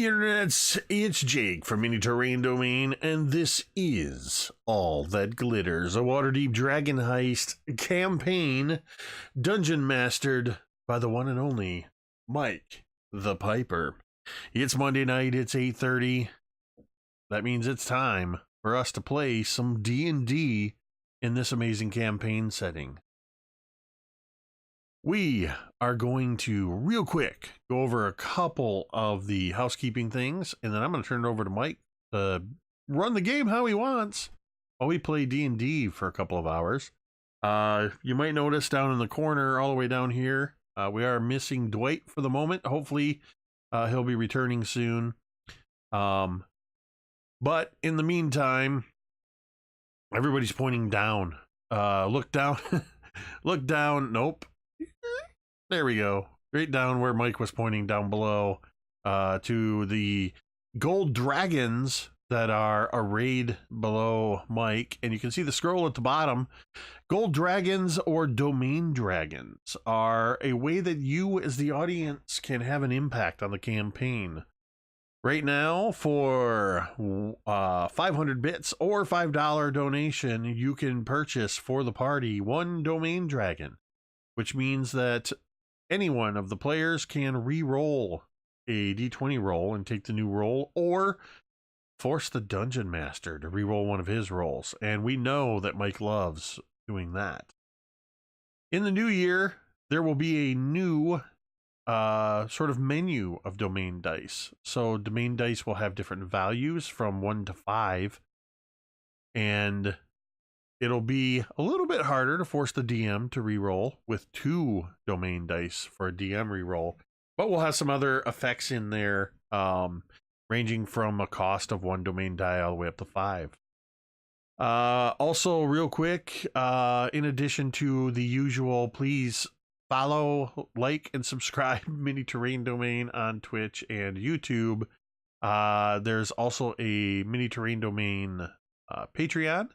Internets, it's Jake from Mini Terrain Domain, and this is All That Glitters, a Waterdeep Dragon Heist campaign, dungeon mastered by the one and only Mike the Piper. It's Monday night, it's 8:30. That means it's time for us to play some D&D in this amazing campaign setting. We are going to, real quick, go over a couple of the housekeeping things, and then I'm going to turn it over to Mike to run the game how he wants while we play D&D for a couple of hours. You might notice down in the corner, all the way down here, we are missing Dwight for the moment. Hopefully, he'll be returning soon. But in the meantime, everybody's pointing down. Look down. Look down. Nope. There we go. Right down where Mike was pointing down below, to the gold dragons that are arrayed below Mike. And you can see the scroll at the bottom. Gold dragons or domain dragons are a way that you as the audience can have an impact on the campaign. Right now, for 500 bits or $5 donation, you can purchase for the party one domain dragon, which means that any one of the players can re-roll a d20 roll and take the new roll, or force the dungeon master to re-roll one of his rolls. And we know that Mike loves doing that. In the new year, there will be a new sort of menu of domain dice. So domain dice will have different values from 1 to 5. And it'll be a little bit harder to force the DM to reroll with 2 domain dice for a DM reroll, but we'll have some other effects in there, ranging from a cost of 1 domain die all the way up to 5. Also, real quick, in addition to the usual, please follow, like, and subscribe Mini Terrain Domain on Twitch and YouTube. There's also a Mini Terrain Domain Patreon.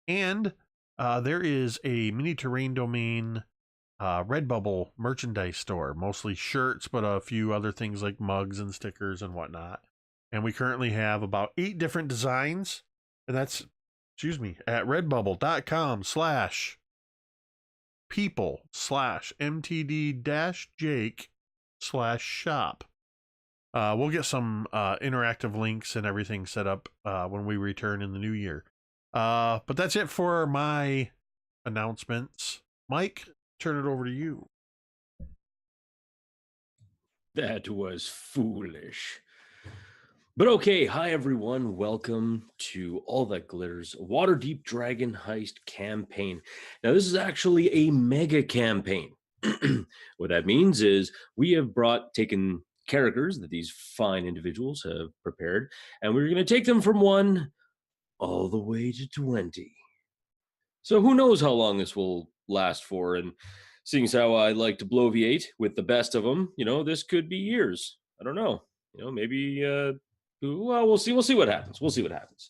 And there is a Mini Terrain Domain Redbubble merchandise store, mostly shirts, but a few other things like mugs and stickers and whatnot. And we currently have about 8 different designs, and that's, at redbubble.com/people/mtd-jake/shop. We'll get some interactive links and everything set up when we return in the new year. But that's it for my announcements. Mike, turn it over to you. That was foolish. But okay, hi everyone. Welcome to All That Glitters, Waterdeep Dragon Heist campaign. Now, this is actually a mega campaign. What that means is we have taken characters that these fine individuals have prepared, and we're going to take them from 1 all the way to 20. So who knows how long this will last for, and seeing as how I like to bloviate with the best of them, this could be years. I don't know. Maybe, well, we'll see what happens. We'll see what happens.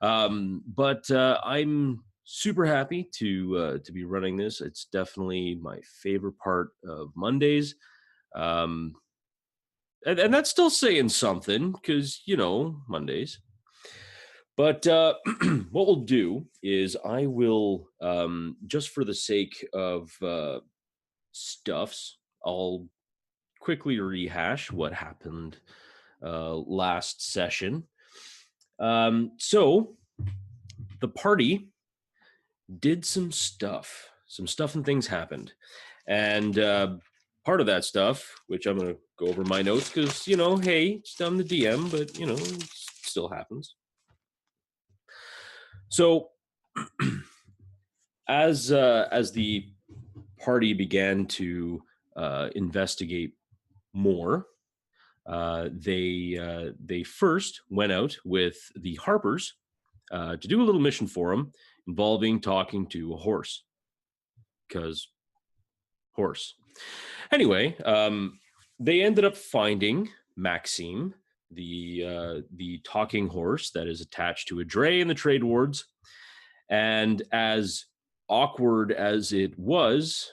But I'm super happy to be running this. It's definitely my favorite part of Mondays. And that's still saying something, because, Mondays. But what we'll do is I will, just for the sake of stuffs, I'll quickly rehash what happened last session. So the party did some stuff and things happened. And part of that stuff, which I'm going to go over my notes because, hey, I'm the DM, but, it still happens. So, as the party began to investigate more, they first went out with the Harpers to do a little mission for them involving talking to a horse. Because horse. Anyway, they ended up finding Maxime, the talking horse that is attached to a dray in the trade wards, and as awkward as it was,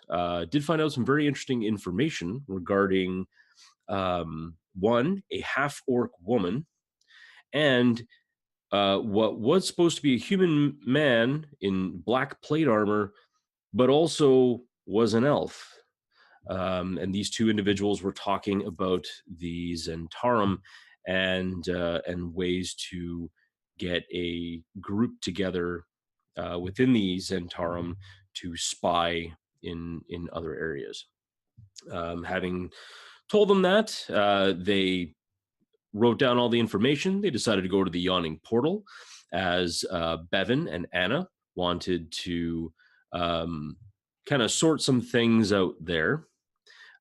did find out some very interesting information regarding one, a half-orc woman, and what was supposed to be a human man in black plate armor, but also was an elf. And these two individuals were talking about the Zentarum and ways to get a group together within the Zentarum to spy in other areas. Having told them that, they wrote down all the information. They decided to go to the Yawning Portal as Bevyn and Anna wanted to kind of sort some things out there.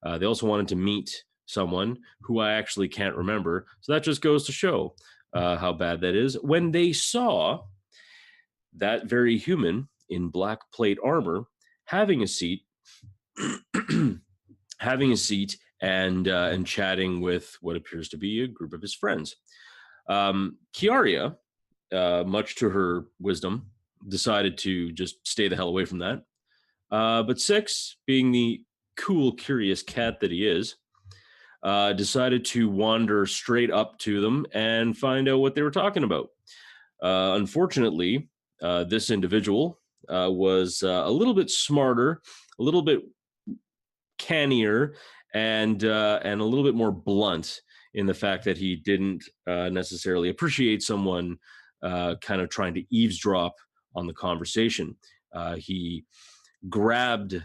They also wanted to meet someone who I actually can't remember. So that just goes to show how bad that is. When they saw that very human in black plate armor having a seat, and chatting with what appears to be a group of his friends. Kiara, much to her wisdom, decided to just stay the hell away from that. But Six, being the cool, curious cat that he is, decided to wander straight up to them and find out what they were talking about. Unfortunately, this individual was a little bit smarter, a little bit cannier, and a little bit more blunt in the fact that he didn't necessarily appreciate someone kind of trying to eavesdrop on the conversation. He grabbed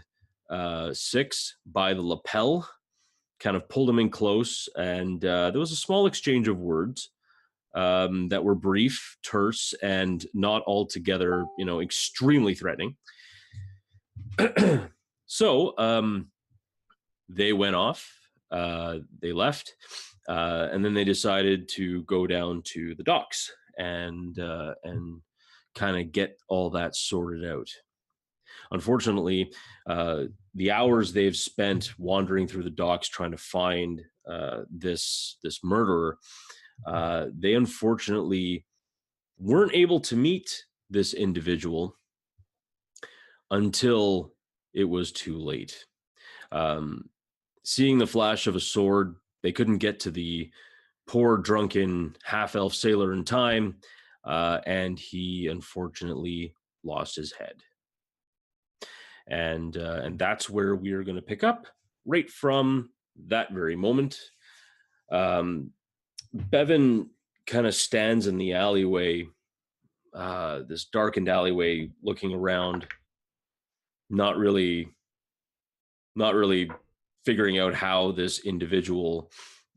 Six by the lapel, kind of pulled him in close, and there was a small exchange of words that were brief, terse, and not altogether, extremely threatening. So they went off, they left, and then they decided to go down to the docks and kind of get all that sorted out. Unfortunately, the hours they've spent wandering through the docks trying to find this murderer, they unfortunately weren't able to meet this individual until it was too late. Seeing the flash of a sword, they couldn't get to the poor drunken half-elf sailor in time, and he unfortunately lost his head. And that's where we are going to pick up right from that very moment. Bevyn kind of stands in the alleyway, this darkened alleyway, looking around, not really figuring out how this individual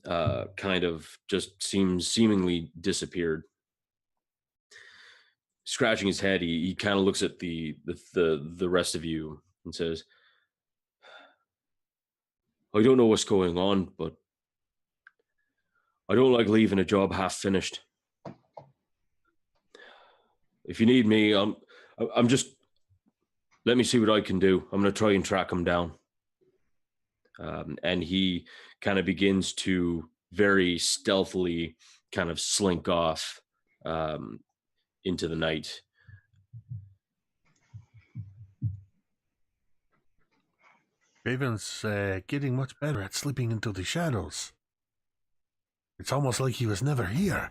kind of just seemingly disappeared. Scratching his head, he kind of looks at the rest of you and says, "I don't know what's going on, but I don't like leaving a job half finished. If you need me, I'm just, let me see what I can do. I'm going to try and track him down." And he kind of begins to very stealthily kind of slink off into the night. Bevyn's getting much better at slipping into the shadows. It's almost like he was never here.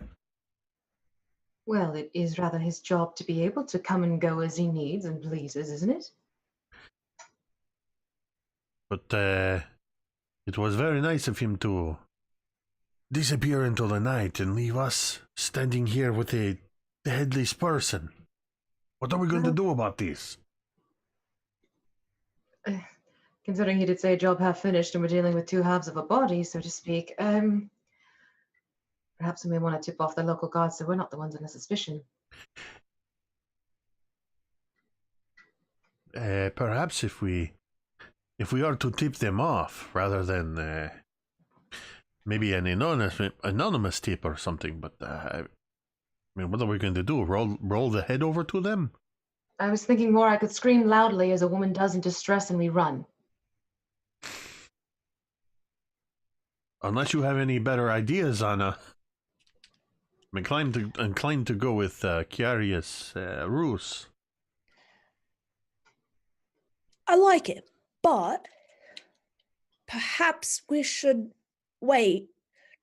Well, it is rather his job to be able to come and go as he needs and pleases, isn't it? But it was very nice of him to disappear into the night and leave us standing here with a headless person. What are we going to do about this? Considering he did say a job half finished and we're dealing with two halves of a body, so to speak, perhaps we may want to tip off the local guards so we're not the ones under suspicion. Perhaps if we are to tip them off rather than maybe an anonymous tip or something, but I mean, what are we going to do? Roll the head over to them? I was thinking more I could scream loudly as a woman does in distress and we run. Unless you have any better ideas, Anna. I'm inclined to go with Kiara's ruse. I like it, but perhaps we should wait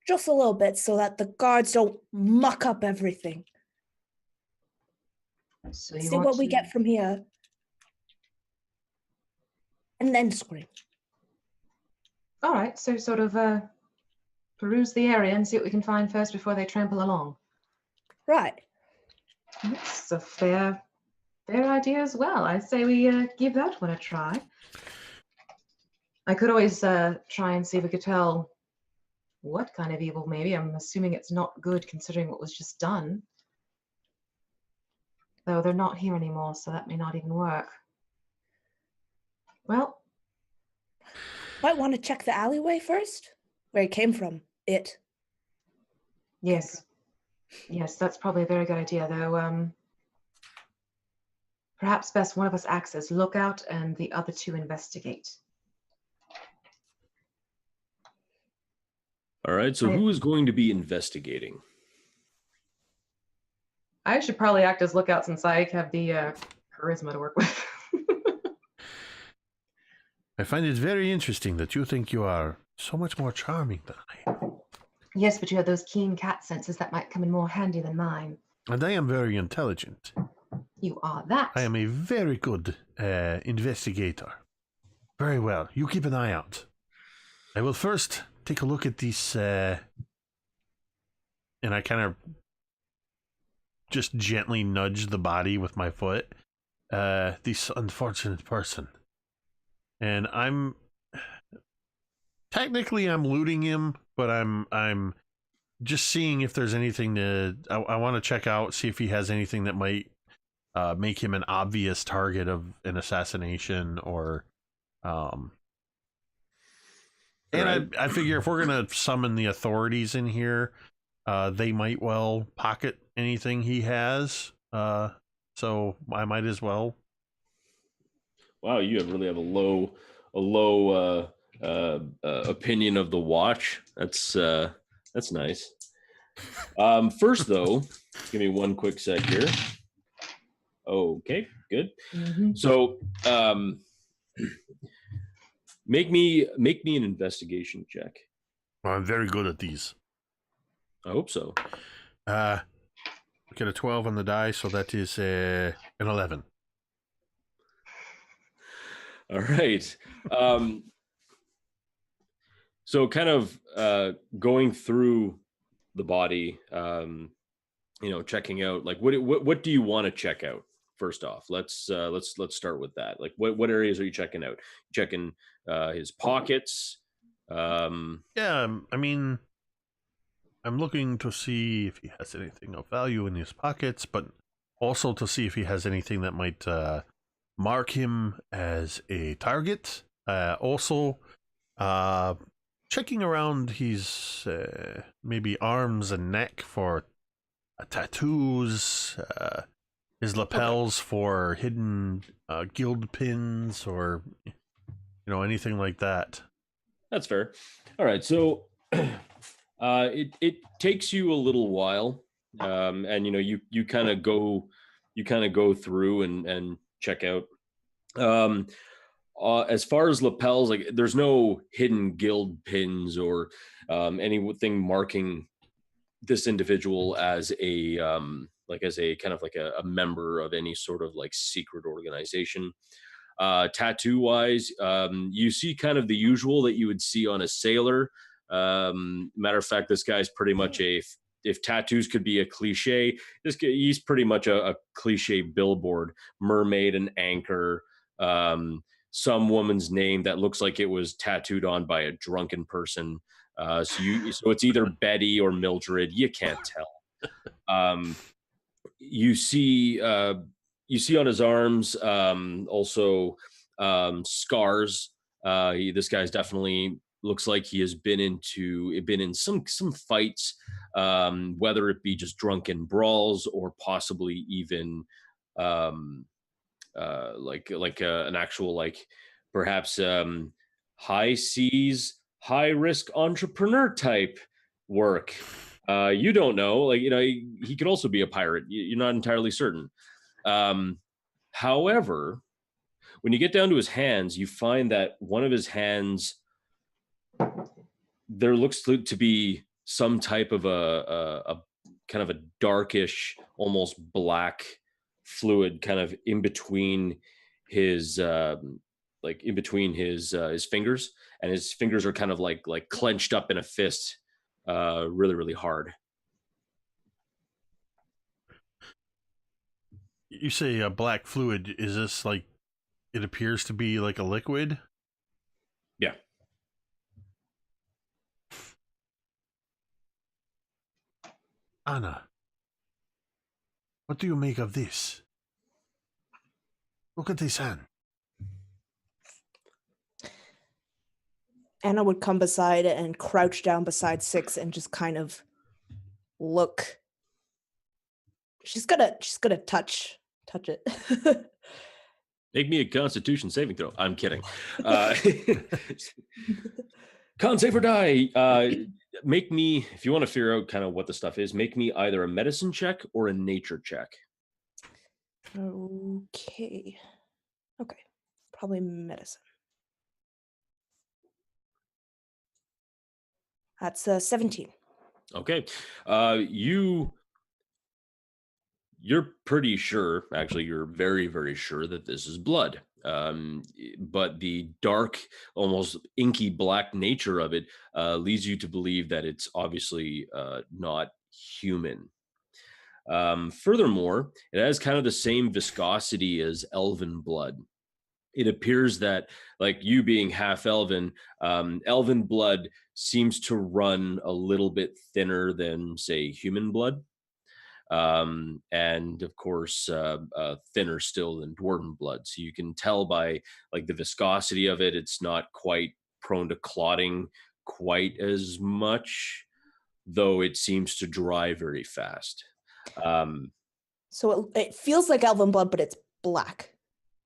just a little bit so that the guards don't muck up everything. So you See want what we to- get from here. And then scream. All right, so sort of peruse the area and see what we can find first before they trample along. Right. It's a fair idea as well. I say we give that one a try. I could always try and see if we could tell what kind of evil, maybe. I'm assuming it's not good considering what was just done. Though they're not here anymore, so that may not even work. Well, Might want to check the alleyway first, where it came from. yes. Yes, that's probably a very good idea, though. Perhaps best one of us acts as lookout and the other two investigate. All right. So who is going to be investigating? I should probably act as lookout since I have the charisma to work with. I find it very interesting that you think you are so much more charming than I am. Yes, but you have those keen cat senses that might come in more handy than mine. And I am very intelligent. You are that. I am a very good investigator. Very well. You keep an eye out. I will first take a look at this, and I kind of just gently nudge the body with my foot. This unfortunate person. And I'm looting him, but I'm just seeing if there's anything to. I want to check out, see if he has anything that might make him an obvious target of an assassination, or and Right. I figure if we're gonna summon the authorities in here, they might well pocket anything he has. So I might as well. Wow, you really have a low opinion of the watch. That's nice. First though, give me one quick sec here. Okay, good. Mhm. So make me an investigation check. I'm very good at these. I hope so. Get a 12 on the die, so that is an 11. All right. So kind of going through the body, checking out, like what do you want to check out first off? Let's start with that. Like what areas are you checking out? Checking his pockets. Yeah, I mean, I'm looking to see if he has anything of value in his pockets, but also to see if he has anything that might mark him as a target. Also, checking around his maybe arms and neck for tattoos, his lapels for hidden guild pins, or anything like that. That's fair. All right. So it takes you a little while, and you kind of go through and check out. As far as lapels, like there's no hidden guild pins or anything marking this individual as a kind of like a member of any sort of like secret organization. Tattoo wise, you see kind of the usual that you would see on a sailor. Matter of fact, this guy's pretty much if tattoos could be a cliche, he's pretty much a cliche billboard: mermaid, an anchor, some woman's name that looks like it was tattooed on by a drunken person. So it's either Betty or Mildred. You can't tell. You see on his arms also scars. This guy's definitely looks like he has been in some fights, whether it be just drunken brawls or possibly even an actual, like, perhaps high seas, high risk entrepreneur type work. You don't know, like, he could also be a pirate. You're not entirely certain. However, when you get down to his hands, you find that one of his hands there looks to be some type of a kind of a darkish, almost black fluid kind of in between his his fingers, and his fingers are kind of like clenched up in a fist, really, really hard. You say a black fluid. Is this like, it appears to be like a liquid? Yeah. Anna, what do you make of this? Look at this hand. Anna would come beside it and crouch down beside Six and just kind of look. She's gonna touch it. Make me a Constitution saving throw. I'm kidding. Con save or die. Make me, if you want to figure out kind of what the stuff is, make me either a medicine check or a nature check. Okay. Probably medicine. That's 17. Okay. You're pretty sure, actually, you're very, very sure that this is blood. But the dark, almost inky black nature of it leads you to believe that it's obviously not human. Furthermore, it has kind of the same viscosity as elven blood. It appears that, like you being half elven, elven blood seems to run a little bit thinner than, say, human blood. And of course, thinner still than dwarven blood. So you can tell by like the viscosity of it, it's not quite prone to clotting quite as much, though it seems to dry very fast. So it feels like elven blood, but it's black.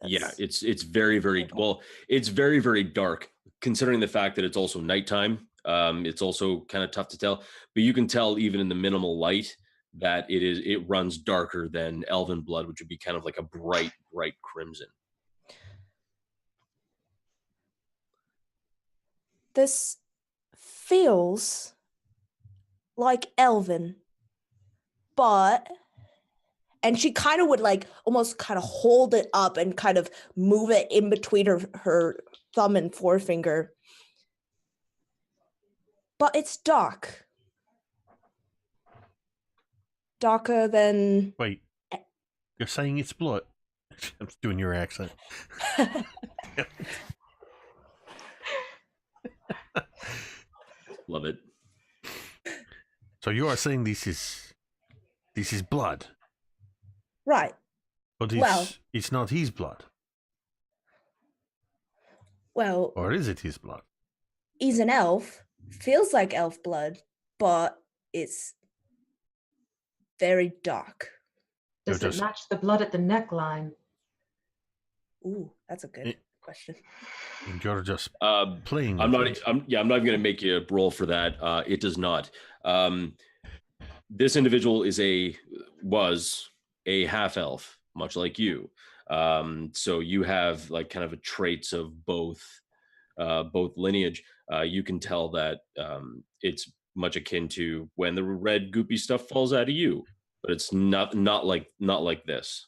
Yeah, it's very, very well. It's very, very dark, considering the fact that it's also nighttime. It's also kind of tough to tell, but you can tell even in the minimal light that it runs darker than elven blood, which would be kind of like a bright crimson. This feels like elven, but, and she kind of would like almost kind of hold it up and kind of move it in between her thumb and forefinger. But it's dark. Darker than... Wait, you're saying it's blood? I'm doing your accent. Love it. So you are saying this is blood? Right. But it's not his blood. Well... Or is it his blood? He's an elf. Feels like elf blood, but it's very dark. Does it match the blood at the neckline? Ooh, that's a good question. And you're just playing. I'm not even going to make you roll for that. It does not. This individual was a half elf, much like you. So you have like kind of a traits of both lineage. You can tell that it's much akin to when the red goopy stuff falls out of you, but it's not like this.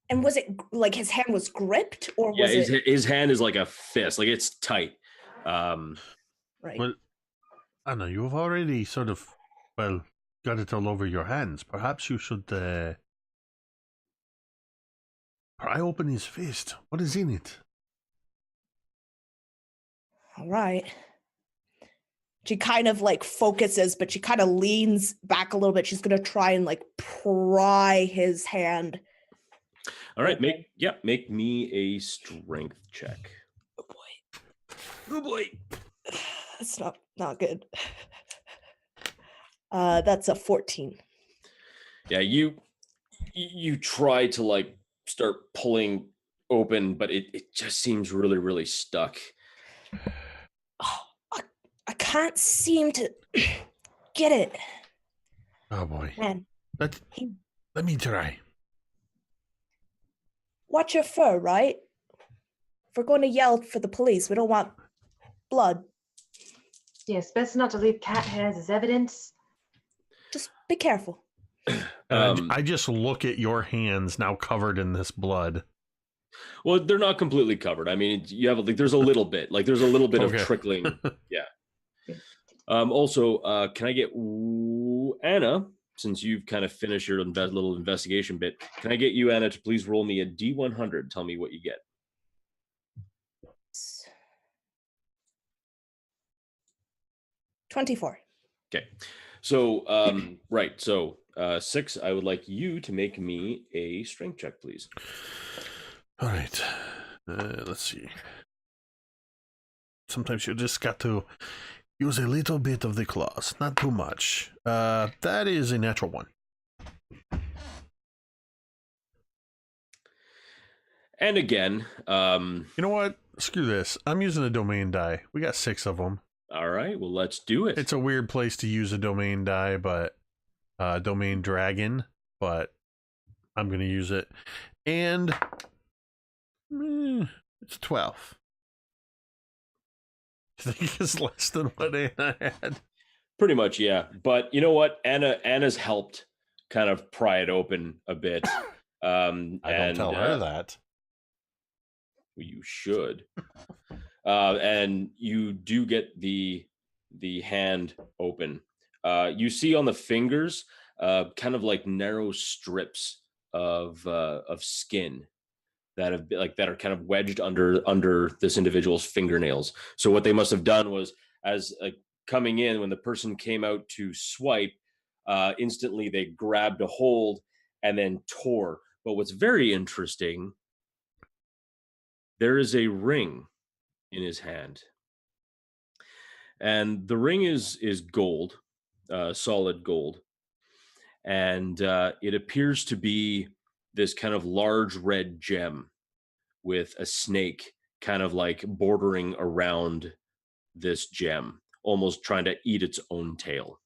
And was it like his hand was gripped, or was his hand is like a fist, like it's tight. Right. Well, Anna, you've already sort of got it all over your hands. Perhaps you should pry open his fist. What is in it? All right. She kind of like focuses, but she kind of leans back a little bit. She's going to try and like pry his hand. All right. Make me a strength check. Oh boy. That's not good. That's a 14. Yeah. You try to like start pulling open, but it just seems really, really stuck. I can't seem to get it. Oh boy. Man. Let me try. Watch your fur, right? If we're going to yell for the police, we don't want blood. Yes, best not to leave cat hairs as evidence. Just be careful. I just look at your hands now covered in this blood. Well, they're not completely covered. I mean, you have like there's a little bit, of Okay. trickling. Yeah. Also, can I get Anna, since you've kind of finished your little investigation bit? Can I get you, Anna, to please roll me a D100? Tell me what you get. 24. Okay. So, right. So, 6, I would like you to make me a strength check, please. All right. Let's see. Sometimes you just got to use a little bit of the claws, not too much. That is a natural 1. And again, you know what? Screw this. I'm using a domain die. We got 6 of them. All right. Well, let's do it. It's a weird place to use a domain die, but domain dragon, but I'm going to use it. And it's 12. I think it's less than what Anna had. Pretty much, yeah. But you know what? Anna's helped kind of pry it open a bit. I don't tell her that. You should. And you do get the hand open. You see on the fingers kind of like narrow strips of skin that are kind of wedged under this individual's fingernails. So what they must have done was, as coming in, when the person came out to swipe, instantly they grabbed a hold and then tore. But what's very interesting, there is a ring in his hand, and the ring is gold, solid gold, and it appears to be this kind of large red gem with a snake kind of like bordering around this gem, almost trying to eat its own tail.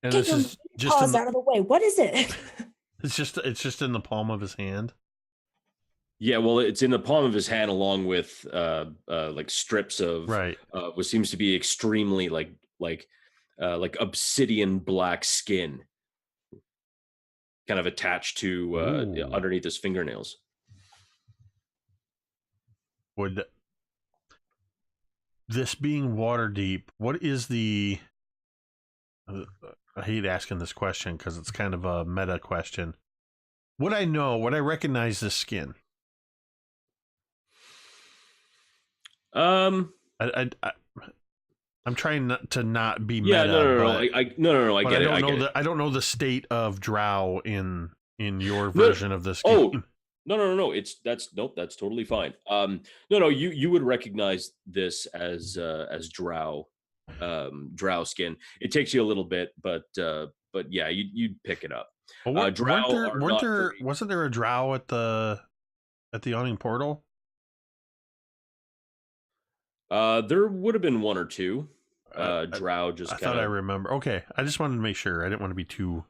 And Get this your is just paws out of the way. What is it? it's just in the palm of his hand. Yeah, well, it's in the palm of his hand, along with like strips of what seems to be extremely like obsidian black skin, kind of attached to underneath his fingernails. Would this being Waterdeep, what is the? I hate asking this question because it's kind of a meta question. Would I recognize this skin? I'm trying to not be meta. Yeah, no. I get it. I don't know the state of drow in your version of this game. No. That's totally fine. No. You would recognize this as drow skin. It takes you a little bit, but yeah, you'd pick it up. Wasn't there a drow at the awning portal? There would have been one or two. Drow just. I thought I remember. Okay, I just wanted to make sure. I didn't want to be too.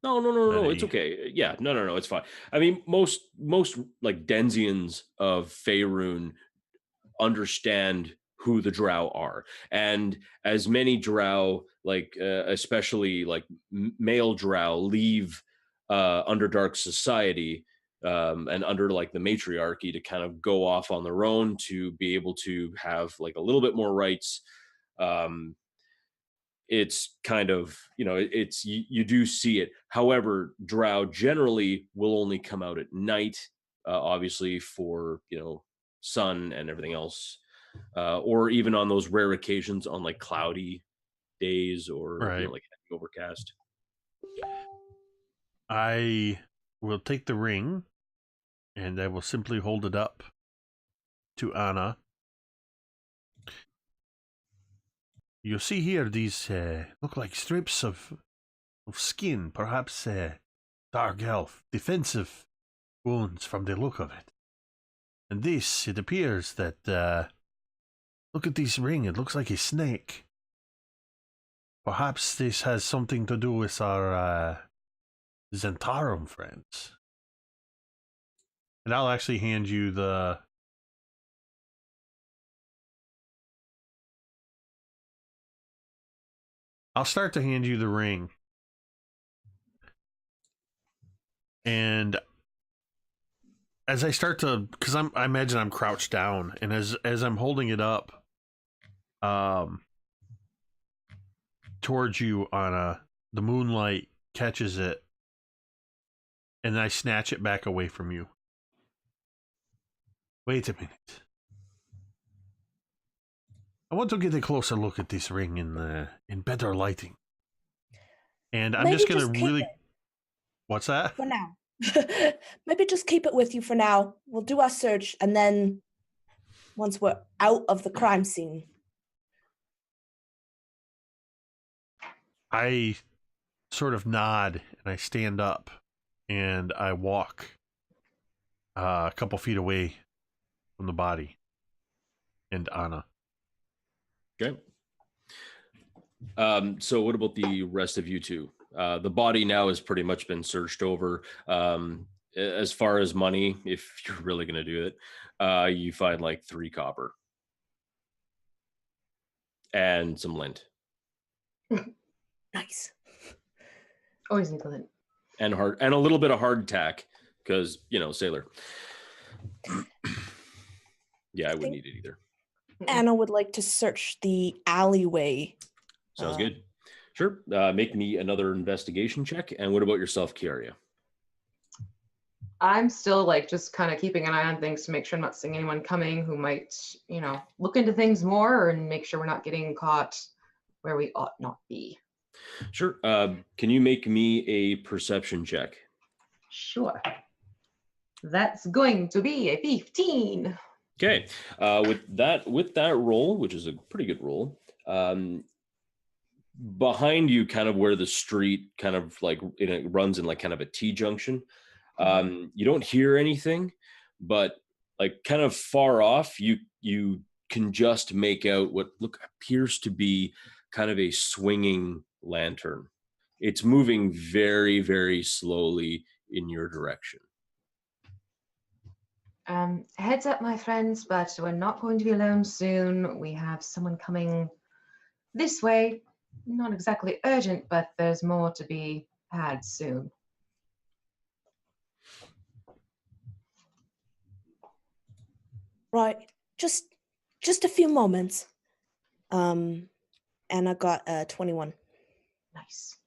No. It's okay. Yeah, no. It's fine. I mean, most like Denzians of Faerun understand who the drow are, and as many drow, like especially like male drow, leave Underdark society and under like the matriarchy to kind of go off on their own to be able to have like a little bit more rights. It's kind of, it's you do see it. However, drow generally will only come out at night, obviously for sun and everything else, or even on those rare occasions on like cloudy days or like overcast. I will take the ring and I will simply hold it up to Anna. You see here, these look like strips of skin, perhaps dark elf, defensive wounds from the look of it. And this, it appears that, look at this ring, it looks like a snake. Perhaps this has something to do with our Zentarum friends. And I'll actually hand you the... I'll start to hand you the ring. And as I start to, because I imagine I'm crouched down, and as I'm holding it up, towards you, Anna, the moonlight catches it, and I snatch it back away from you. Wait a minute. I want to get a closer look at this ring in better lighting. And I'm Maybe just gonna just keep really. it What's that? for now. Maybe just keep it with you for now. We'll do our search, and then once we're out of the crime scene. I sort of nod and I stand up and I walk a couple feet away from the body and Anna. Okay. So what about the rest of you two? The body now has pretty much been searched over. As far as money, if you're really going to do it, you find like 3 copper and some lint Nice. Always need the lint. and a little bit of hardtack because, sailor. Yeah, I wouldn't need it either. Anna would like to search the alleyway. Sounds good. Sure. Make me another investigation check. And what about yourself, Kiara? I'm still like just kind of keeping an eye on things to make sure I'm not seeing anyone coming who might, look into things more and make sure we're not getting caught where we ought not be. Sure. Can you make me a perception check? Sure. That's going to be a 15. Okay. With that roll, which is a pretty good roll, behind you, kind of where the street kind of like it runs in like kind of a T junction. You don't hear anything, but like kind of far off, you can just make out what appears to be kind of a swinging lantern. It's moving very, very slowly in your direction. Heads up, my friends, but we're not going to be alone soon. We have someone coming this way. Not exactly urgent, but there's more to be had soon. Right. Just a few moments. And I got 21. Nice.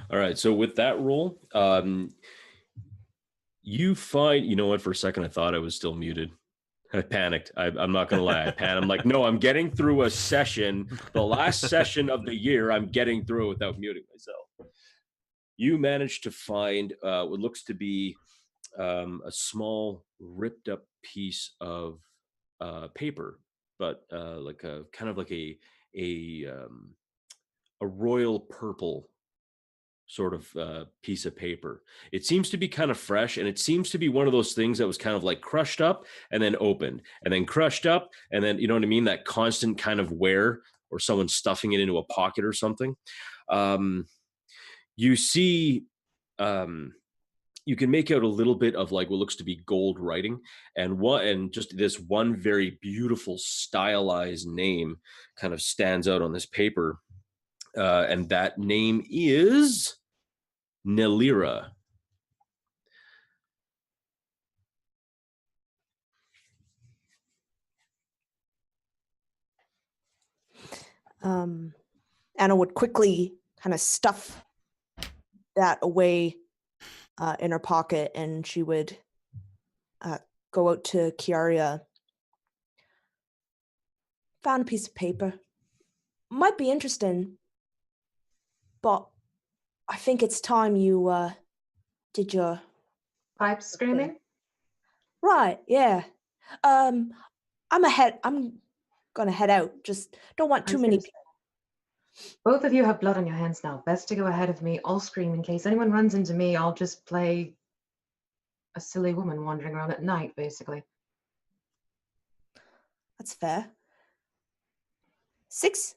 All right. So with that roll, you find, what, for a second I thought I was still muted. I panicked. I'm not going to lie. I panicked. I'm like, no, I'm getting through a session, the last session of the year. I'm getting through without muting myself. You managed to find what looks to be a small ripped up piece of paper, but like a kind of like a royal purple sort of piece of paper. It seems to be kind of fresh, and it seems to be one of those things that was kind of like crushed up and then opened and then crushed up, and then, you know what I mean, that constant kind of wear, or someone stuffing it into a pocket or something. You see, you can make out a little bit of like what looks to be gold writing, and just this one very beautiful stylized name kind of stands out on this paper. And that name is Nelira. Anna would quickly kind of stuff that away in her pocket, and she would go out to Kiara. Found a piece of paper. Might be interesting, but I think it's time you did your Pipe screaming? right. Yeah. I'm gonna head out. Just don't want too many people. Both of you have blood on your hands now. Best to go ahead of me. I'll scream in case anyone runs into me. I'll just play a silly woman wandering around at night, basically. That's fair. 6.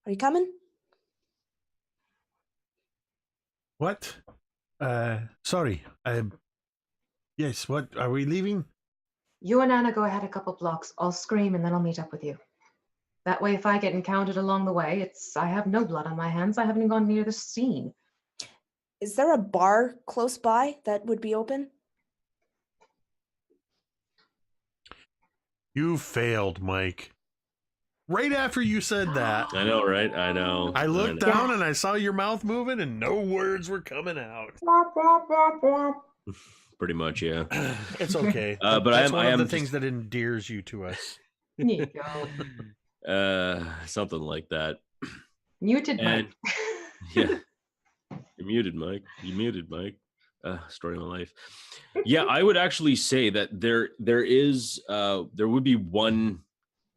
Are you coming? What? Sorry. Yes, what? Are we leaving? You and Anna go ahead a couple blocks. I'll scream and then I'll meet up with you. That way, if I get encountered along the way, I have no blood on my hands. I haven't even gone near the scene. Is there a bar close by that would be open? You failed, Mike. Right after you said that, I know, right? I know. I looked know. down and I saw your mouth moving and no words were coming out. Pretty much, yeah. It's okay. But That's I one am of the things that endears you to us. Nico. Something like that. Muted And Mike. yeah, you're muted, Mike. You muted, Mike. Story of my life. Yeah, I would actually say that there would be one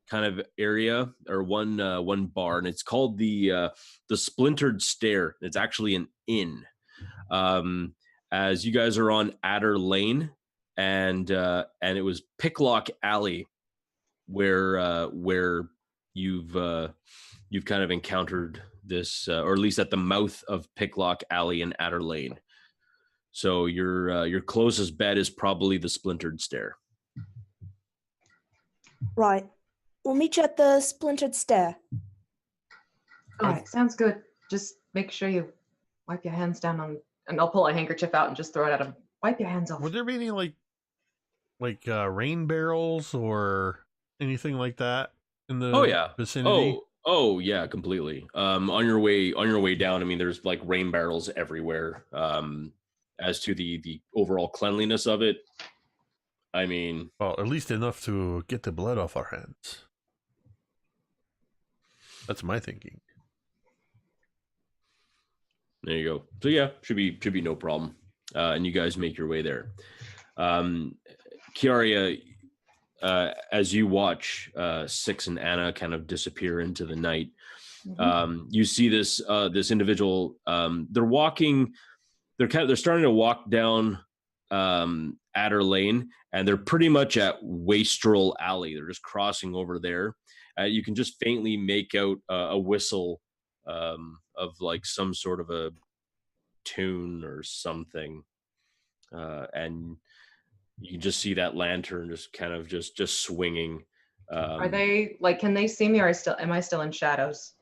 kind of area or one bar, and it's called the Splintered Stair. It's actually an inn. As you guys are on Adder Lane, and it was Picklock Alley where you've kind of encountered this, or at least at the mouth of Picklock Alley and Adder Lane. So your closest bet is probably the Splintered Stair. Right. We'll meet you at the Splintered Stair. All right, sounds good. Just make sure you wipe your hands down on, and I'll pull a handkerchief out and just throw it at him. Wipe your hands off. Would there be any like rain barrels or anything like that in the vicinity? Oh yeah, completely. On your way down, I mean, there's like rain barrels everywhere. As to the overall cleanliness of it, I mean, Well, at least enough to get the blood off our hands. That's my thinking. there you go. So yeah, should be no problem. And you guys make your way there. Kiara, as you watch Six and Anna kind of disappear into the night, you see this individual. They're starting to walk down Adder Lane, and they're pretty much at Wastrel Alley. They're just crossing over there. You can just faintly make out a whistle of like some sort of a tune or something, and you can just see that lantern just kind of just swinging. Are they like? Can they see me, or am I still in shadows?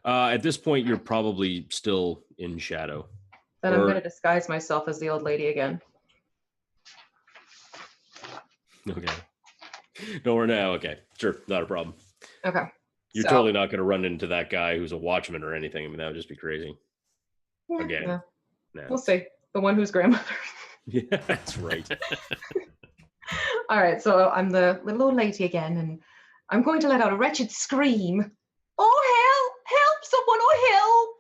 At this point, you're probably still in shadow. Then I'm going to disguise myself as the old lady again. Okay. No, we're now. Okay, sure, not a problem. Okay. You're totally not going to run into that guy who's a watchman or anything. I mean, that would just be crazy. Again. Yeah. No. We'll see. The one who's grandmother. Yeah, that's right. All right, so I'm the little old lady again, and I'm going to let out a wretched scream. Oh, help! Help! Someone! Oh, help!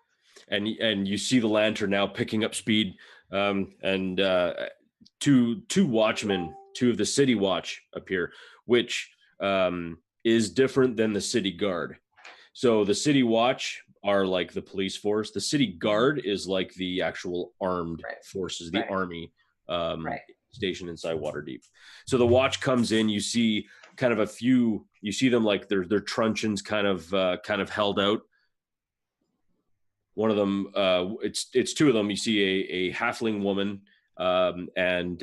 And you see the lantern now picking up speed, and two watchmen, two of the city watch appear, which is different than the city guard. So the city watch are like the police force. The city guard is like the actual armed forces, the army stationed inside Waterdeep. So the watch comes in. You see kind of you see them like their truncheons kind of held out. One of them, it's two of them. You see a halfling woman and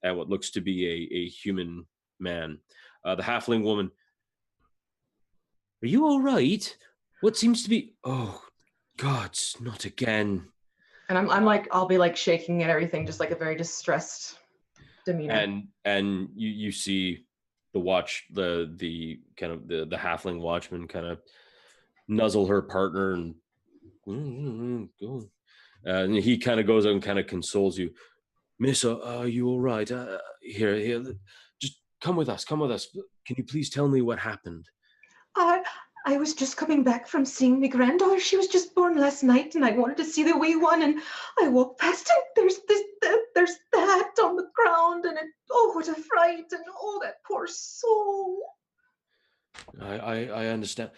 what looks to be a human man. The halfling woman, are you all right? What seems to be? Oh, God, not again. And I'm like, I'll be like shaking at everything, just like a very distressed demeanor. And you see the watch, the kind of the halfling watchman kind of nuzzle her partner and go. And he kind of goes out and kind of consoles you. Miss, are you all right? Here, just come with us. Come with us. Can you please tell me what happened? I was just coming back from seeing my granddaughter. She was just born last night, and I wanted to see the wee one. And I walked past, and there's that on the ground, and oh, what a fright! And oh, that poor soul. I understand.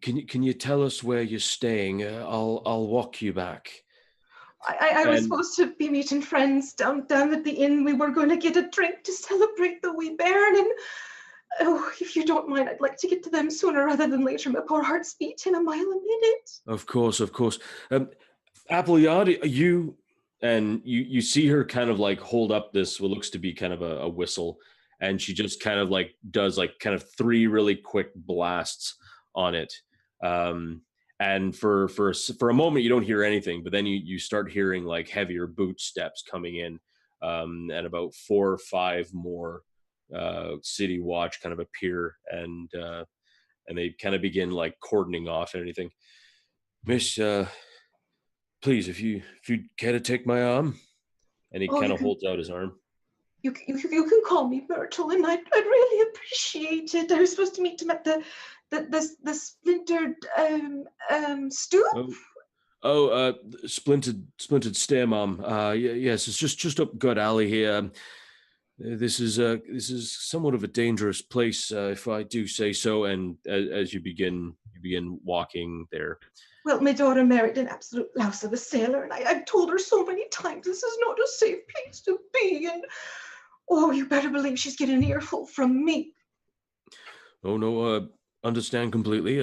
Can you tell us where you're staying? I'll walk you back. I was supposed to be meeting friends down at the inn. We were going to get a drink to celebrate the wee bairn, and oh, if you don't mind, I'd like to get to them sooner rather than later. My poor heart's beating a mile a minute. Of course. MacLeod, you see her kind of like hold up this what looks to be kind of a whistle, and she just kind of like does like kind of 3 really quick blasts on it. And for a moment you don't hear anything, but then you start hearing like heavier boot steps coming in, and about 4 or 5 more city watch kind of appear, and they kind of begin like cordoning off and anything. Miss, please, if you care to take my arm. And he kind of holds out his arm. You can call me Myrtle, and I'd really appreciate it. I was supposed to meet him at the splintered stoop. Splintered stair, Mom. Yes, it's just up good alley here. This is somewhat of a dangerous place, if I do say so. And as you begin walking there. Well, my daughter married an absolute louse of a sailor, and I've told her so many times this is not a safe place to be. And you better believe she's getting an earful from me. Oh no, understand completely.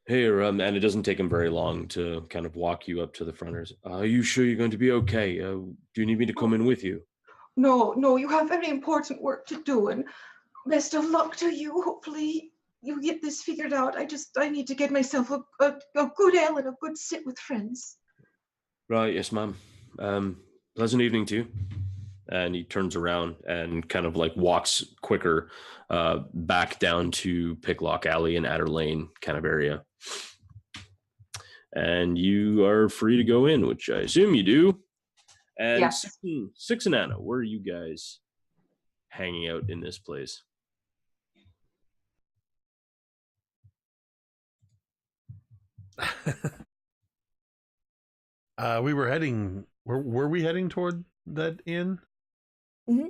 Here, and it doesn't take him very long to kind of walk you up to the fronters. Are you sure you're going to be okay? Do you need me to come in with you? No, you have very important work to do, and best of luck to you. Hopefully you get this figured out. I need to get myself a good ale and a good sit with friends. Right, yes, ma'am. Pleasant evening to you. And he turns around and kind of like walks quicker back down to Picklock Alley and Adder Lane kind of area. And you are free to go in, which I assume you do. And yeah. Six and Anna, where are you guys hanging out in this place? We were heading. Were we heading toward that inn? Mm-hmm.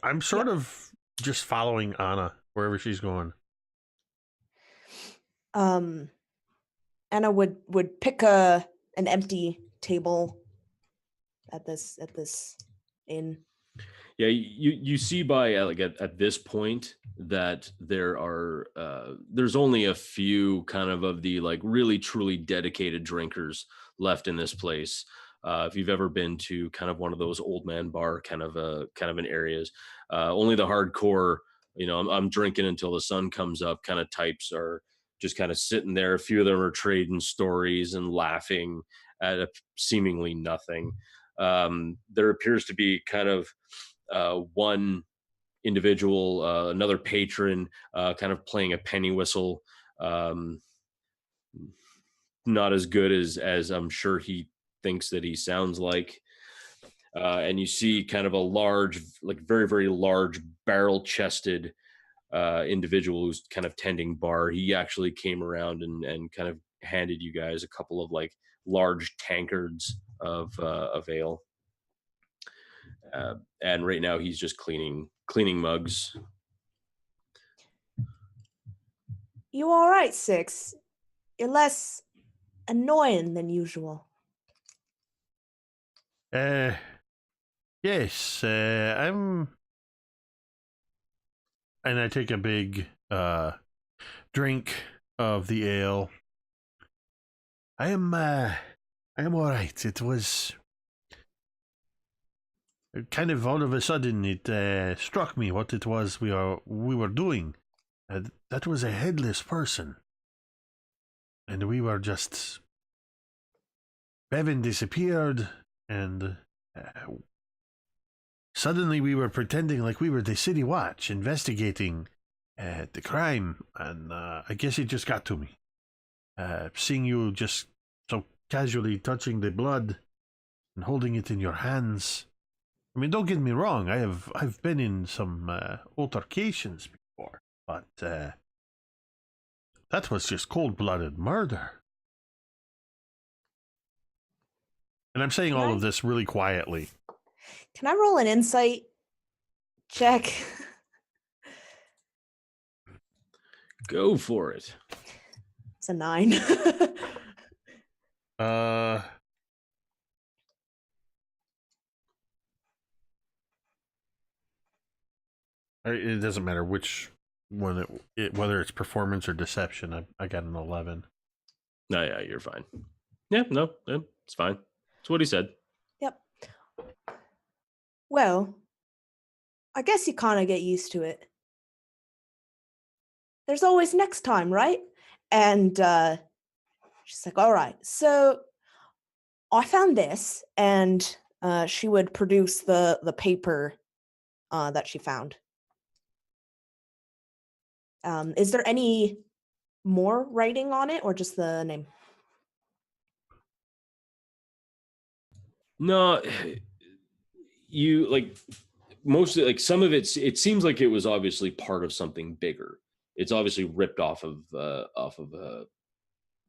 I'm sort of just following Anna wherever she's going. Anna would pick an empty table at this inn. Yeah, you see by like at this point that there's only a few kind of the like really truly dedicated drinkers left in this place. If you've ever been to kind of one of those old man bar kind of an areas, only the hardcore, I'm drinking until the sun comes up kind of types are just kind of sitting there. A few of them are trading stories and laughing at seemingly nothing. There appears to be kind of one individual, another patron, kind of playing a penny whistle. Not as good as I'm sure he thinks that he sounds like. And you see kind of a large, like very, very large barrel-chested individual who's kind of tending bar. He actually came around and kind of handed you guys a couple of like large tankards of ale. And right now he's just cleaning mugs. You all right, Six? You're less annoying than usual. Yes, I'm. And I take a big drink of the ale. I am all right. It was kind of all of a sudden it struck me what it was we were doing. That was a headless person, and we were just. Bevyn disappeared, and suddenly we were pretending like we were the City Watch investigating the crime, and I guess it just got to me. Seeing you just so casually touching the blood and holding it in your hands. I mean, don't get me wrong, I've been in some altercations before, but that was just cold-blooded murder. And I'm saying all of this really quietly. Can I roll an insight check? Go for it. It's a 9. It doesn't matter which one, whether it's performance or deception. I got an 11. No, yeah, you're fine. Yeah, no, it's fine. That's what he said. Yep. Well, I guess you kind of get used to it. There's always next time, right? And she's like, all right, so I found this, and she would produce the paper that she found. Is there any more writing on it, or just the name? No, you like mostly like some of it seems like it was obviously part of something bigger. It's obviously ripped off of I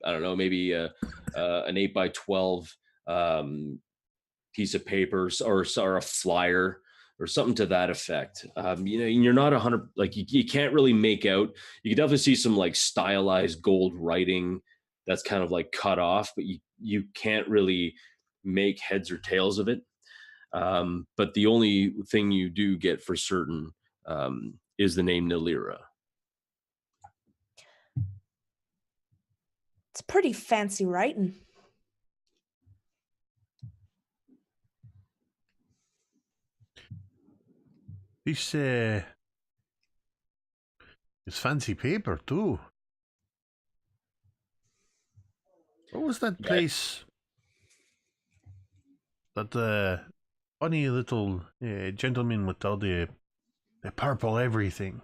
don't know, maybe an 8x12 piece of paper or a flyer or something to that effect. You're not 100, like you can't really make out. You can definitely see some like stylized gold writing that's kind of like cut off, but you can't really make heads or tails of it. But the only thing you do get for certain is the name Nalira. It's pretty fancy writing. This it's fancy paper too. What was that place? That funny little gentleman with all the purple everything.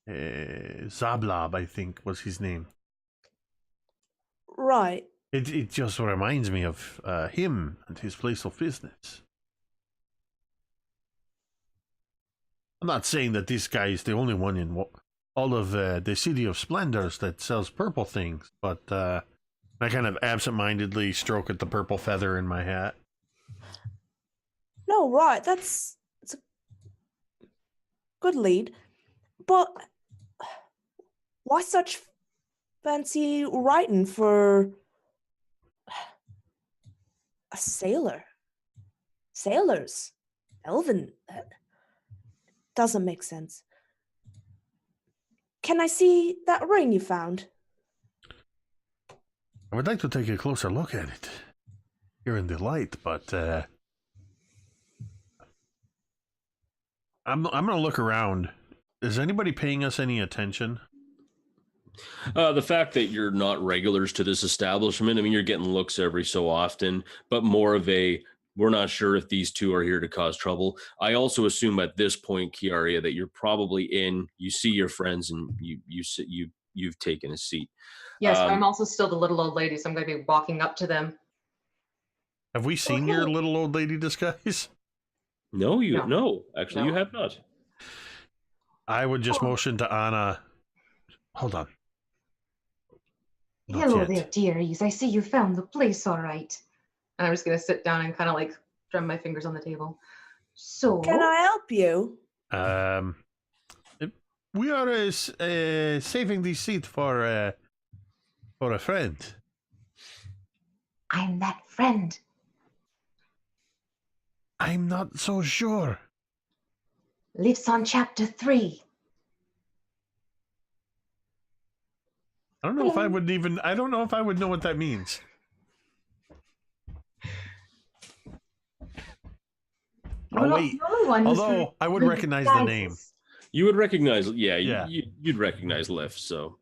Zablob, I think, was his name. Right. It just reminds me of him and his place of business. I'm not saying that this guy is the only one in all of the City of Splendors that sells purple things, but I kind of absentmindedly stroke at the purple feather in my hat. No, right. It's a good lead. But why such fancy writing for a sailor? Sailors. Elven. That doesn't make sense. Can I see that ring you found? I would like to take a closer look at it here in the light, but I'm going to look around. Is anybody paying us any attention? The fact that you're not regulars to this establishment, I mean, you're getting looks every so often, but more of a, we're not sure if these two are here to cause trouble. I also assume at this point, Kiara, that you're probably in, you see your friends and you've taken a seat. Yes, I'm also still the little old lady, so I'm going to be walking up to them. Have we seen your little old lady disguise? No, actually, you have not. I would just motion to Anna. Hold on. Not Hello yet. there, dearies. I see you found the place all right. And I'm just going to sit down and kind of like drum my fingers on the table. So, Can I help you? We are saving the seat for a friend. I'm that friend. I'm not so sure. Lives on chapter 3. I don't know if I would even. I don't know if I would know what that means. Oh wait. Although I would recognize the name. You would recognize, you'd recognize Lift. So,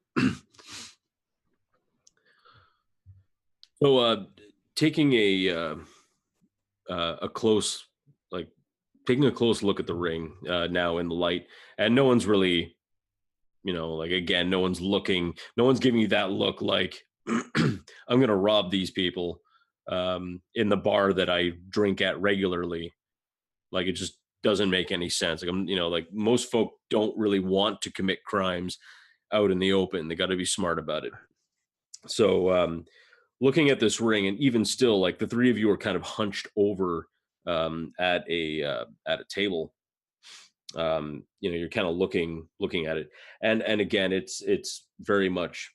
taking a close, like taking a close look at the ring now in the light, and no one's really, like again, no one's looking, no one's giving you that look like I'm gonna rob these people in the bar that I drink at regularly. Like it just doesn't make any sense. Like like most folk don't really want to commit crimes out in the open. They got to be smart about it. So looking at this ring, and even still, like the three of you are kind of hunched over at a table. You're kind of looking at it, and again, it's very much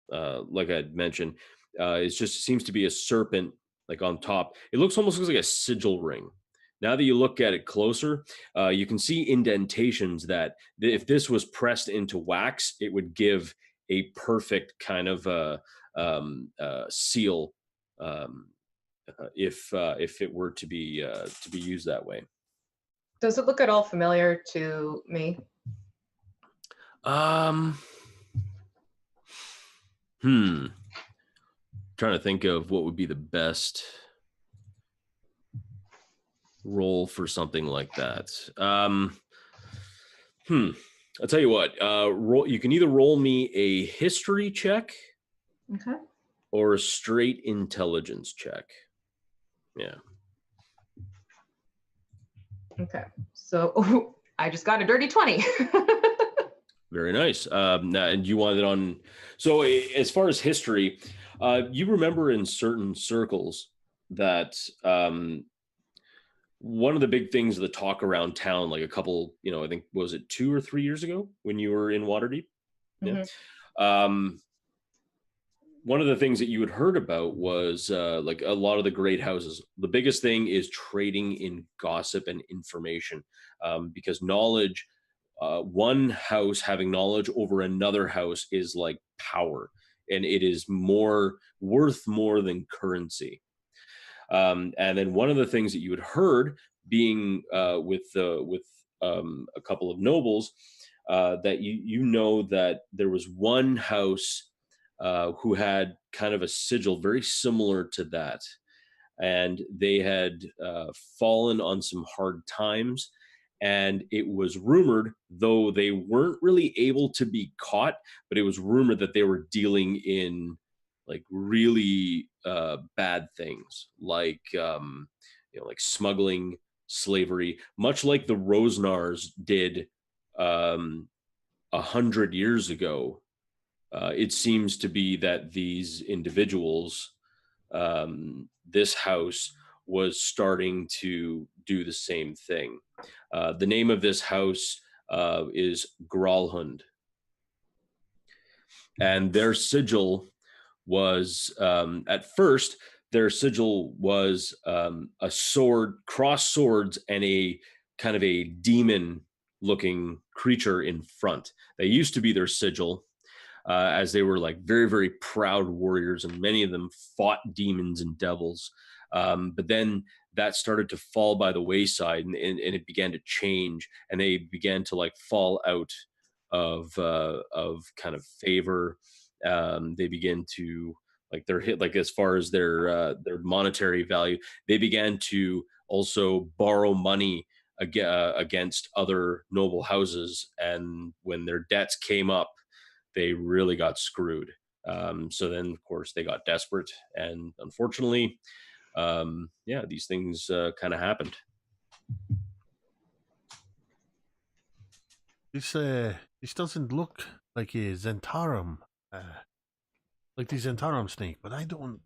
like I mentioned. It seems to be a serpent, like on top. It almost looks like a sigil ring. Now that you look at it closer, you can see indentations that if this was pressed into wax, it would give a perfect kind of seal if it were to be used that way. Does it look at all familiar to me? Trying to think of what would be the best roll for something like that. I'll tell you what. You can either roll me a history check, Okay. or a straight intelligence check. Yeah. Okay. So I just got a dirty 20. Very nice. And you wanted it on. So as far as history, you remember in certain circles that one of the big things of the talk around town, like a couple, I think, was it 2 or 3 years ago when you were in Waterdeep? Yeah. One of the things that you had heard about was like a lot of the great houses. The biggest thing is trading in gossip and information, because knowledge, one house having knowledge over another house is like power, and it is worth more than currency. And then one of the things that you had heard, being with a couple of nobles, that you know that there was one house who had kind of a sigil very similar to that. And they had fallen on some hard times. And it was rumored, though they weren't really able to be caught, but it was rumored that they were dealing in like really bad things, like like smuggling, slavery, much like the Rosenars did 100 years ago. It seems to be that these individuals, this house, was starting to do the same thing. The name of this house is Gralhund. And their sigil was, at first, their sigil was a sword, crossed swords, and a kind of a demon-looking creature in front. They used to be their sigil, as they were like very, very proud warriors, and many of them fought demons and devils. But then that started to fall by the wayside, and it began to change, and they began to like fall out of kind of favor. They begin to like their hit, like as far as their monetary value, they began to also borrow money against other noble houses, and when their debts came up, they really got screwed. So then, of course, they got desperate, and unfortunately, these things kind of happened. This doesn't look like a Zentarum, like the Zentarum snake, but I don't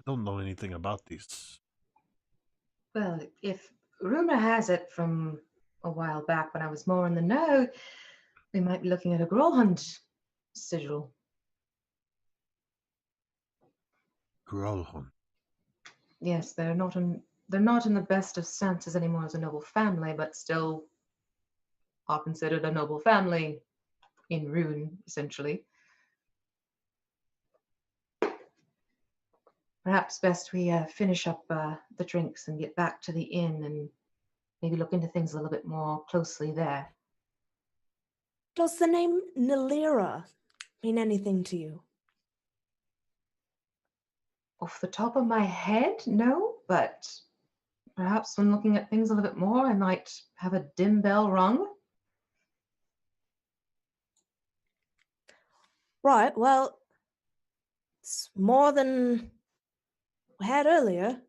know anything about this. Well, if rumor has it from a while back when I was more in the know, we might be looking at a Grolhund sigil. Grolhund. Yes, they're not in the best of stances anymore as a noble family, but still are considered a noble family in Rune, essentially. Perhaps best we finish up the drinks and get back to the inn and maybe look into things a little bit more closely there. Does the name Nalira mean anything to you? Off the top of my head, no, but perhaps when looking at things a little bit more, I might have a dim bell rung. Right, well, it's more than we had earlier.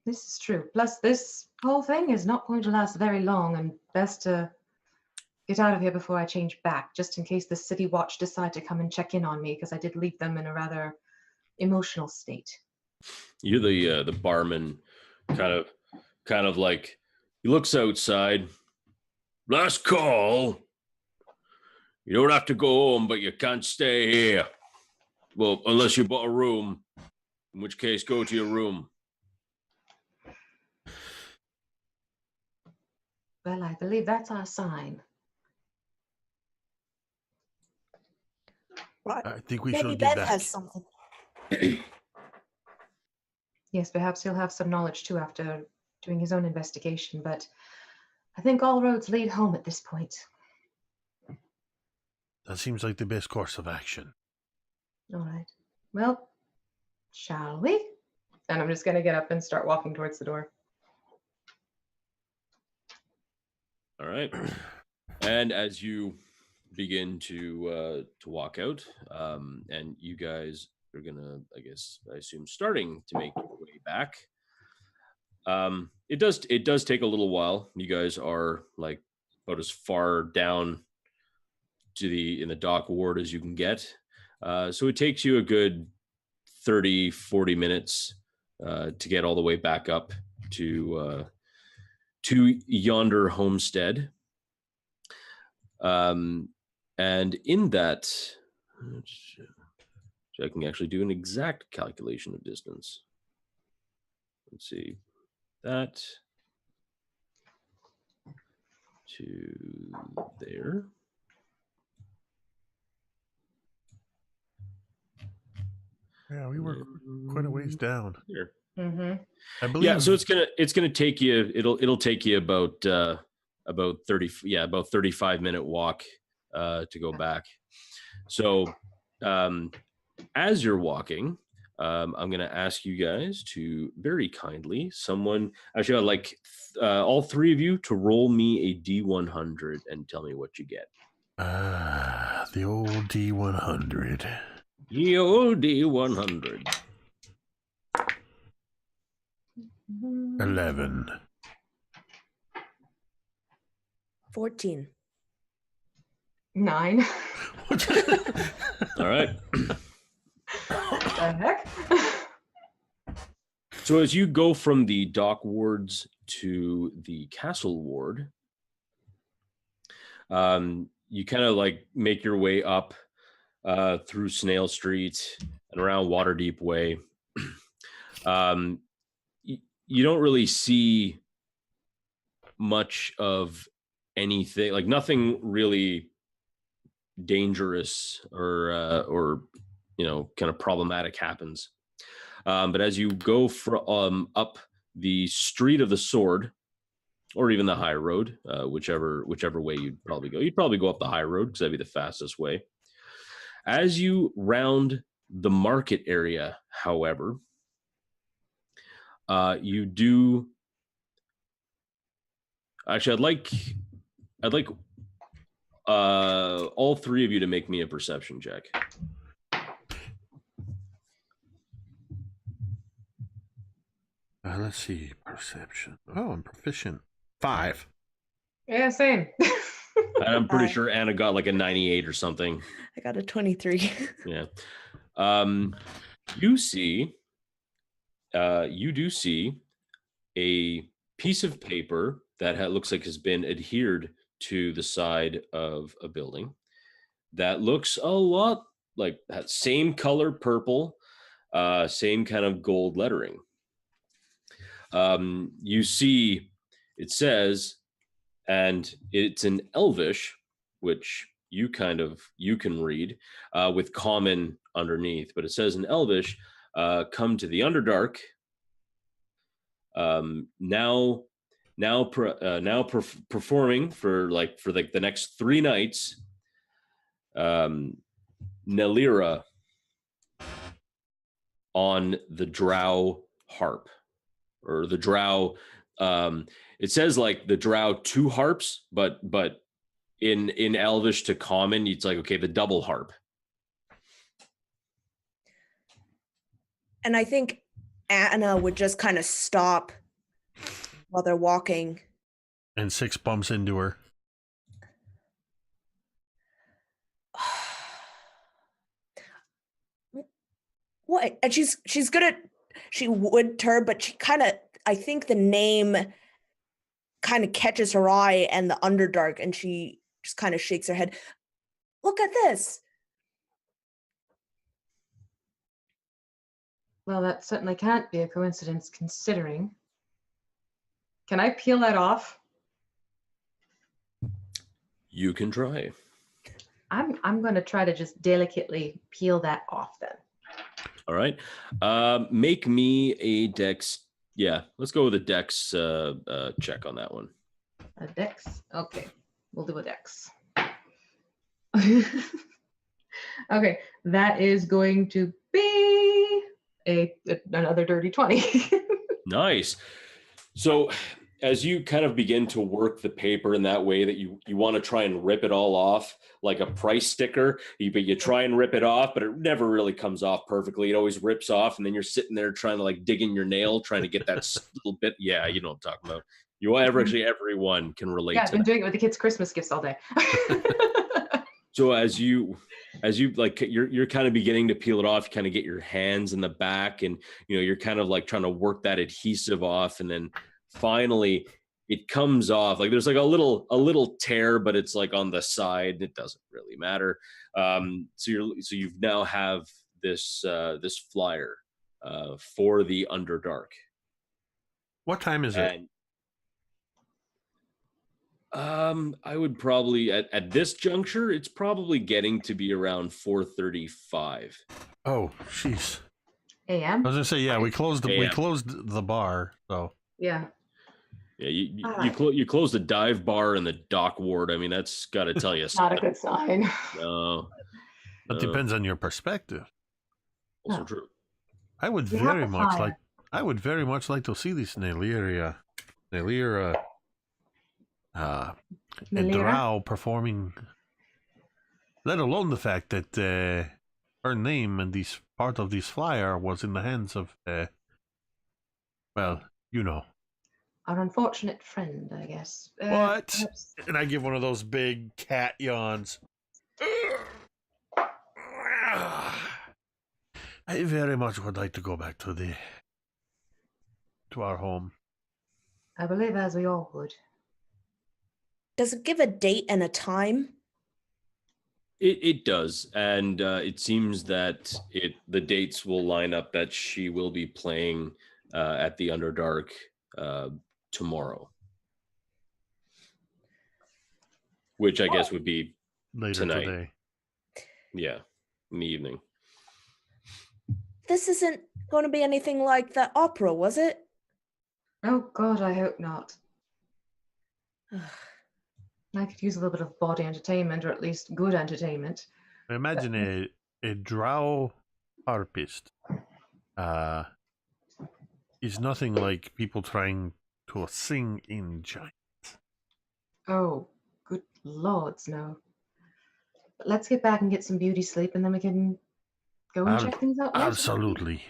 This is true. Plus, this whole thing is not going to last very long, and best to get out of here before I change back, just in case the City Watch decide to come and check in on me, because I did leave them in a rather emotional state. You're the barman, kind of like, he looks outside. Last call. You don't have to go home, but you can't stay here. Well, unless you bought a room, in which case go to your room. Well, I believe that's our sign. Right. I think we Maybe should get Beth back. has something. Yes, perhaps he'll have some knowledge too after doing his own investigation, but I think all roads lead home at this point. That seems like the best course of action. All right. Well, shall we? And I'm just going to get up and start walking towards the door. All right. And as you begin to walk out, and you guys are gonna, I guess, I assume, starting to make your way back. It does take a little while. You guys are like about as far down to in the dock ward as you can get. So it takes you a good 30-40 minutes to get all the way back up to yonder homestead. And in that, so I can actually do an exact calculation of distance. Let's see, that to there. Yeah, we were quite a ways down. Here. Mm-hmm. I believe. Yeah, so it's gonna take you. It'll take you about 35-minute walk to go back. So as you're walking, I'm going to ask you guys to very kindly, actually I'd like all three of you to roll me a D100 and tell me what you get. The old D100. The old D100. 11. 14. 9. All right. The heck? So as you go from the dock wards to the castle ward, you kind of like make your way up through Snail Street and around Waterdeep Way. You don't really see much of anything, like nothing really dangerous or kind of problematic happens. But as you go up the Street of the Sword, or even the high road, whichever way you'd probably go up the high road because that'd be the fastest way. As you round the market area, however, you do. Actually, I'd like all three of you to make me a perception check. Let's see. Perception. Oh, I'm proficient. 5. Yeah, same. And I'm pretty sure Anna got like a 98 or something. I got a 23. Yeah. You do see a piece of paper that looks like has been adhered to the side of a building that looks a lot like that same color purple, same kind of gold lettering. You see it says, and it's in Elvish, which you can read with common underneath, but it says in Elvish, come to the Underdark. Performing for the next 3 nights, Nelira on the Drow harp, or the Drow. It says like the Drow 2 harps, but in Elvish to common, it's like, okay, the double harp. And I think Anna would just kind of stop while they're walking. And 6 bumps into her. What? And she would turn, but she kind of, I think the name kind of catches her eye and the Underdark, and she just kind of shakes her head. Look at this. Well, that certainly can't be a coincidence considering. Can I peel that off? You can try. I'm going to try to just delicately peel that off then. All right. Make me a dex. Yeah, let's go with a dex check on that one. A dex. Okay, we'll do a dex. Okay, that is going to be another dirty 20. Nice. So as you kind of begin to work the paper in that way that you want to try and rip it all off like a price sticker, but you try and rip it off, but it never really comes off perfectly. It always rips off, and then you're sitting there trying to like dig in your nail, trying to get that little bit. Yeah, you know what I'm talking about. Everyone can relate Yeah, I've to been that. doing it with the kids' Christmas gifts all day. So as you like you're kind of beginning to peel it off, you kind of get your hands in the back, and you're kind of like trying to work that adhesive off, and then finally it comes off. Like there's like a little tear, but it's like on the side. It doesn't really matter. So you've now have this flyer for the Underdark. What time is it? I would probably at this juncture, it's probably getting to be around 4:35. Oh, jeez. AM? I was gonna say, yeah, we closed AM. the bar, so Yeah. Yeah, you close the dive bar and the dock ward. I mean, that's got to tell you Not a something. good sign. No, that depends on your perspective. also No. true. I would We have very the much fire. like to see this Nalir and Melira? Drow performing, let alone the fact that her name and this part of this flyer was in the hands of well, Our unfortunate friend, I guess. What? Perhaps- And I give one of those big cat yawns. I very much would like to go back to our home. I believe as we all would. Does it give a date and a time? It does, and it seems that the dates will line up that she will be playing at the Underdark tomorrow, which I guess would be Later tonight. today. Yeah, in the evening. This isn't going to be anything like the opera, was it? Oh God, I hope not. I could use a little bit of body entertainment, or at least good entertainment. I imagine a drow harpist is nothing like people trying to sing in giant. Oh, good lords, no. But let's get back and get some beauty sleep, and then we can go and check things out later. Absolutely.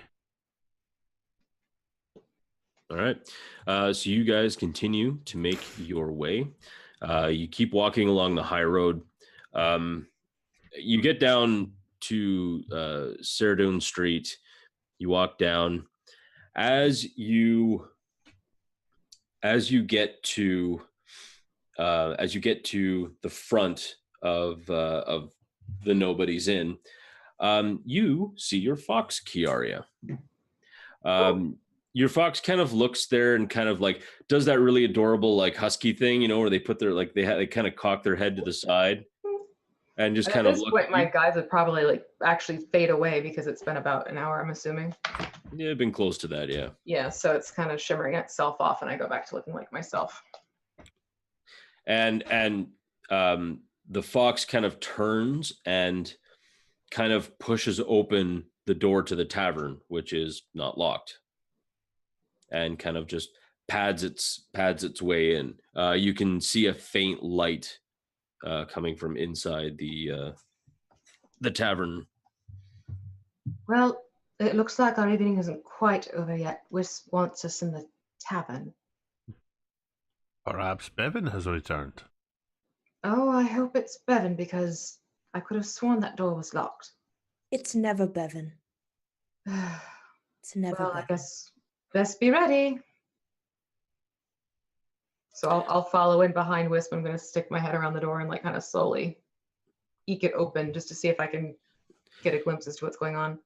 All right. So you guys continue to make your way. You keep walking along the high road. You get down to Ceridon Street. You walk down. As you get to the front of the Nobody's Inn, you see your fox, Kiara. Your fox kind of looks there and kind of like does that really adorable like husky thing, where they put their like they kind of cock their head to the side and just kind At of this look. point, my guys would probably like actually fade away because it's been about an hour, I'm assuming. Yeah, been close to that, yeah. Yeah, so it's kind of shimmering itself off, and I go back to looking like myself. And the fox kind of turns and kind of pushes open the door to the tavern, which is not locked, and kind of just pads its way in. You can see a faint light coming from inside the tavern. Well, it looks like our evening isn't quite over yet. Whis wants us in the tavern. Perhaps Bevyn has returned. Oh, I hope it's Bevyn, because I could have sworn that door was locked. It's never Bevyn. It's never Well, I Bevyn. guess best be ready. So I'll follow in behind Wisp. I'm going to stick my head around the door and like kind of slowly eke it open just to see if I can get a glimpse as to what's going on.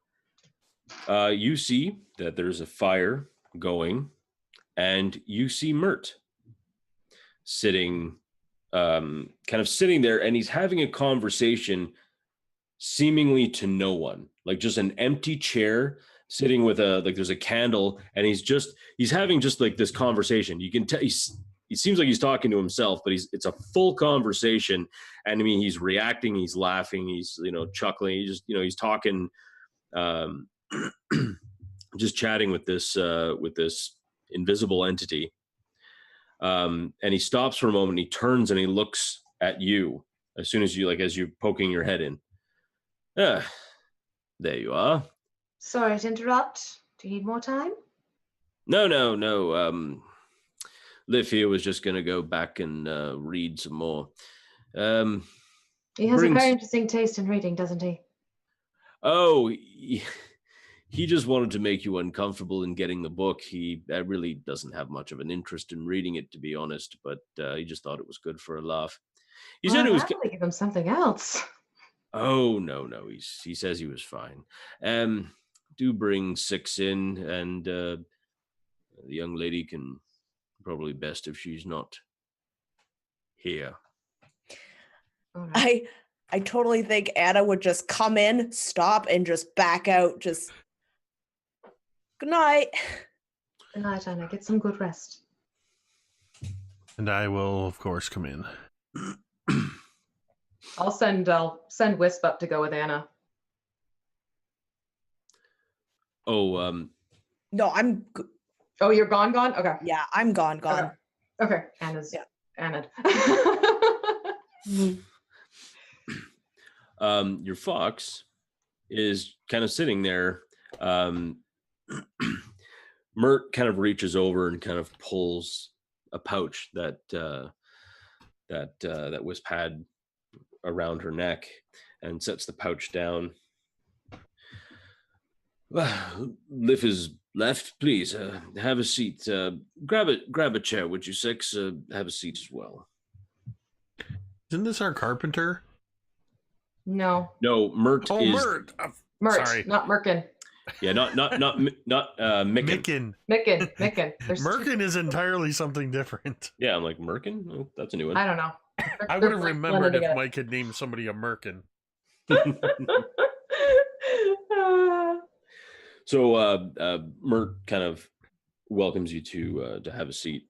You see that there's a fire going, and you see Mert sitting kind of sitting there, and he's having a conversation seemingly to no one, like just an empty chair sitting with there's a candle, and he's having just like this conversation. You can tell he seems like he's talking to himself, but it's a full conversation. And I mean, he's reacting, he's laughing, he's, chuckling. He's talking, just chatting with this invisible entity. And he stops for a moment, he turns and he looks at you as soon as as you're poking your head in. There you are. Sorry to interrupt. Do you need more time? No. Liv here was just going to go back and read some more. He has a very interesting taste in reading, doesn't he? Oh, he just wanted to make you uncomfortable in getting the book. He really doesn't have much of an interest in reading it, to be honest, but he just thought it was good for a laugh. He said it was... I'd give him something else. Oh, no. He says he was fine. Do bring 6 in, and the young lady can probably best if she's not here. Right. I totally think Anna would just come in, stop, and just back out. Just good night. Good night, Anna. Get some good rest. And I will, of course, come in. I'll send Wisp up to go with Anna. Oh, No, I'm. Oh, you're gone? Okay. Yeah, I'm gone. Okay. Anna's. Yeah. Anna. Your fox is kind of sitting there. Mert kind of reaches over and kind of pulls a pouch that Wisp had around her neck and sets the pouch down. Liv is left, please. Have a seat. Grab a chair, would you, Six? Have a seat as well. Isn't this our carpenter? No. No, Mert is... Mert. Mert, Sorry. not Merkin. Yeah, not Micken. Micken. Merkin is entirely something different. Yeah, I'm like, Merkin? Oh, that's a new one. I don't know. I would have remembered if Mike had named somebody a Merkin. So Mert kind of welcomes you to have a seat.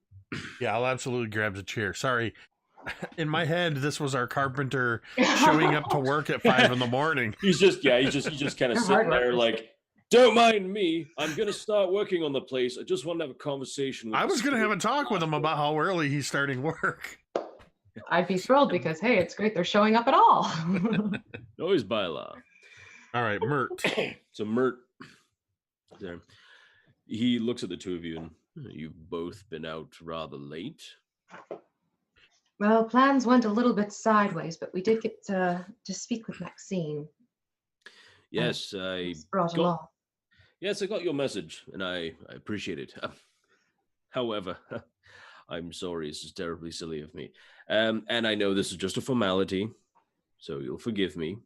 Yeah, I'll absolutely grab a chair. Sorry. In my head, this was our carpenter showing up to work at 5 a.m. He's just kind of sitting there like, don't mind me. I'm going to start working on the place. I just want to have a conversation with I was going to have a talk with him about how early he's starting work. I'd be thrilled because, hey, it's great they're showing up at all. Always by law. All right, Mert. So Mert, there, he looks at the two of you, and you've both been out rather late. Well, plans went a little bit sideways, but we did get to speak with Maxine. Yes, I along. Yes, I got your message, and I appreciate it. However, I'm sorry, this is terribly silly of me. And I know this is just a formality, so you'll forgive me.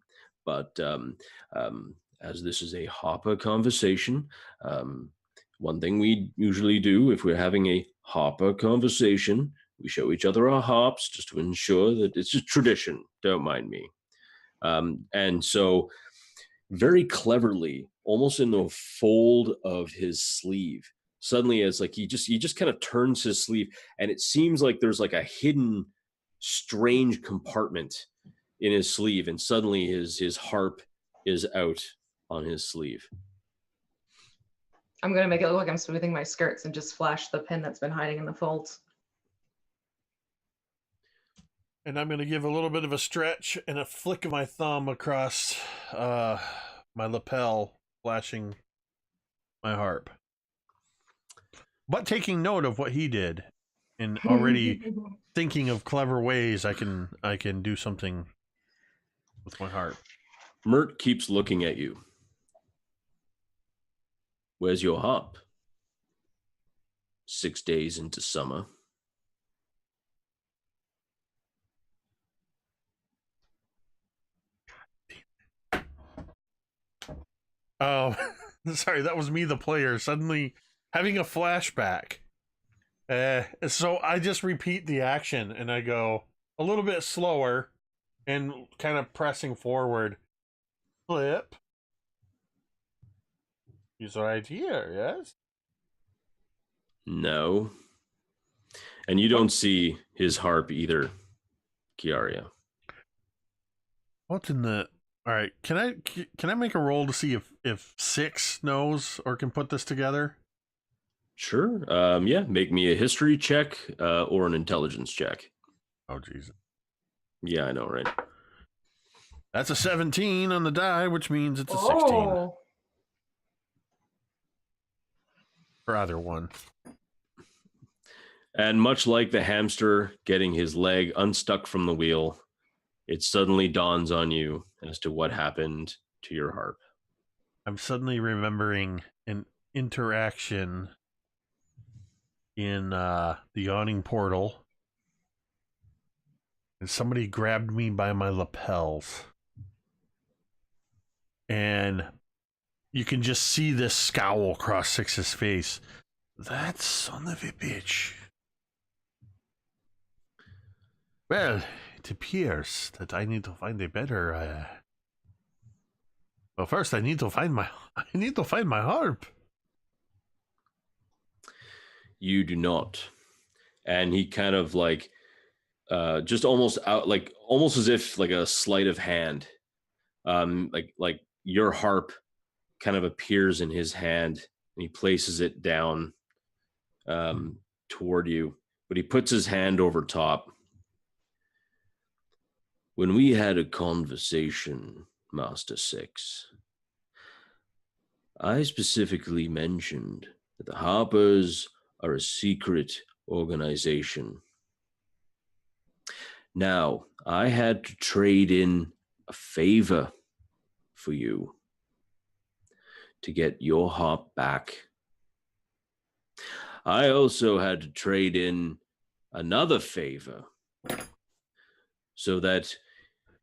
But as this is a Hopper conversation, one thing we usually do if we're having a Hopper conversation, we show each other our hops just to ensure that it's just tradition. Don't mind me. And so very cleverly, almost in the fold of his sleeve, suddenly it's like he just kind of turns his sleeve, and it seems like there's like a hidden strange compartment in his sleeve, and suddenly his harp is out on his sleeve. I'm going to make it look like I'm smoothing my skirts and just flash the pin that's been hiding in the folds. And I'm going to give a little bit of a stretch and a flick of my thumb across my lapel, flashing my harp. But taking note of what he did and already thinking of clever ways I can do something with my harp. Mert keeps looking at you. Where's your harp? 6 days into summer. Oh, sorry, that was me, the player, suddenly having a flashback. So I just repeat the action and I go, a little bit slower and kind of pressing forward. Flip. He's right here, yes? No. And you don't see his harp either, Kiara. What's in the... All right, can I make a roll to see if 6 knows or can put this together? Sure. Yeah, make me a history check or an intelligence check. Oh, Jesus. Yeah, I know, right? That's a 17 on the die, which means it's a 16 Oh, for either one. And much like the hamster getting his leg unstuck from the wheel, it suddenly dawns on you as to what happened to your harp. I'm suddenly remembering an interaction in the yawning portal. And somebody grabbed me by my lapels. And you can just see this scowl cross Six's face. That son of a bitch. Well, it appears that I need to find a better. Well, first I need to find my harp. You do not. And he kind of like just almost out, like almost as if like a sleight of hand. Like your harp kind of appears in his hand and he places it down toward you, but he puts his hand over top. When we had a conversation, Master Six, I specifically mentioned that the Harpers are a secret organization. Now, I had to trade in a favor for you to get your harp back. I also had to trade in another favor so that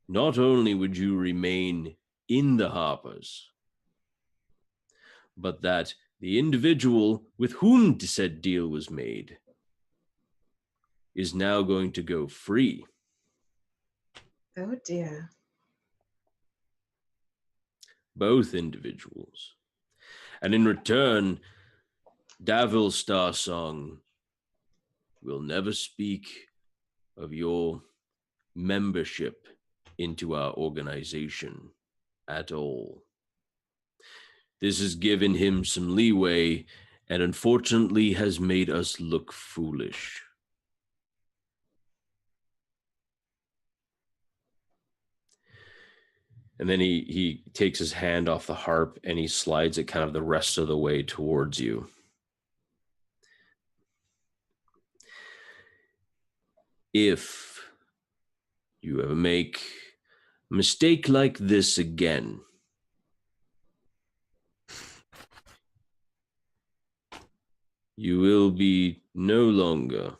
not only would you remain in the Harpers, but that the individual with whom said deal was made is now going to go free. oh dear. Both individuals. And in return, Davil Starsong will never speak of your membership into our organization at all. This has given him some leeway and unfortunately has made us look foolish. And then he takes his hand off the harp and he slides it kind of the rest of the way towards you. If you ever make a mistake like this again, you will be no longer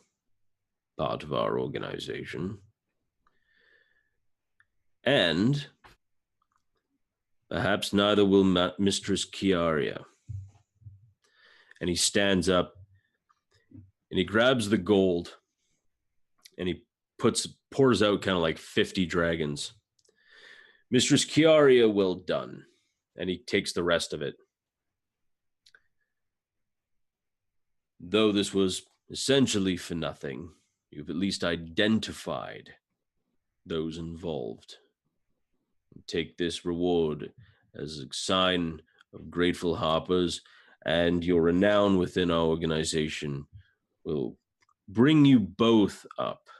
part of our organization. And perhaps neither will Mistress Kiara. And he stands up and he grabs the gold and he pours out kind of like 50 dragons. Mistress Kiara, well done. And he takes the rest of it. Though this was essentially for nothing, you've at least identified those involved. Take this reward as a sign of grateful Harpers, and your renown within our organization will bring you both up.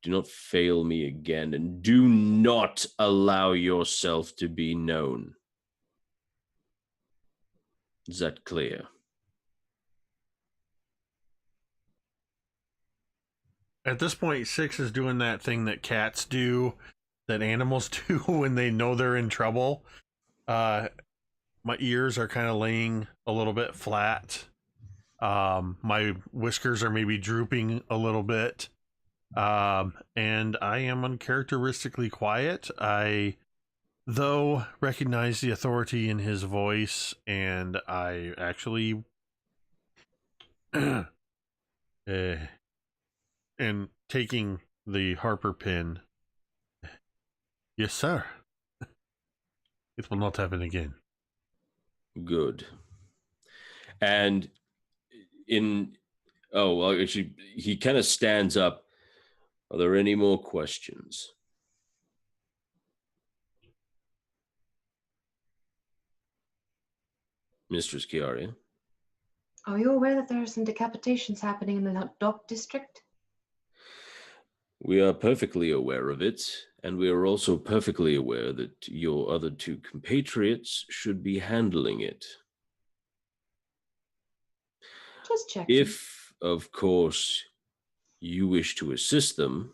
Do not fail me again, and do not allow yourself to be known. Is that clear? At this point, Six is doing that thing that cats do, that animals do when they know they're in trouble. My ears are kind of laying a little bit flat. My whiskers are maybe drooping a little bit. And I am uncharacteristically quiet. I, though, recognize the authority in his voice, and I actually and taking the Harper pin. Yes, sir. It will not happen again. Good. And actually, he kind of stands up. Are there any more questions? Mistress Kiara? Are you aware that there are some decapitations happening in the dock district? We are perfectly aware of it, and we are also perfectly aware that your other two compatriots should be handling it. Just checking. If, of course, you wish to assist them,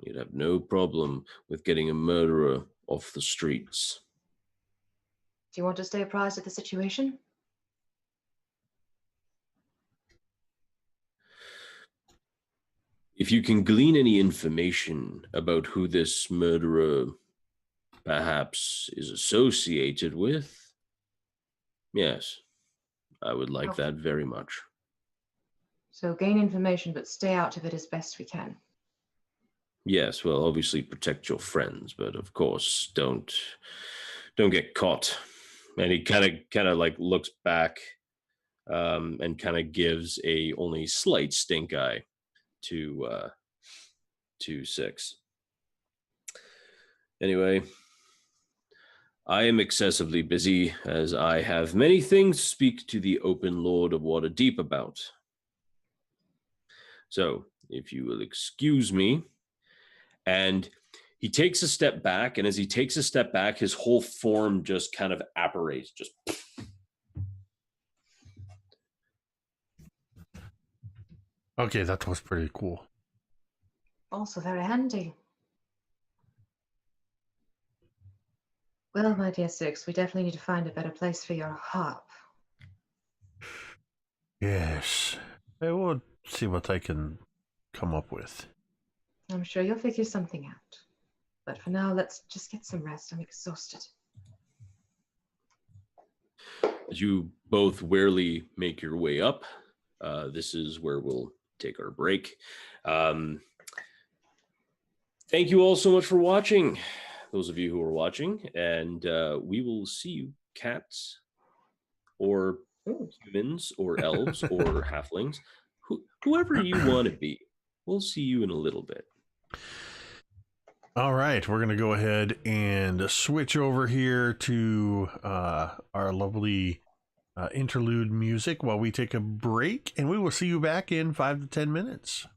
you'd have no problem with getting a murderer off the streets. Do you want to stay apprised of the situation? If you can glean any information about who this murderer perhaps is associated with, yes, I would like that very much. So gain information, but stay out of it as best we can. Yes, well, obviously protect your friends, but of course, don't get caught. And he kind of like looks back, and kind of gives a only slight stink eye to 6. Anyway, I am excessively busy, as I have many things to speak to the Open Lord of Waterdeep about. So, if you will excuse me. And he takes a step back, and as he takes a step back, his whole form just kind of apparates, just. Okay, that was pretty cool. Also very handy. Well, my dear Six, we definitely need to find a better place for your harp. Yes. I will see what I can come up with. I'm sure you'll figure something out. But for now, let's just get some rest. I'm exhausted. As you both warily make your way up, this is where we'll take our break. Thank you all so much for watching, those of you who are watching, and we will see you cats or humans or elves or halflings, whoever you want to be. We'll see you in a little bit. All right, we're going to go ahead and switch over here to our lovely interlude music while we take a break, and we will see you back in 5 to 10 minutes.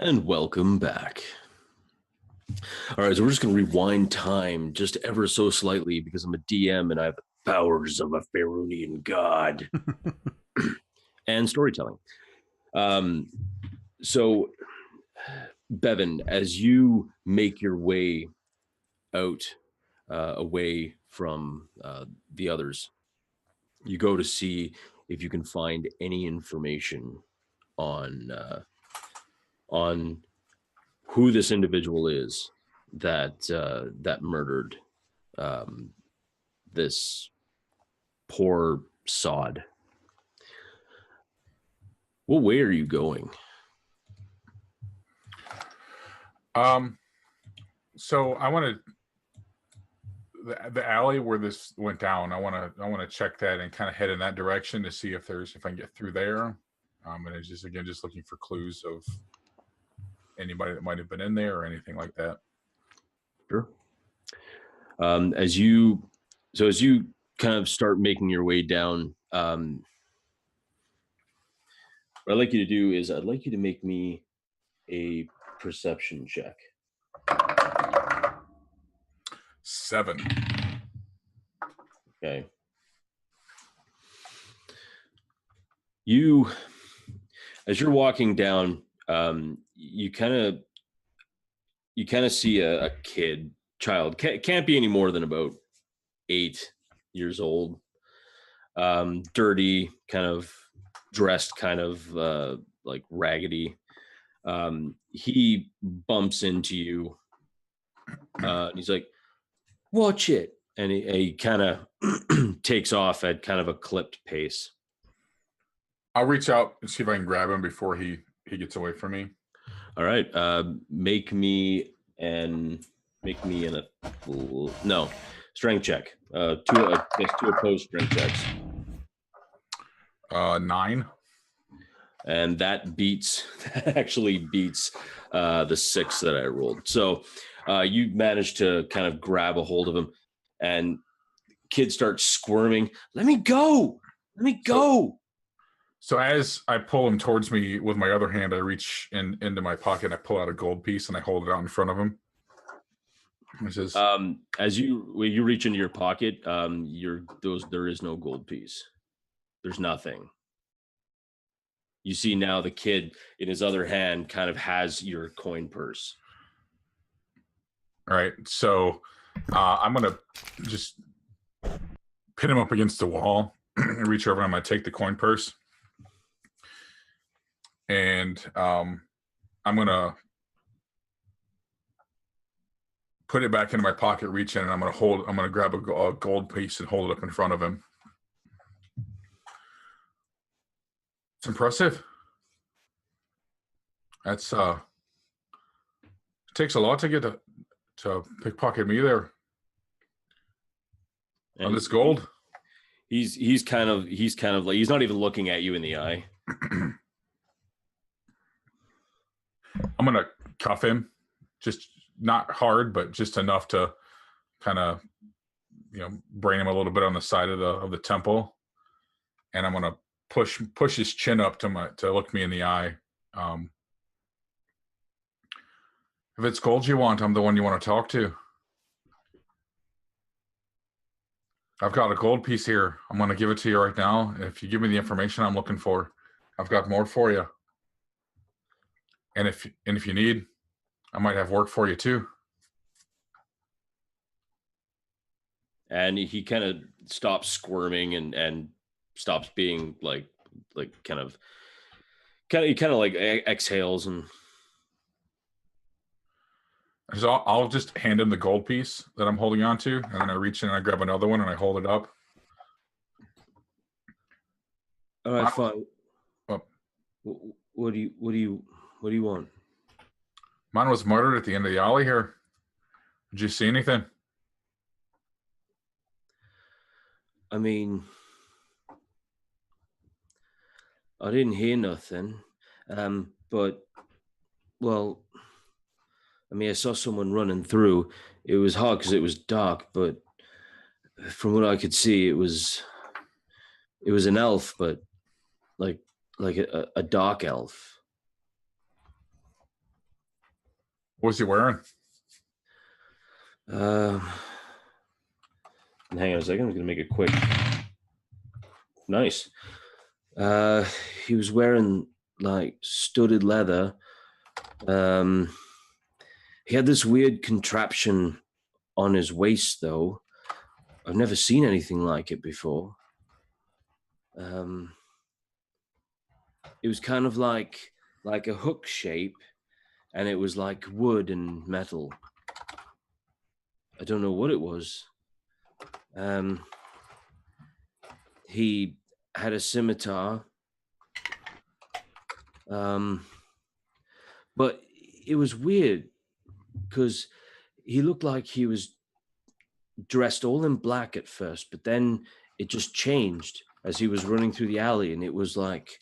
And welcome back. All right, so we're just going to rewind time just ever so slightly because I'm a DM and I have the powers of a Faerunian god and storytelling. So, Bevyn, as you make your way out, away from the others, you go to see if you can find any information on who this individual is that that murdered this poor sod. What way are you going? So I want to the alley where this went down. I want to check that and kind of head in that direction to see if I can get through there. And it's just looking for clues of anybody that might have been in there or anything like that. Sure. As you kind of start making your way down, what I'd like you to do is I'd like you to make me a perception check. 7. Okay. As you're walking down, you kind of see a child. Can't be any more than about 8 years old. Dirty, kind of dressed, kind of like raggedy. He bumps into you. And he's like, "Watch it!" And he kind of takes off at kind of a clipped pace. I'll reach out and see if I can grab him before he gets away from me. All right. Make me an strength check. Two opposed strength checks. 9. And that actually beats the 6 that I rolled. So you managed to kind of grab a hold of him, and kid starts squirming. Let me go. So as I pull him towards me with my other hand, I reach into my pocket and I pull out a gold piece and I hold it out in front of him. It says, as you reach into your pocket, there is no gold piece. There's nothing. You see now the kid in his other hand kind of has your coin purse. all right, so I'm going to just pin him up against the wall and reach over and I'm going to take the coin purse. And I'm going to put it back into my pocket, reach in, and I'm going to grab a gold piece and hold it up in front of him. It's impressive. That's it takes a lot to get to pickpocket me there. And this gold. He's kind of like, he's not even looking at you in the eye. I'm gonna cuff him, just not hard, but just enough to kind of, brain him a little bit on the side of the temple, and I'm gonna push his chin up to look me in the eye. If it's gold you want, I'm the one you want to talk to. I've got a gold piece here. I'm gonna give it to you right now. If you give me the information I'm looking for, I've got more for you. And if you need, I might have work for you too. And he kind of stops squirming and stops being like kind of like exhales, and so I'll just hand him the gold piece that I'm holding on to, and then I reach in and I grab another one and I hold it up. All right, fine. Well, What do you want? Mine was murdered at the end of the alley here. Did you see anything? I mean, I didn't hear nothing. But, well, I mean, I saw someone running through. It was hard because it was dark, but from what I could see, it was an elf, but like a dark elf. What was he wearing? Hang on a second. I'm going to make it quick. Nice. He was wearing like studded leather. He had this weird contraption on his waist, though. I've never seen anything like it before. It was kind of like a hook shape, and it was like wood and metal. I don't know what it was. He had a scimitar. But it was weird because he looked like he was dressed all in black at first, but then it just changed as he was running through the alley, and it was like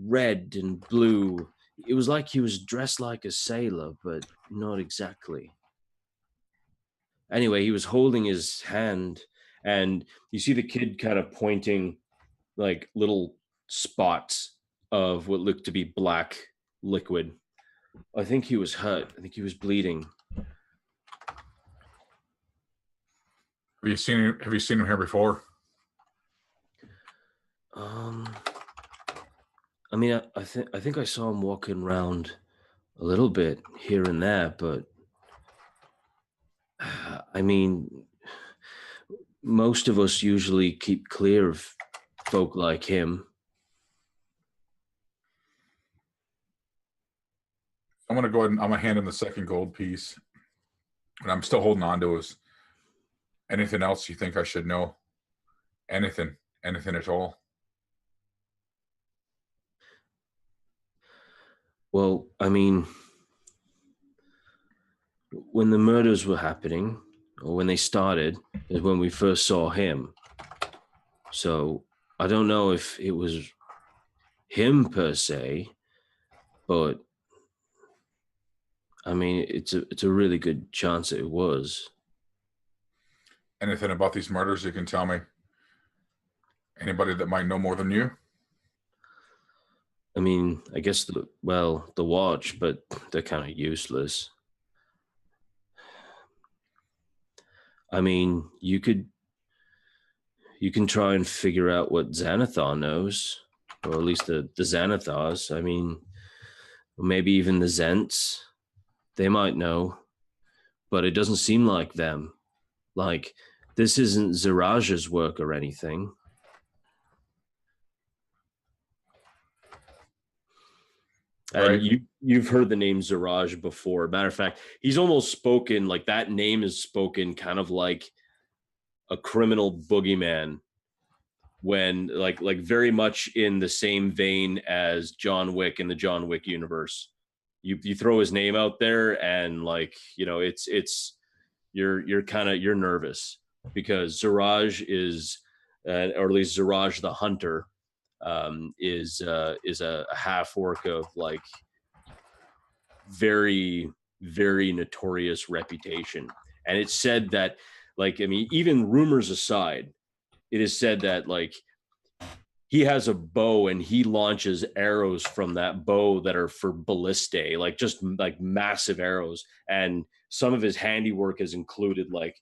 red and blue. It was like he was dressed like a sailor, but not exactly. Anyway, he was holding his hand, and you see the kid kind of pointing like little spots of what looked to be black liquid. I think he was hurt. I think he was bleeding. Have you seen him here before? I mean, I think I saw him walking around a little bit here and there, but I mean, most of us usually keep clear of folk like him. I'm gonna go ahead and I'm gonna hand him the second gold piece, and I'm still holding on to his. Anything else you think I should know? Anything at all? Well, I mean, when the murders were happening, or when they started, is when we first saw him. So I don't know if it was him per se, but I mean, it's a really good chance it was. Anything about these murders you can tell me? Anybody that might know more than you? I mean, I guess the watch, but they're kind of useless. I mean, you can try and figure out what Xanathar knows, or at least the Xanathars. I mean, maybe even the Zents. They might know, but it doesn't seem like them. Like, this isn't Ziraj's work or anything. Right. And you've heard the name Ziraj before. Matter of fact, he's almost spoken like that name is spoken kind of like a criminal boogeyman, when like very much in the same vein as John Wick in the John Wick universe. You throw his name out there, and like, you know, it's you're nervous because Ziraj is, or at least Ziraj the Hunter, is a half orc of like very, very notorious reputation. And it's said that, like, I mean, even rumors aside, it is said that like he has a bow and he launches arrows from that bow that are for ballistae, like just like massive arrows. And some of his handiwork has included like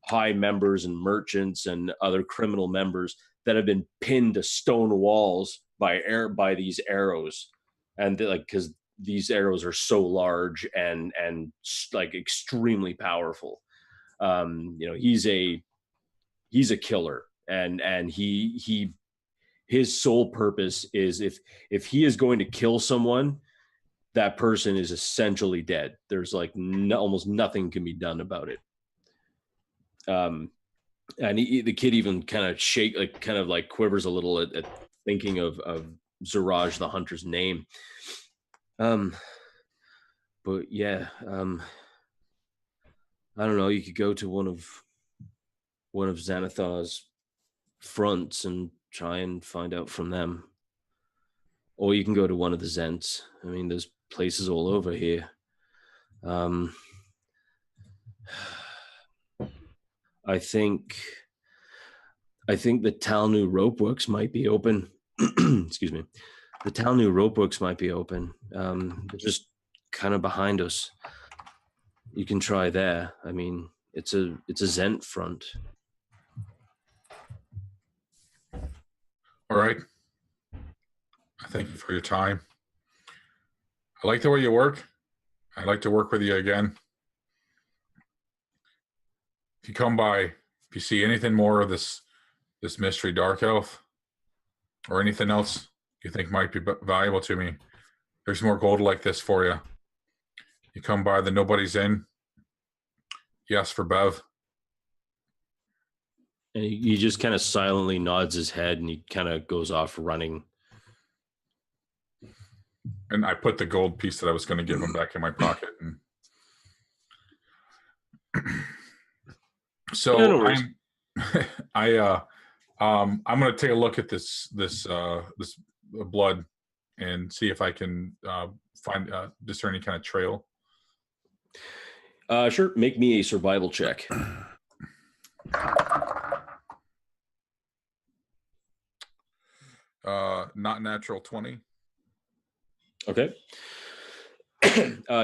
high members and merchants and other criminal members that have been pinned to stone walls by these arrows. And like, because these arrows are so large and like extremely powerful. You know, he's a killer, and his sole purpose is if he is going to kill someone, that person is essentially dead. There's like almost nothing can be done about it. And the kid even kind of quivers a little at thinking of Ziraj the Hunter's name. But yeah, I don't know. You could go to one of Xanathar's fronts and try and find out from them, or you can go to one of the Zents. I mean, there's places all over here. I think the Talnu Ropeworks might be open. Excuse me. The Talnu Ropeworks might be open. They're just kind of behind us. You can try there. I mean, it's a Zent front. All right. I thank you for your time. I like the way you work. I'd like to work with you again. If you come by, if you see anything more of this mystery dark elf or anything else you think might be valuable to me, there's more gold like this for you. You come by the Nobody's Inn. You ask for Bev. And he just kind of silently nods his head, and he kind of goes off running. And I put the gold piece that I was going to give him back in my pocket. And so Yeah, no worries. I'm going to take a look at this blood and see if I can find discern any kind of trail. Sure. Make me a survival check. Not natural 20. Okay.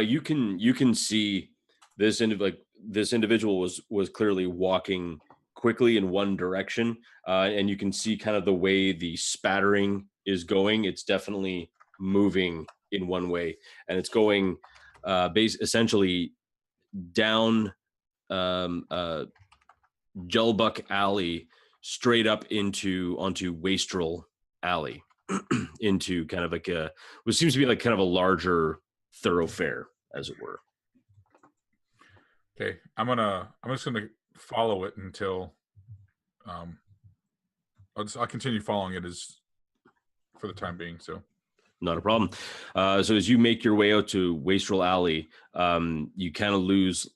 You can see this individual was clearly walking quickly in one direction, and you can see kind of the way the spattering is going. It's definitely moving in one way, and it's going essentially down Jellbuck Alley straight up onto Wastrel Alley into kind of like what seems to be like kind of a larger thoroughfare, as it were. Okay, I'm just gonna follow it until I'll continue following it as for the time being. So Not a problem. So as you make your way out to Wastrel Alley, you kind of lose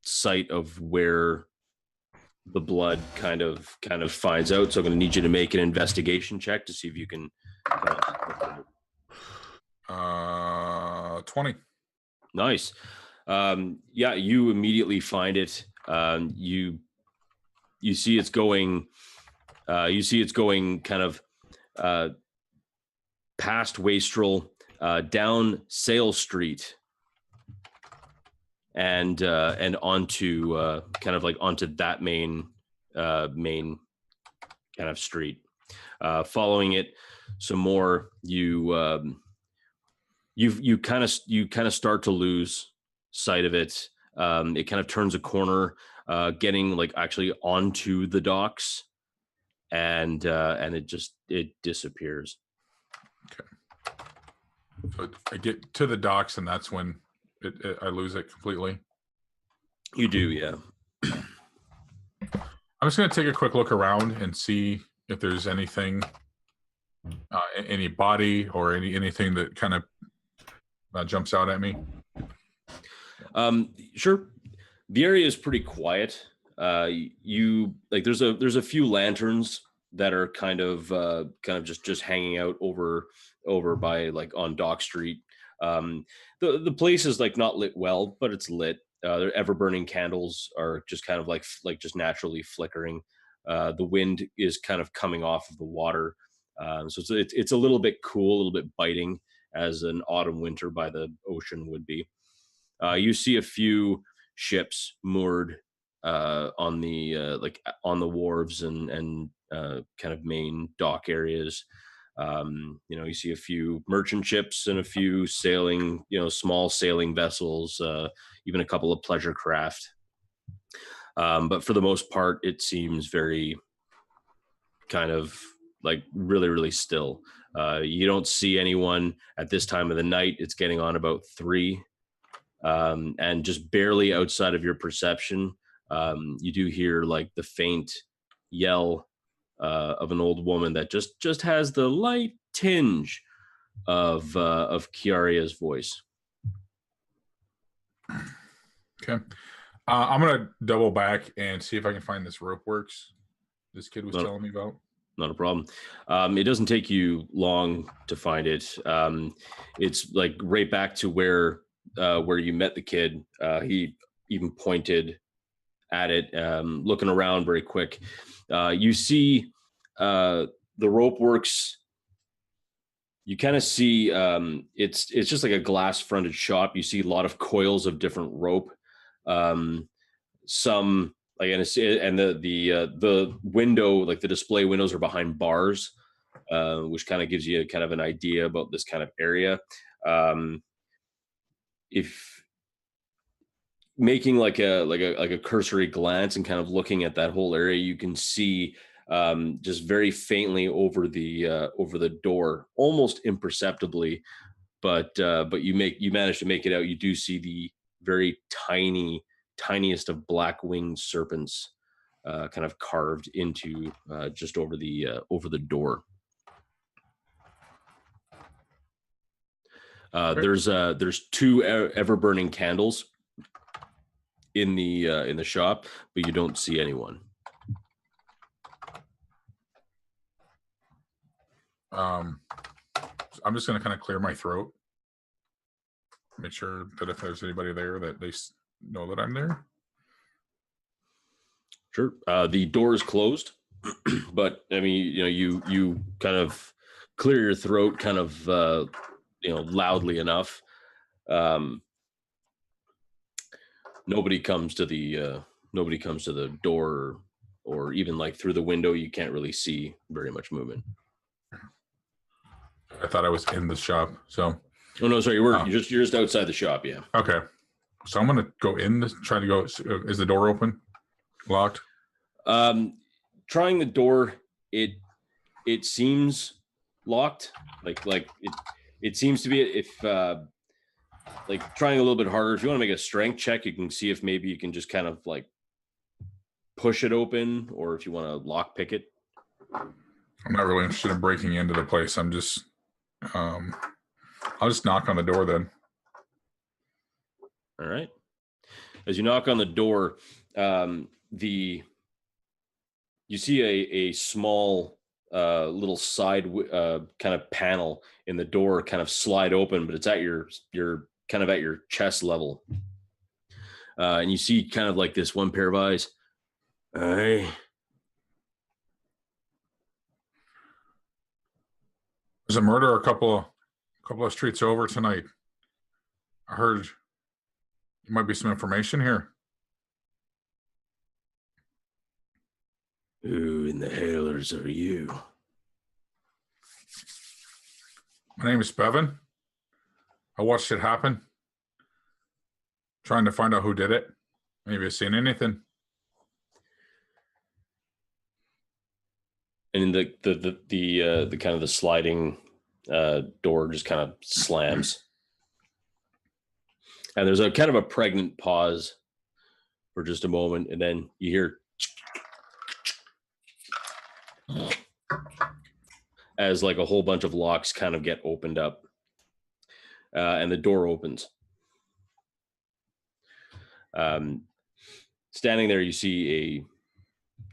sight of where the blood kind of finds out. So I'm going to need you to make an investigation check to see if you can. 20. Nice. Yeah, you immediately find it. You see it's going. You see it's going kind of past Wastrel, down Sale Street, and onto kind of like onto that main kind of street. Following it some more, you kind of start to lose sight of it. It kind of turns a corner, getting like actually onto the docks, and it disappears. Okay. So I get to the docks, and that's when I lose it completely. You do, yeah. I'm just going to take a quick look around and see if there's anything, any body or anything that kind of jumps out at me. Sure. The area is pretty quiet. You like there's a few lanterns that are kind of just hanging out over by like on Dock Street. The place is like not lit well, but it's lit. Their ever burning candles are just kind of like just naturally flickering. The wind is kind of coming off of the water, so it's a little bit cool, a little bit biting, as an autumn winter by the ocean would be. You see a few ships moored on the on the wharves and kind of main dock areas. You see a few merchant ships and a few sailing, small sailing vessels, even a couple of pleasure craft. But for the most part, it seems very kind of like really, really still. You don't see anyone at this time of the night. It's getting on about 3. And just barely outside of your perception, you do hear like the faint yell of an old woman that just has the light tinge of Kiara's voice. Okay. I'm going to double back and see if I can find this rope works this kid was telling me about. Not a problem. It doesn't take you long to find it. It's like right back to where you met the kid. He even pointed at it, looking around very quick. You see the rope works. you kind of see it's just like a glass fronted shop. You see a lot of coils of different rope. Some like and the window, like the display windows, are behind bars, which kind of gives you kind of an idea about this kind of area. If making like a cursory glance and kind of looking at that whole area, you can see just very faintly over the door, almost imperceptibly, but you manage to make it out. You do see the very tiniest of black winged serpents kind of carved into just over the door. There's two ever burning candles in the shop, but you don't see anyone. I'm just going to kind of clear my throat, make sure that if there's anybody there that they know that I'm there. Sure. The door is closed, but I mean, you kind of clear your throat kind of loudly enough. Nobody comes to the door, or even like through the window. You can't really see very much movement. I thought I was in the shop, so. Oh no, sorry, you're just outside the shop, yeah. Okay, so I'm gonna go in. Try to go. Is the door open? Locked? Trying the door, it seems locked. Like it seems to be. If like trying a little bit harder. If you want to make a strength check, you can see if maybe you can just kind of like push it open, or if you want to lock pick it. I'm not really interested in breaking into the place. I'm just, I'll just knock on the door then. All right. As you knock on the door, you see a small little side kind of panel in the door kind of slide open, but it's at your kind of at your chest level. And you see kind of like this one pair of eyes. Aye. There's a murder a couple of streets over tonight. I heard there might be some information here. Who in the hellers are you? My name is Bevyn. I watched it happen. Trying to find out who did it. Maybe I've seen anything. And the kind of the sliding door just kind of slams. And there's a kind of a pregnant pause for just a moment, and then you hear as like a whole bunch of locks kind of get opened up, and the door opens. Standing there, you see a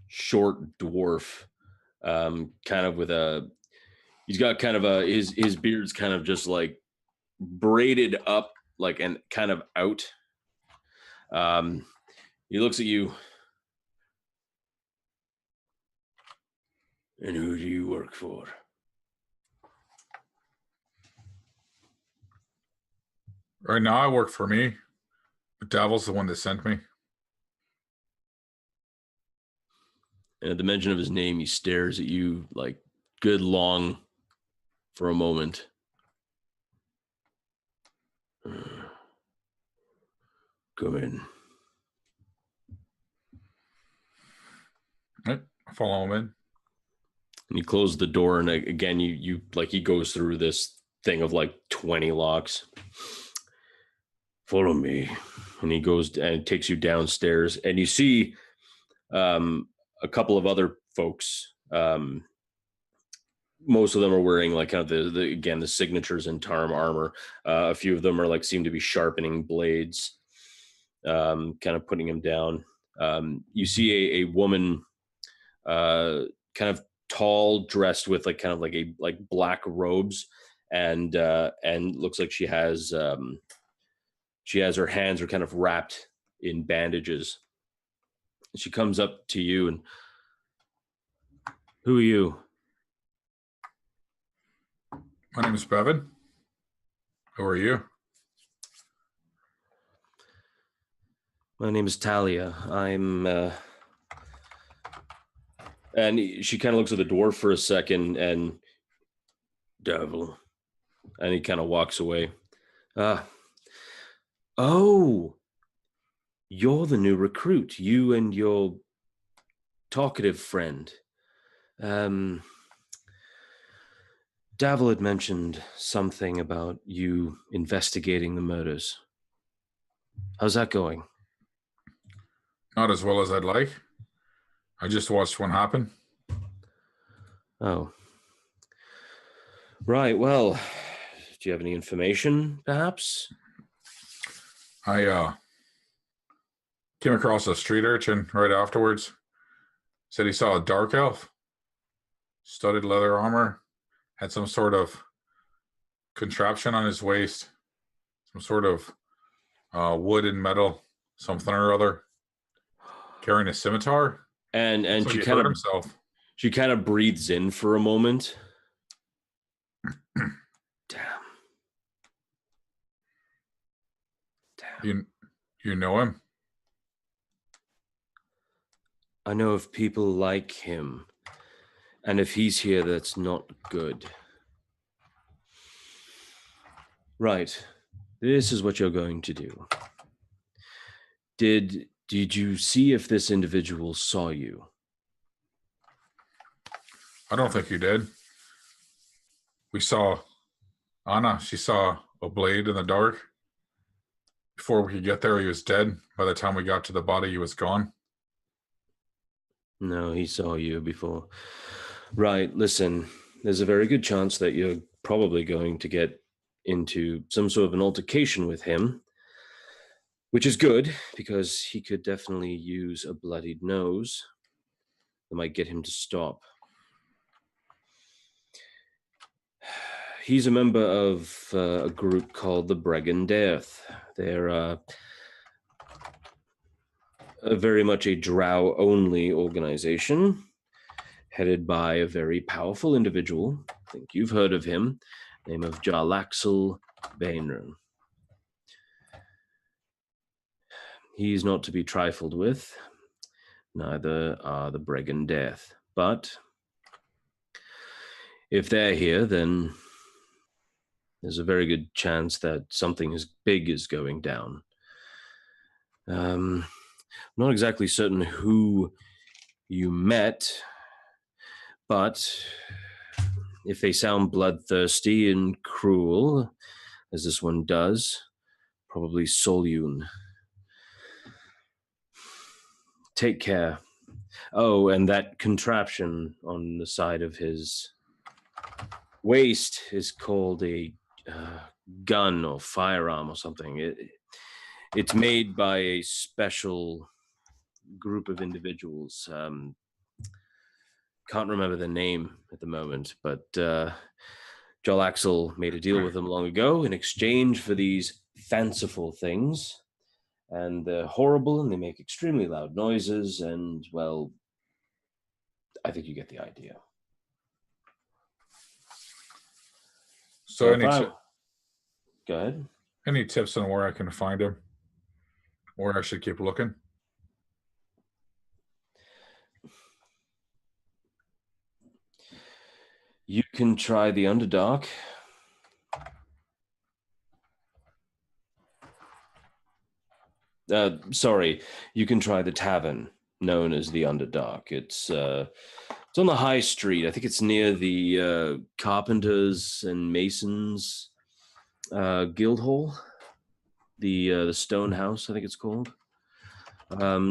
short dwarf, kind of with he's got kind of his beard's kind of just like braided up, like, and kind of out. He looks at you. And who do you work for? Right now I work for me. The devil's the one that sent me. And at the mention of his name, he stares at you like good long for a moment. Come in. Right, I follow him in. And you close the door, and again, you like he goes through this thing of like 20 locks. Follow me. And he goes and takes you downstairs, and you see a couple of other folks. Most of them are wearing like kind of the signatures in Tarm armor. A few of them are like seem to be sharpening blades, kind of putting him down. You see a woman, kind of tall, dressed with like kind of like black robes, and looks like she has her hands are kind of wrapped in bandages. She comes up to you and, who are you? My name is Bevyn. Who are you? My name is Talia. I'm, and she kind of looks at the dwarf for a second and, devil. And he kind of walks away. Oh, you're the new recruit. You and your talkative friend. Davil had mentioned something about you investigating the murders. How's that going? Not as well as I'd like. I just watched one happen. Oh. Right, well, do you have any information, perhaps? I came across a street urchin right afterwards. Said he saw a dark elf, studded leather armor, had some sort of contraption on his waist, some sort of wood and metal, something or other, carrying a scimitar. And so she he kind hurt of himself. she kind of breathes in for a moment. Damn. You know him? I know of people like him. And if he's here, that's not good. Right. This is what you're going to do. Did you see if this individual saw you? I don't think you did. We saw Anna. She saw a blade in the dark. Before we could get there, he was dead. By the time we got to the body, he was gone. No, he saw you before. Right, listen, there's a very good chance that you're probably going to get into some sort of an altercation with him, which is good, because he could definitely use a bloodied nose that might get him to stop. He's a member of a group called the Bregan Death. They're very much a drow-only organization, headed by a very powerful individual. I think you've heard of him, name of Jarlaxle Bainrun. He's not to be trifled with. Neither are the Bregan Death. But if they're here, then there's a very good chance that something as big is going down. I'm not exactly certain who you met, but if they sound bloodthirsty and cruel, as this one does, probably Solyun. Take care. Oh, and that contraption on the side of his waist is called a gun or firearm or something. It's made by a special group of individuals. Can't remember the name at the moment, but Joel Axel made a deal with them long ago in exchange for these fanciful things. And they're horrible, and they make extremely loud noises, and, well, I think you get the idea. So Go ahead. Any tips on where I can find him? Where I should keep looking? You can try the Underdark. Sorry, you can try the tavern known as the Underdark. It's on the high street. I think it's near the Carpenters and Masons Guild Hall, the Stone House, I think it's called.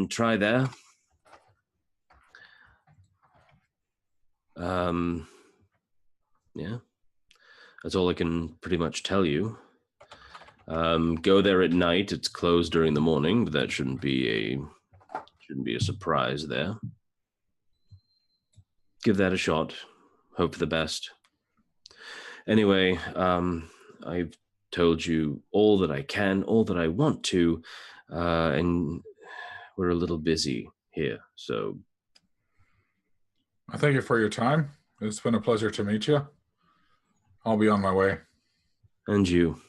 Try there. Yeah, that's all I can pretty much tell you. Go there at night. It's closed during the morning, but that shouldn't be a surprise there. Give that a shot. Hope for the best. Anyway, I've told you all that I can, all that I want to, and we're a little busy here, so. I thank you for your time. It's been a pleasure to meet you. I'll be on my way. And you.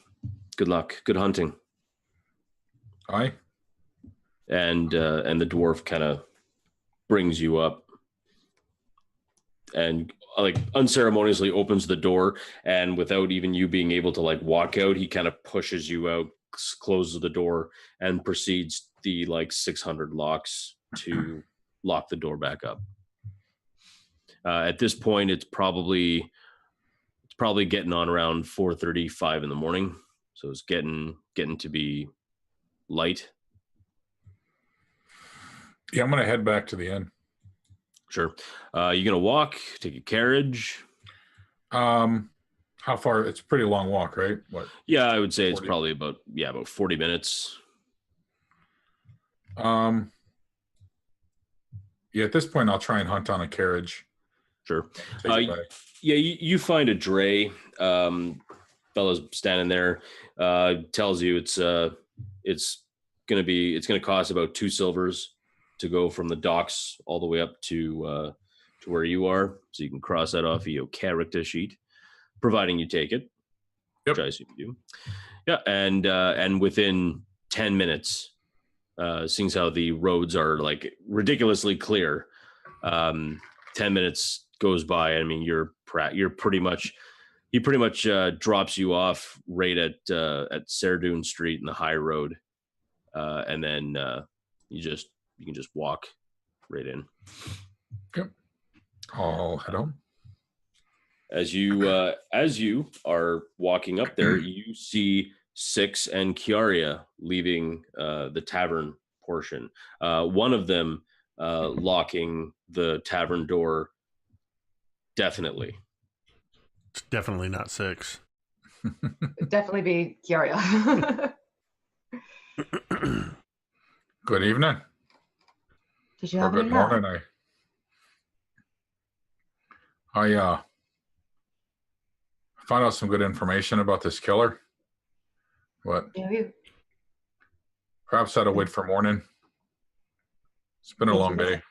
Good luck. Good hunting. Aye. And the dwarf kind of brings you up and like unceremoniously opens the door, and without even you being able to like walk out, he kind of pushes you out, closes the door, and proceeds the like 600 locks to lock the door back up. At this point, it's probably getting on around 4:35 in the morning, so it's getting to be light. Yeah, I'm gonna head back to the inn. Sure. You gonna walk? Take a carriage? How far? It's a pretty long walk, right? What? Yeah, I would say 40? It's probably about 40 minutes. Yeah, at this point, I'll try and hunt on a carriage. Sure. Yeah, you find a dray. Fella's standing there. Tells you it's gonna cost about 2 silvers to go from the docks all the way up to where you are, so you can cross that off your character sheet, providing you take it. Yep. Which I assume you do. Yeah, and within 10 minutes, seeing how the roads are like ridiculously clear, 10 minutes goes by. I mean, he pretty much drops you off right at Serdune Street in the high road, and then you can just walk right in. Yep. I'll head home. As you are walking up there, you see Six and Kiara leaving the tavern portion. One of them locking the tavern door. Definitely. It's definitely not Six. It'd definitely be Kiara. Good evening. Did you Or have good any luck? morning. I found out some good information about this killer. What? Yeah, Perhaps I'd wait for morning. It's been a long day.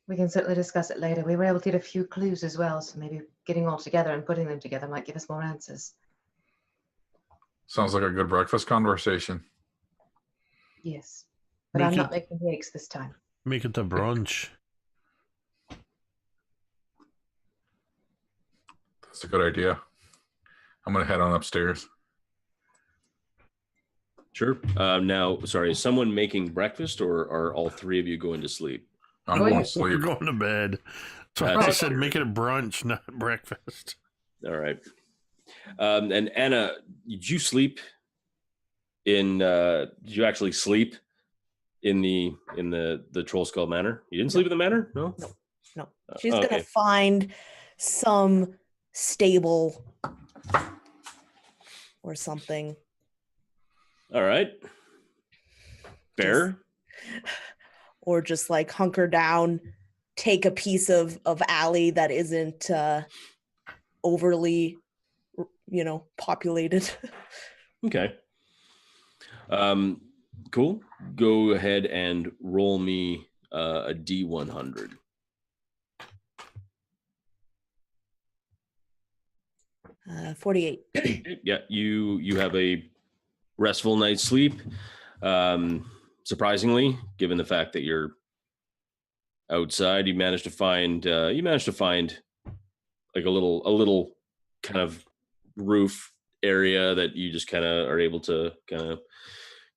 we can certainly discuss it later. We were able to get a few clues as well, so maybe getting all together and putting them together might give us more answers. Sounds like a good breakfast conversation. Yes. But Make I'm not it- making the eggs this time. Make it the brunch. That's a good idea. I'm going to head on upstairs. Sure. Now, sorry, is someone making breakfast, or are all three of you going to sleep? I'm Oh, going yeah. to sleep. We're going to bed. So That's I a- said make it a brunch, not breakfast. All right. And Anna, did you sleep in? Did you actually sleep in the Troll Skull Manor? You didn't sleep in the manor? No. No. She's okay. gonna find some stable or something. All right. Fair. Or just like hunker down, take a piece of alley that isn't overly, populated. Okay. Cool. Go ahead and roll me a D100. 48. Yeah, you have a restful night's sleep. Surprisingly, given the fact that you're outside, you managed to find like a little kind of roof area that you just kind of are able to kind of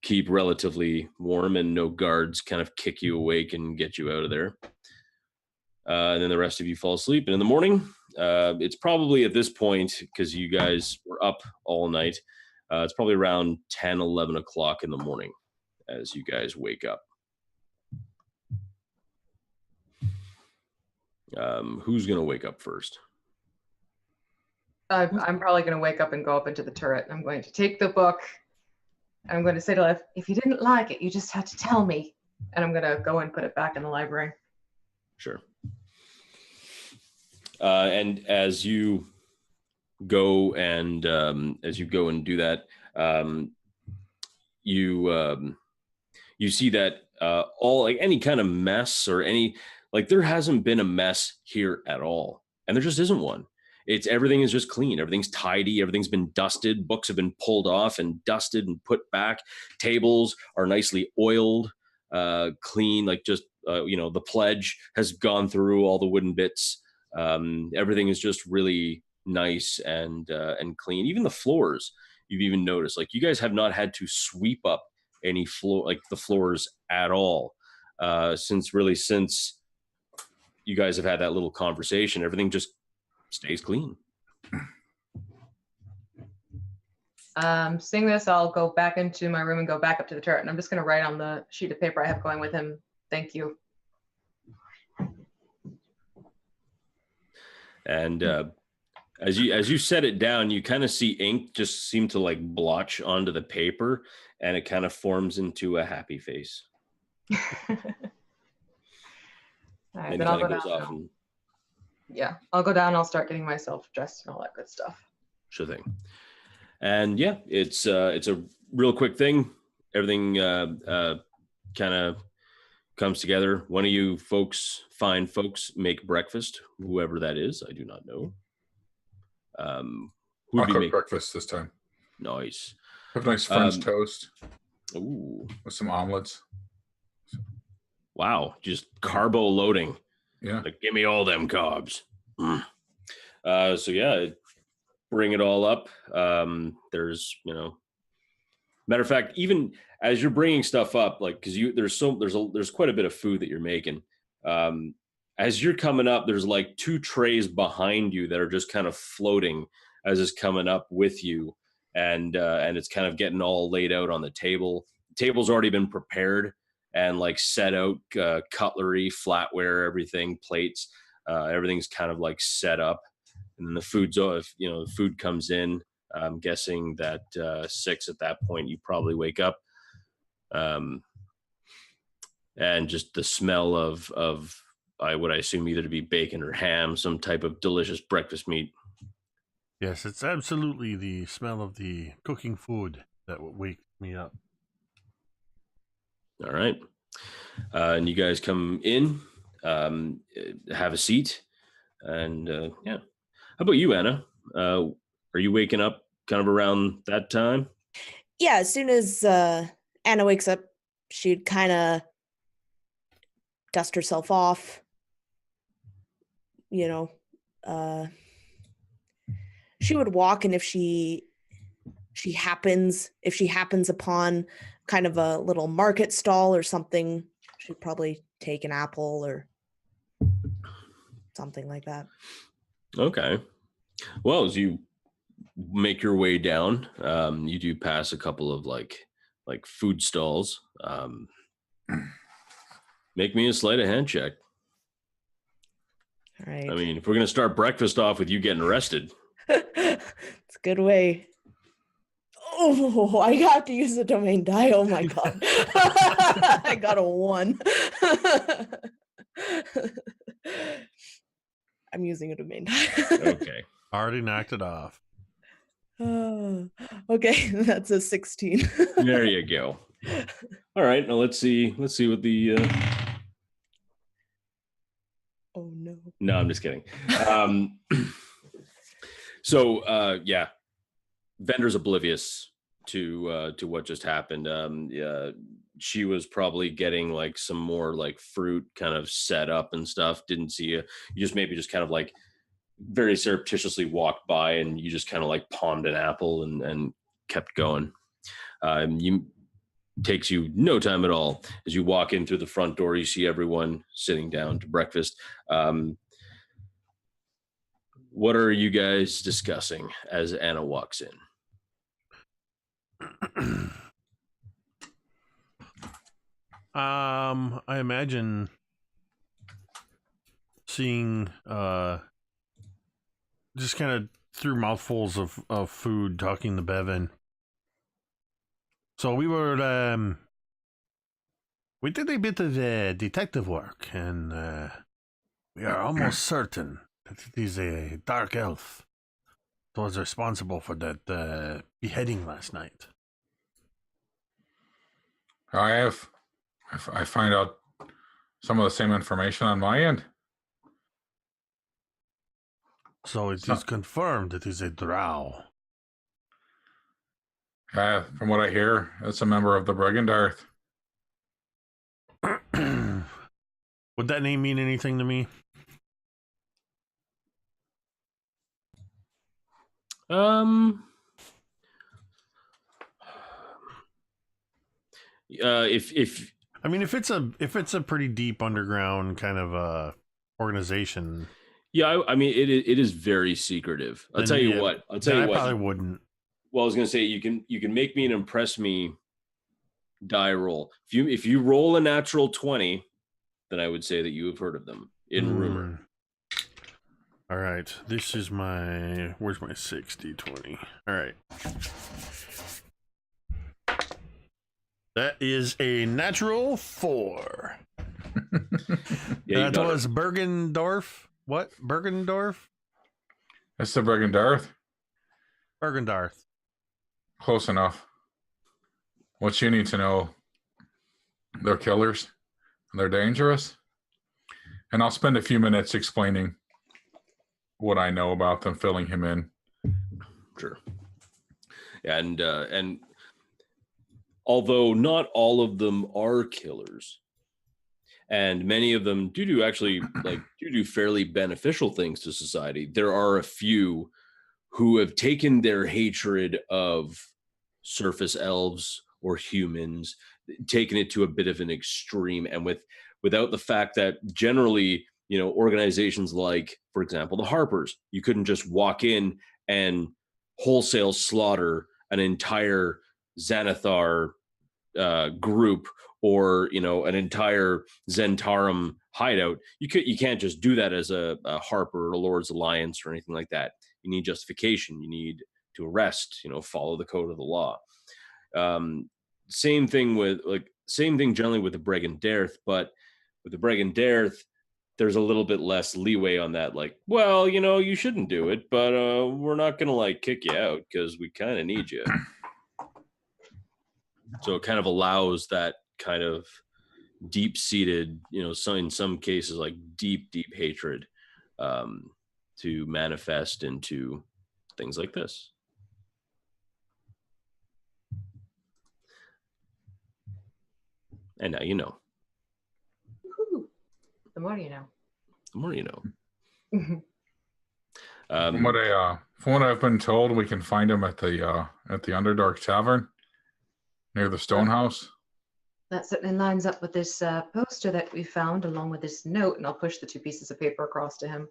keep relatively warm, and no guards kind of kick you awake and get you out of there. And then the rest of you fall asleep. And in the morning, it's probably at this point, because you guys were up all night, it's probably around 10, 11 o'clock in the morning as you guys wake up. Who's going to wake up first? I'm probably going to wake up and go up into the turret. I'm going to take the book. I'm going to say to Lev, if you didn't like it, you just had to tell me. And I'm going to go and put it back in the library. Sure. And as you go and do that, you see that all like any kind of mess or any like there hasn't been a mess here at all, and there just isn't one. everything is just clean. Everything's tidy. Everything's been dusted. Books have been pulled off and dusted and put back. Tables are nicely oiled, clean, like just, the pledge has gone through all the wooden bits. Everything is just really nice and clean. Even the floors, you've even noticed, like you guys have not had to sweep up any floor, like the floors at all, since you guys have had that little conversation. Everything just stays clean. Seeing this, I'll go back into my room and go back up to the turret, and I'm just going to write on the sheet of paper I have going with him, "Thank you." And as you set it down, you kind of see ink just seem to like blotch onto the paper, and it kind of forms into a happy face. All right, And then it I'll kind go of goes down. off and Yeah, I'll go down. I'll start getting myself dressed and all that good stuff. sure thing. And yeah, it's a real quick thing. Everything kind of comes together. One of you fine folks, make breakfast. Whoever that is, I do not know. Who I'll would be cook making? breakfast this time. Nice. Have nice French toast Ooh, with some omelets. wow! Just carbo loading. Yeah. Like, give me all them carbs. So yeah, bring it all up. There's, matter of fact, even as you're bringing stuff up, like, because there's quite a bit of food that you're making. As you're coming up, there's like 2 trays behind you that are just kind of floating as it's coming up with you, and it's kind of getting all laid out on the table. The table's already been prepared and like set out, cutlery, flatware, everything, plates, everything's kind of like set up, and then the food comes in. I'm guessing that 6 at that point, you probably wake up, and just the smell of I assume either to be bacon or ham, some type of delicious breakfast meat. Yes, it's absolutely the smell of the cooking food that would wake me up. All right, and you guys come in, have a seat, and yeah. How about you, Anna? Are you waking up kind of around that time? Yeah, as soon as Anna wakes up, she'd kind of dust herself off. She would walk, and if she happens upon kind of a little market stall or something, she'd probably take an apple or something like that. Okay. Well, as you make your way down, you do pass a couple of like food stalls. Make me a sleight of hand check. All right. I mean, if we're gonna start breakfast off with you getting arrested. It's a good way. Oh, I got to use the domain die. Oh my god. I got a 1. I'm using a domain die. Okay. Already knocked it off. Okay, that's a 16. There you go. All right, now let's see what the Oh no. No, I'm just kidding. So yeah, Vendor's oblivious to what just happened. Yeah, she was probably getting like some more like fruit kind of set up and stuff. Didn't see you. You just kind of like very surreptitiously walked by, and you just kind of like palmed an apple and kept going. Takes you no time at all. As you walk in through the front door, you see everyone sitting down to breakfast. What are you guys discussing as Anna walks in? I imagine seeing just kind of through mouthfuls of food, talking to Bevyn. So we did a bit of detective work, and we are almost certain that it is a dark elf that was responsible for that beheading last night. I find out some of the same information on my end. So it is confirmed it is a drow. From what I hear, it's a member of the Brigand Earth. Would that name mean anything to me? If I mean, if it's a pretty deep underground kind of organization, yeah, I mean it is very secretive. I'll tell you what. I'll tell you I what. probably wouldn't. Well, I was gonna say you can make me an impress me die roll. If you roll a natural 20, then I would say that you have heard of them in rumor. All right, this is where's my 60/20? All right. That is a natural 4. Yeah, that was Bergendorf. What? Bergendorf? That's the Brigand Earth. Bergendarth. Close enough. What you need to know, they're killers. They're dangerous. And I'll spend a few minutes explaining what I know about them, filling him in. Sure. And although not all of them are killers, and many of them do actually do fairly beneficial things to society, there are a few who have taken their hatred of surface elves or humans, taken it to a bit of an extreme, and without the fact that generally, organizations like, for example, the Harpers, you couldn't just walk in and wholesale slaughter an entire Xanathar group, or an entire Zentarum hideout. You can't just do that as a Harper or a Lord's Alliance or anything like that. You need justification. You need to arrest. Follow the code of the law. Same thing generally with the Brigand Earth, but with the Brigand Earth, there's a little bit less leeway on that. Like, well, you shouldn't do it, but we're not gonna kick you out because we kind of need you. So it kind of allows that kind of deep-seated, in some cases, deep hatred to manifest into things like this. And now you know. Woo-hoo. The more you know. The more you know. From what I've been told, we can find him at the Underdark Tavern near the Stonehouse. That certainly lines up with this poster that we found, along with this note, and I'll push the 2 pieces of paper across to him.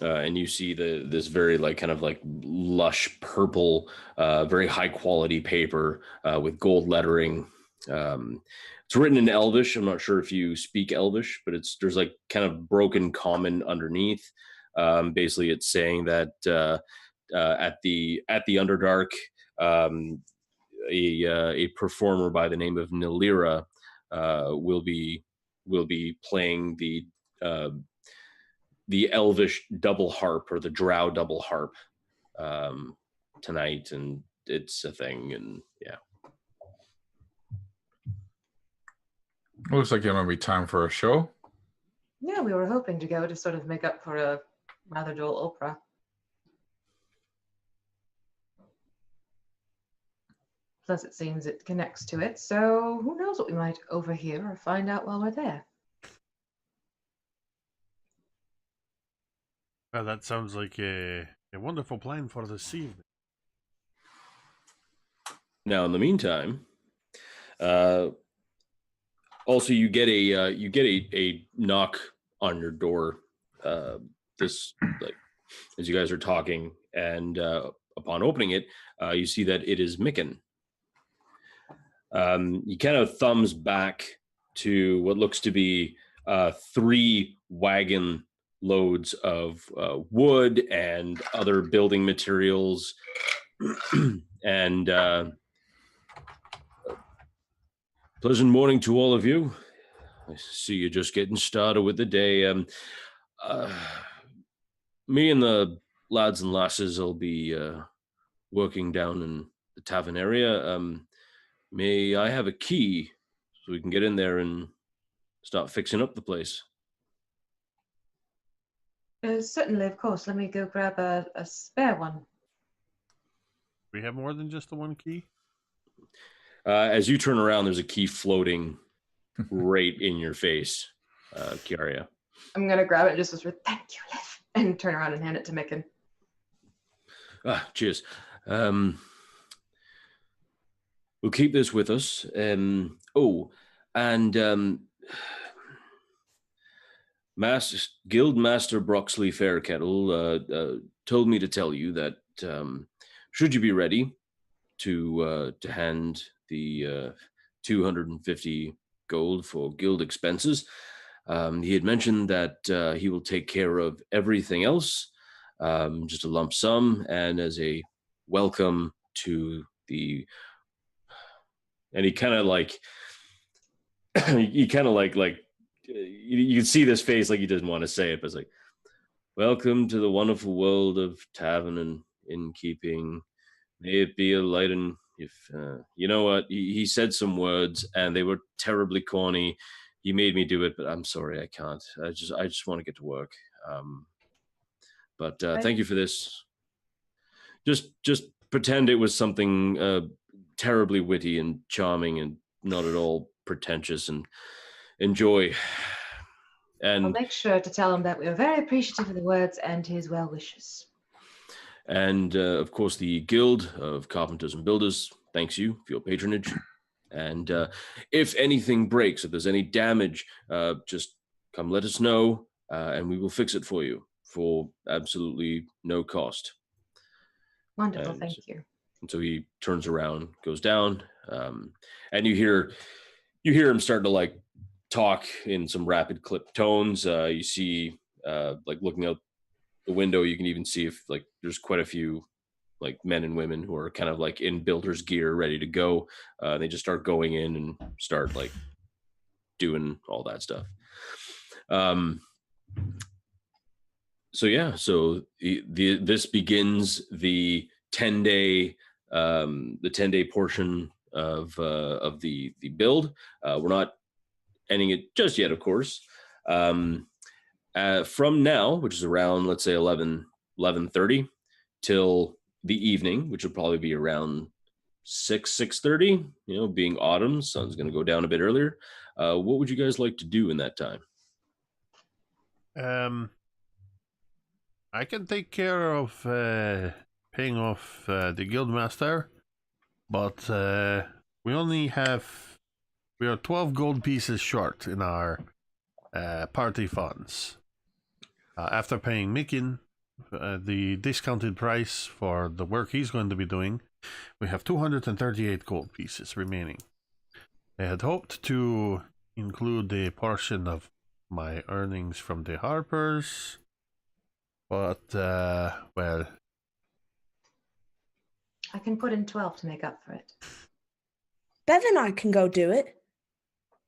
And you see this very lush purple, very high quality paper with gold lettering. It's written in Elvish. I'm not sure if you speak Elvish, but there's kind of broken common underneath. Basically, it's saying that at the Underdark, a performer by the name of Nilira will be playing the Elvish double harp, or the Drow double harp, tonight, and it's a thing. And yeah, Looks like it might be time for a show. Yeah, we were hoping to go to sort of make up for a rather dull opera. Plus, it seems it connects to it, so who knows what we might overhear or find out while we're there. Well, that sounds like a wonderful plan for this evening. Now, in the meantime, also you get a knock on your door. As you guys are talking, and upon opening it, you see that it is Micken. He kind of thumbs back to what looks to be 3 wagon loads of wood and other building materials, and pleasant morning to all of you. I see you're just getting started with the day. Me and the lads and lasses will be working down in the tavern area. May I have a key so we can get in there and start fixing up the place? Certainly, of course. Let me go grab a spare one. We have more than just the one key? As you turn around, there's a key floating right in your face, Kiara. I'm going to grab it just as thank you, Liv, and turn around and hand it to Micken. Cheers. We'll keep this with us. Guild Master Broxley Fairkettle told me to tell you that should you be ready to hand the 250 gold for guild expenses, he had mentioned that he will take care of everything else, just a lump sum, and as a welcome to the. And he kind of like, you can see this face like he doesn't want to say it, but it's like, welcome to the wonderful world of tavern and innkeeping. May it be a light and if you know what, he said some words and they were terribly corny. He made me do it, but I'm sorry, I can't. I just want to get to work. But thank you for this. Just pretend it was something terribly witty and charming and not at all pretentious, and enjoy. And I'll make sure to tell him that we are very appreciative of the words and his well wishes. And of course, the Guild of Carpenters and Builders thanks you for your patronage. And if anything breaks, if there's any damage, just come let us know, and we will fix it for you for absolutely no cost. Wonderful, thank you. And so he turns around, goes down, and you hear him start to like talk in some rapid clip tones. You see, like looking out the window, you can even see if like there's quite a few like men and women who are kind of like in builder's gear, ready to go. They just start going in and start like doing all that stuff. So this begins the 10-day portion of the build. We're not ending it just yet, of course. From now, which is around, let's say 11:30 till the evening, which will probably be around 6:30, being autumn, sun's going to go down a bit earlier. What would you guys like to do in that time? I can take care of paying off the guildmaster, but we are 12 gold pieces short in our party funds. After paying Micken the discounted price for the work he's going to be doing, we have 238 gold pieces remaining. I had hoped to include a portion of my earnings from the Harpers, but, well... I can put in 12 to make up for it. Bev and I can go do it.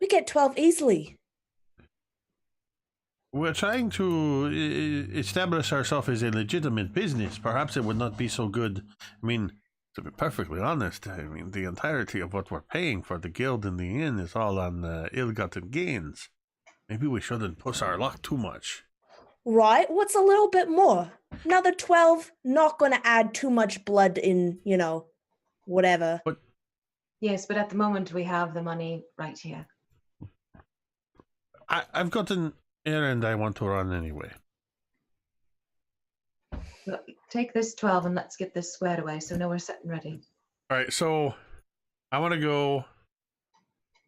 We get 12 easily. We're trying to establish ourselves as a legitimate business. Perhaps it would not be so good. I mean, to be perfectly honest, the entirety of what we're paying for the guild and the inn is all on ill-gotten gains. Maybe we shouldn't push our luck too much. Right? What's a little bit more? Another 12, not going to add too much blood in, whatever. But yes, but at the moment we have the money right here. I've got an errand I want to run anyway. Well, take this 12 and let's get this squared away so now we're set and ready. All right, so I want to go,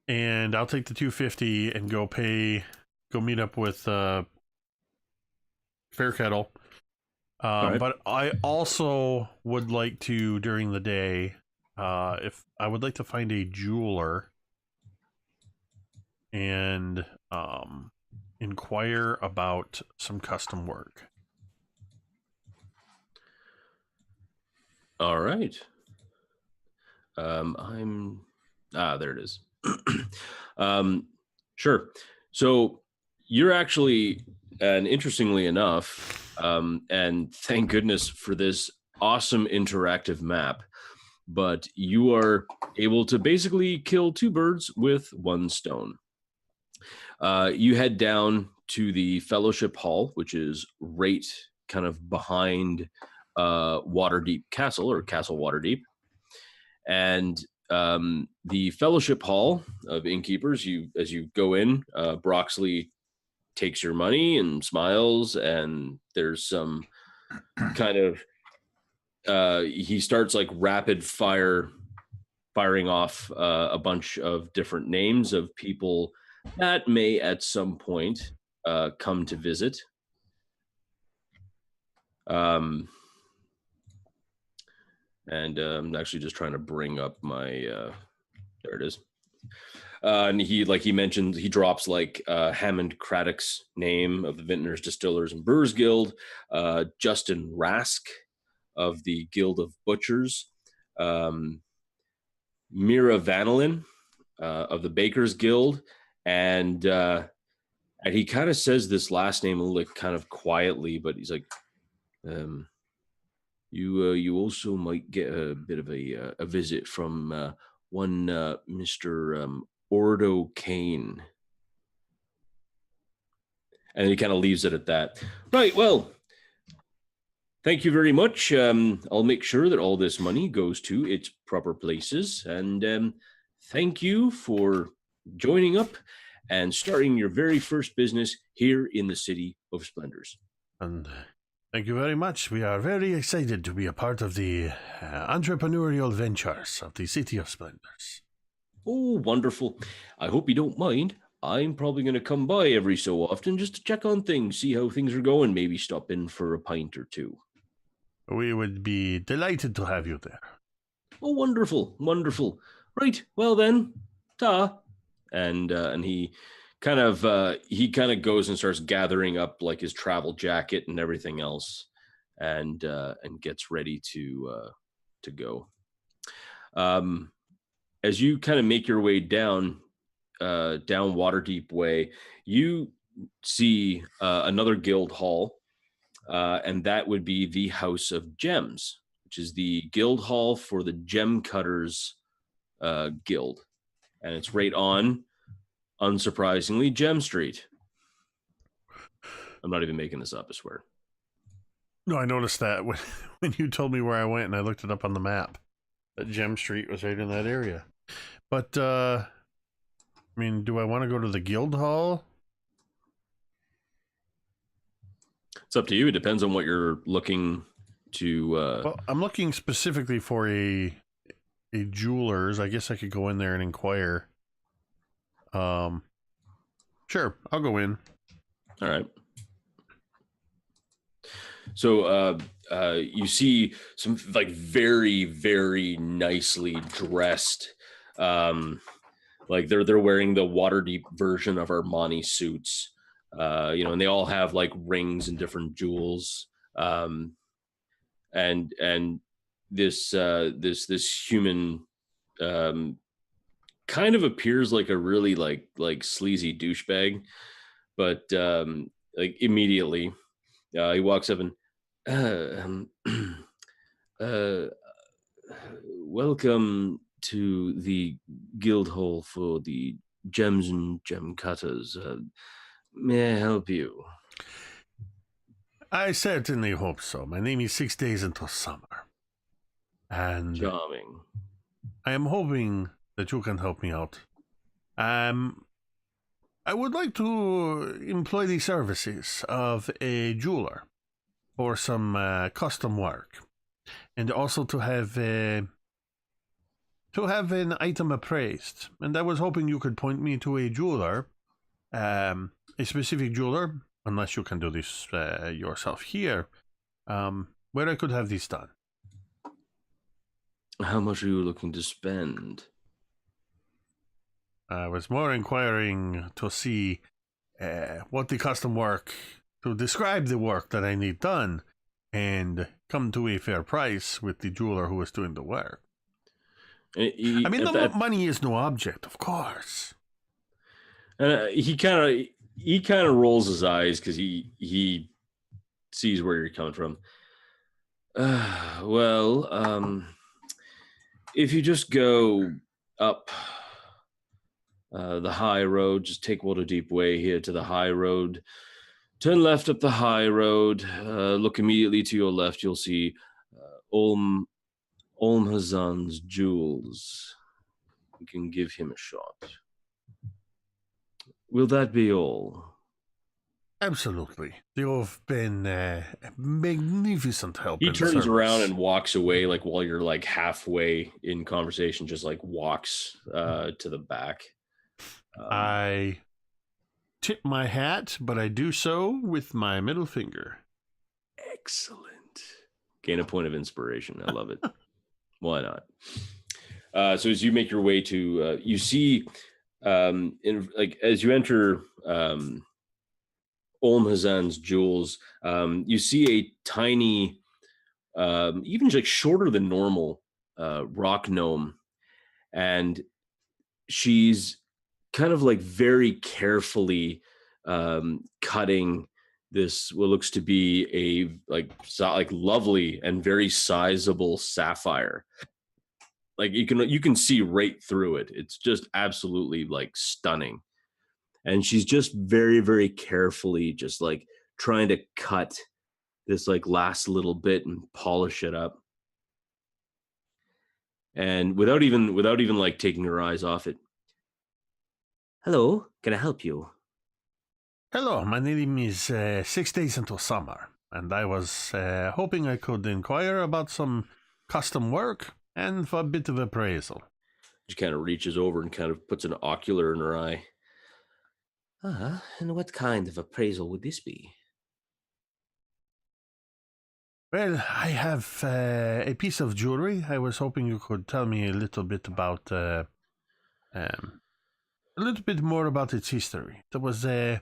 and I'll take the 250 and go meet up with Fairkettle. Right. But I also would like to, during the day, if I would like to find a jeweler and inquire about some custom work. All right. There it is. Sure. So you're actually, and interestingly enough, and thank goodness for this awesome interactive map, but you are able to basically kill two birds with one stone. You head down to the Fellowship Hall, which is right kind of behind Waterdeep Castle, or Castle Waterdeep. And the Fellowship Hall of Innkeepers, as you go in, Broxley takes your money and smiles, and there's some kind of he starts like rapid firing off a bunch of different names of people that may at some point come to visit. And I'm actually just trying to bring up my there it is. And he mentioned, he drops like Hammond Craddock's name of the Vintners, Distillers, and Brewers Guild, Justin Rask of the Guild of Butchers, Mira Vanillin of the Bakers Guild, and he kind of says this last name a little kind of quietly, but he's like, you also might get a bit of a visit from one Mr. Ordo Kane. And he kind of leaves it at that. Right, well, thank you very much. I'll make sure that all this money goes to its proper places. And thank you for joining up and starting your very first business here in the City of Splendors. And thank you very much. We are very excited to be a part of the entrepreneurial ventures of the City of Splendors. Oh, wonderful. I hope you don't mind. I'm probably going to come by every so often just to check on things, see how things are going, maybe stop in for a pint or two. We would be delighted to have you there. Oh, wonderful, wonderful. Right, well then, ta. And he kind of goes and starts gathering up like his travel jacket and everything else, and gets ready to go. As you kind of make your way down Waterdeep Way, you see another guild hall, and that would be the House of Gems, which is the guild hall for the Gem Cutters Guild, and it's right on, unsurprisingly, Gem Street. I'm not even making this up, I swear. No, I noticed that when you told me where I went and I looked it up on the map, that Gem Street was right in that area. But, I mean, do I want to go to the guild hall? It's up to you. It depends on what you're looking to... Well, I'm looking specifically for a jeweler's. I guess I could go in there and inquire. Sure, I'll go in. All right. So you see some like very, very nicely dressed, like they're wearing the Waterdeep version of Armani suits, and they all have like rings and different jewels, and this human kind of appears like a really like sleazy douchebag, but like immediately he walks up and welcome to the guild hall for the gems and gem cutters. May I help you? I certainly hope so. My name is 6 Days Until Summer. And Charming. I am hoping that you can help me out. I would like to employ the services of a jeweler for some custom work, and also to have an item appraised. And I was hoping you could point me to a jeweler, a specific jeweler, unless you can do this yourself here, where I could have this done. How much are you looking to spend? I was more inquiring to see what the custom work, to describe the work that I need done, and come to a fair price with the jeweler who is doing the work. I mean, money is no object, of course. He kind of rolls his eyes because he sees where you're coming from. Well, if you just go up the high road. Just take Waterdeep Way here to the high road. Turn left up the high road. Look immediately to your left. You'll see Olm Hazan's jewels. You can give him a shot. Will that be all? Absolutely. You've been a magnificent help. He and turns service. around and walks away, like while you're like halfway in conversation, just like walks to the back. I tip my hat, but I do so with my middle finger. Excellent. Gain a point of inspiration. I love it. Why not? So as you make your way to, you see, as you enter Olm Hazan's jewels, you see a tiny, even like shorter than normal, rock gnome, and she's kind of like very carefully cutting this what looks to be a like lovely and very sizable sapphire. Like you can see right through it. It's just absolutely like stunning. And she's just very, very carefully just like trying to cut this like last little bit and polish it up. And without even like taking her eyes off it. Hello, can I help you? Hello, my name is 6 days until summer, and I was hoping I could inquire about some custom work and for a bit of appraisal. She kind of reaches over and kind of puts an ocular in her eye. And what kind of appraisal would this be? Well, I have a piece of jewelry. I was hoping you could tell me a little bit about, a little bit more about its history. There was it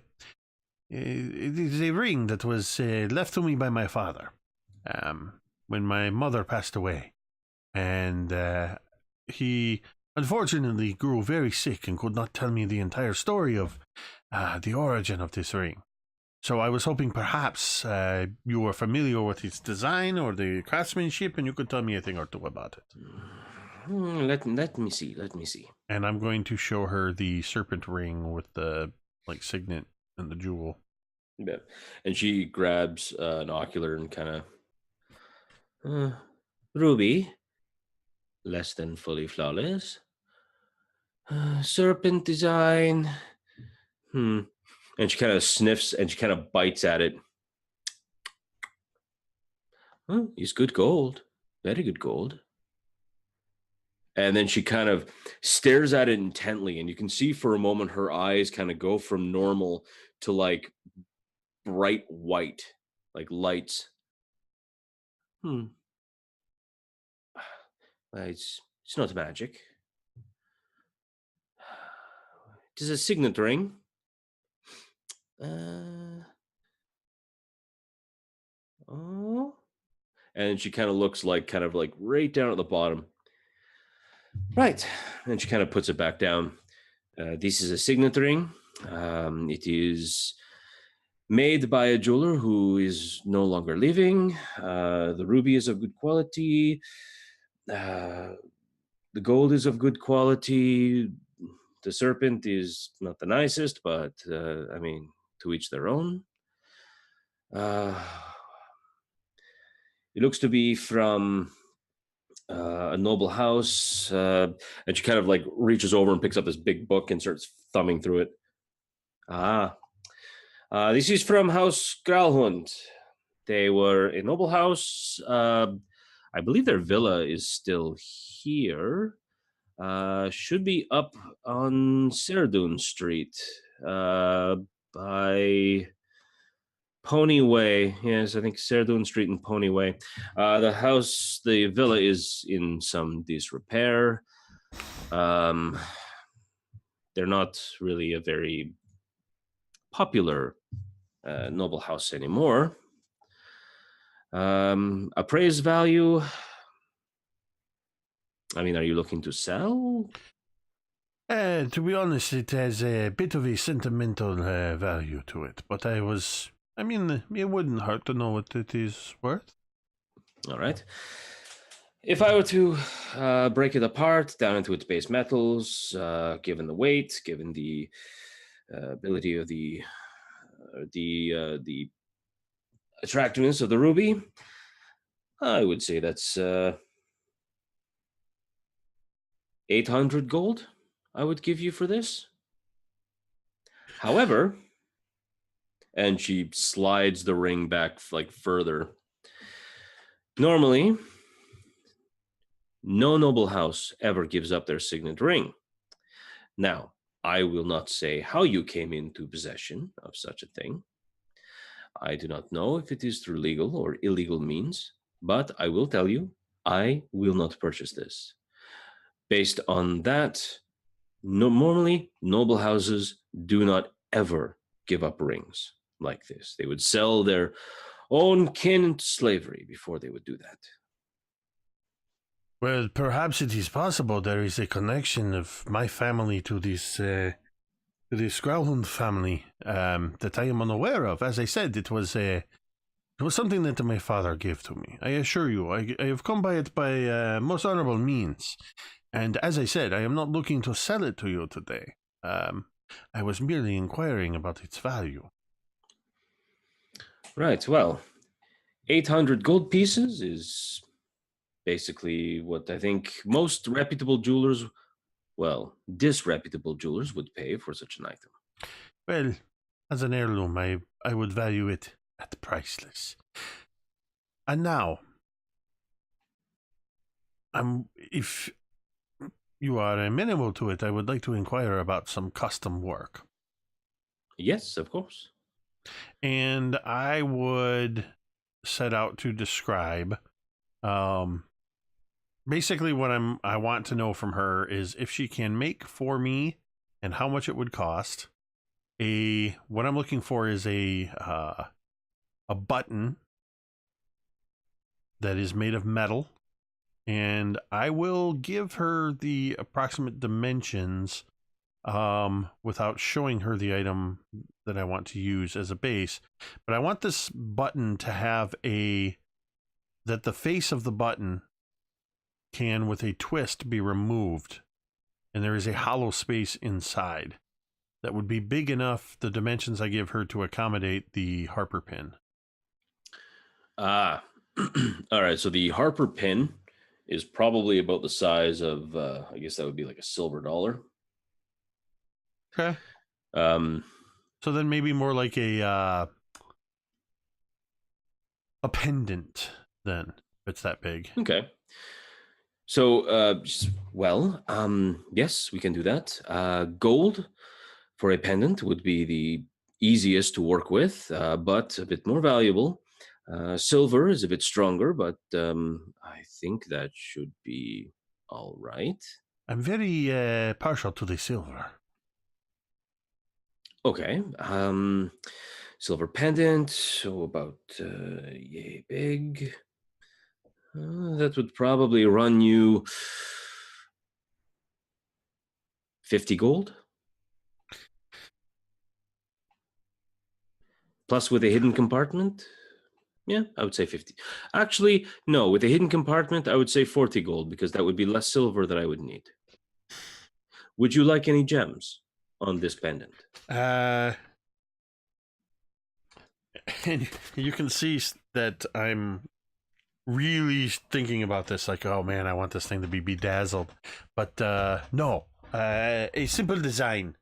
is a ring that was left to me by my father when my mother passed away. And he unfortunately grew very sick and could not tell me the entire story of the origin of this ring. So I was hoping perhaps you were familiar with its design or the craftsmanship, and you could tell me a thing or two about it. Let me see. And I'm going to show her the serpent ring with the like signet and the jewel. Yeah. And she grabs an ocular and kind of ruby, less than fully flawless. Serpent design. And she kind of sniffs and she kind of bites at it. It's good gold. Very good gold. And then she kind of stares at it intently, and you can see for a moment her eyes kind of go from normal to like bright white, like lights. It's not magic. It is a signet ring. And she kind of looks like right down at the bottom. Right. And she kind of puts it back down. This is a signet ring. It is made by a jeweler who is no longer living. The ruby is of good quality. The gold is of good quality. The serpent is not the nicest, but I mean, to each their own. It looks to be from a noble house, and she kind of like reaches over and picks up this big book and starts thumbing through it. This is from House Gralhund. They were a noble house. I believe their villa is still here. Should be up on Serdun Street by Pony Way. Yes, I think Serdun Street and Pony Way. The villa is in some disrepair. They're not really a very popular noble house anymore. Appraised value. I mean, are you looking to sell? To be honest, it has a bit of a sentimental value to it, but it wouldn't hurt to know what it is worth. All right. If I were to break it apart down into its base metals, given the weight, given the ability of the attractiveness of the ruby. I would say that's 800 gold I would give you for this. However, and she slides the ring back like further. Normally, no noble house ever gives up their signet ring. Now, I will not say how you came into possession of such a thing. I do not know if it is through legal or illegal means, but I will tell you, I will not purchase this. Based on that, normally noble houses do not ever give up rings like this. They would sell their own kin into slavery before they would do that. Well, perhaps it is possible there is a connection of my family to this Growlhund family that I am unaware of. As I said, it was something that my father gave to me. I assure you, I have come by it by most honorable means. And as I said, I am not looking to sell it to you today. I was merely inquiring about its value. Right, well, 800 gold pieces is basically what I think most reputable jewelers, well, disreputable jewelers would pay for such an item. Well, as an heirloom, I would value it at priceless. And now, if you are amenable to it, I would like to inquire about some custom work. Yes, of course. And I would set out to describe, basically what I want to know from her is if she can make for me and how much it would cost. What I'm looking for is a button that is made of metal, and I will give her the approximate dimensions without showing her the item that I want to use as a base. But I want this button to have that the face of the button can, with a twist, be removed, and there is a hollow space inside that would be big enough, the dimensions I give her, to accommodate the Harper pin. All right, so the Harper pin is probably about the size of, I guess that would be like a silver dollar. Okay. So then maybe more like a pendant then, if it's that big. Okay. So, yes, we can do that. Gold for a pendant would be the easiest to work with, but a bit more valuable. Silver is a bit stronger, but I think that should be all right. I'm very partial to the silver. Okay. Silver pendant, so about yay big. That would probably run you 50 gold. Plus with a hidden compartment. Yeah, I would say 50. Actually, no, with a hidden compartment, I would say 40 gold because that would be less silver that I would need. Would you like any gems on this pendant? And you can see that I'm really thinking about this, like, oh man, I want this thing to be bedazzled. But no, a simple design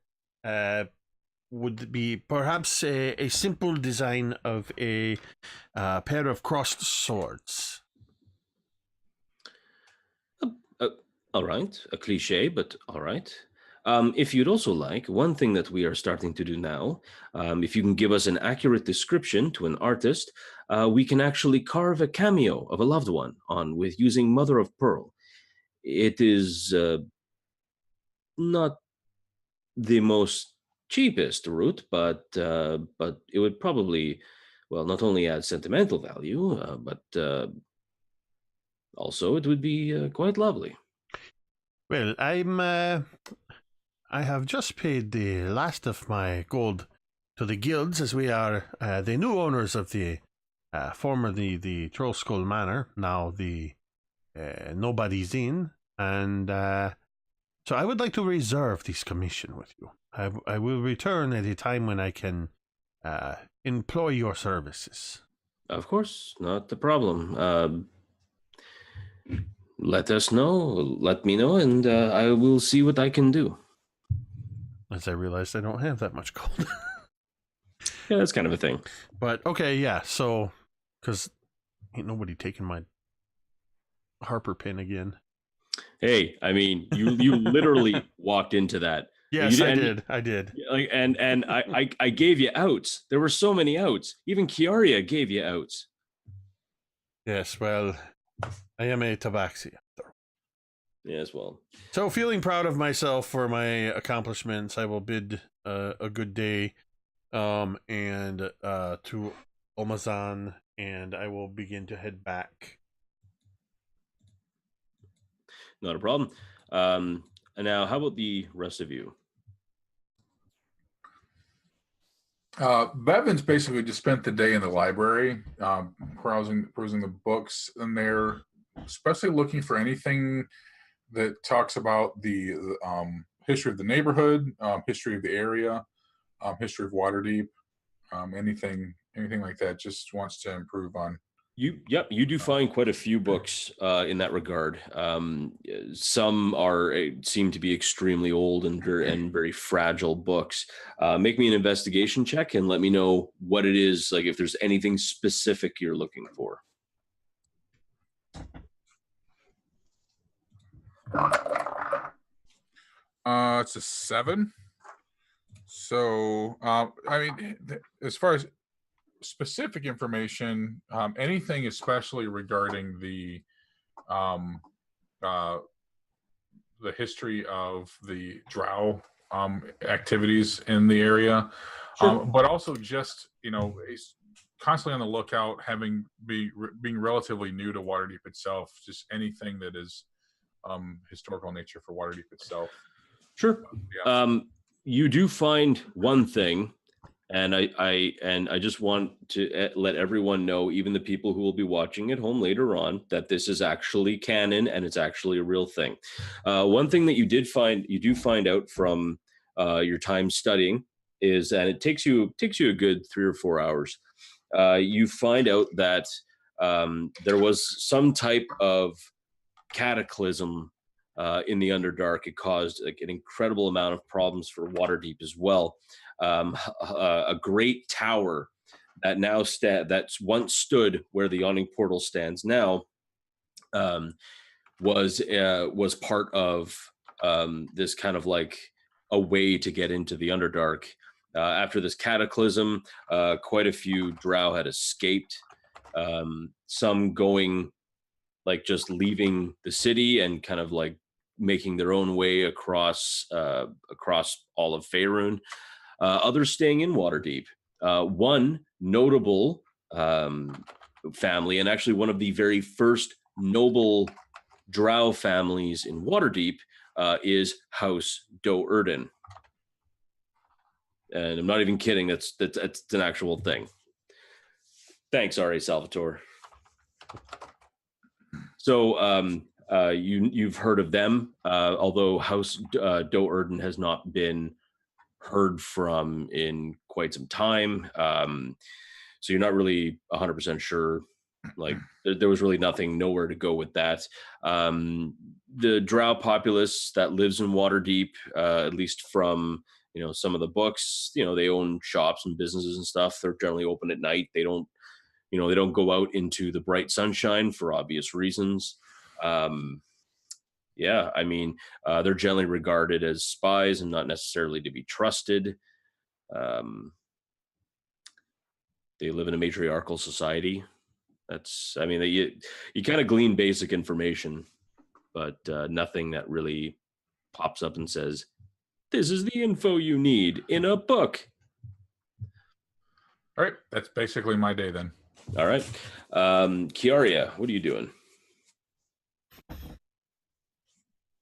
would be perhaps a simple design of a pair of crossed swords. All right, a cliche, but all right. If you'd also like, one thing that we are starting to do now, if you can give us an accurate description to an artist, we can actually carve a cameo of a loved one with using mother of pearl. It is not the most cheapest route, but it would probably, well, not only add sentimental value, but also it would be quite lovely. Well, I have just paid the last of my gold to the guilds, as we are the new owners of the formerly the Troll Skull Manor, now the Nobody's Inn. And so I would like to reserve this commission with you. I will return at a time when I can employ your services. Of course, not the problem. Let us know, let me know, and I will see what I can do. As I realized I don't have that much gold. Yeah, that's kind of a thing. But okay, yeah, so, because ain't nobody taking my Harper pin again. Hey, I mean, you literally walked into that. Yes, I did. Like, and I gave you outs. There were so many outs. Even Kiara gave you outs. Yes, well, I am a tabaxi. Yes, well. So, feeling proud of myself for my accomplishments, I will bid a good day and to Omazan, and I will begin to head back. Not a problem. And now, how about the rest of you? Bevyn's basically just spent the day in the library, perusing the books in there, especially looking for anything that talks about the history of the neighborhood, history of the area, history of Waterdeep, anything like that. Just wants to improve on. You do find quite a few books in that regard. Some seem to be extremely old and very fragile books. Make me an investigation check and let me know what it is, like if there's anything specific you're looking for. It's a 7. So, I mean, as far as specific information, anything especially regarding the history of the drow activities in the area, Sure. but also just constantly on the lookout, being relatively new to Waterdeep itself, just anything that is historical nature for Waterdeep itself. Sure. Yeah. You do find one thing. And I just want to let everyone know, even the people who will be watching at home later on, that this is actually canon and it's actually a real thing. One thing that you do find out from your time studying is, and it takes you a good 3 or 4 hours. You find out that there was some type of cataclysm in the Underdark. It caused like an incredible amount of problems for Waterdeep as well. A great tower that now that's once stood where the Yawning Portal stands now was part of this kind of like a way to get into the Underdark. After this cataclysm, quite a few drow had escaped. Some going, like, just leaving the city and kind of like making their own way across all of Faerun. Others staying in Waterdeep. One notable family, and actually one of the very first noble drow families in Waterdeep, is House Do-Erden. And I'm not even kidding. That's an actual thing. Thanks, R.A. Salvatore. So you've heard of them, although House Do-Erden has not been heard from in quite some time. So you're not really 100% sure. Like there was really nowhere to go with that. The drow populace that lives in Waterdeep, at least from some of the books, they own shops and businesses and stuff. They're generally open at night. They don't go out into the bright sunshine for obvious reasons. Yeah, I mean, they're generally regarded as spies and not necessarily to be trusted. They live in a matriarchal society. You kind of glean basic information, but nothing that really pops up and says, this is the info you need in a book. All right, that's basically my day then. All right. Kiara, what are you doing?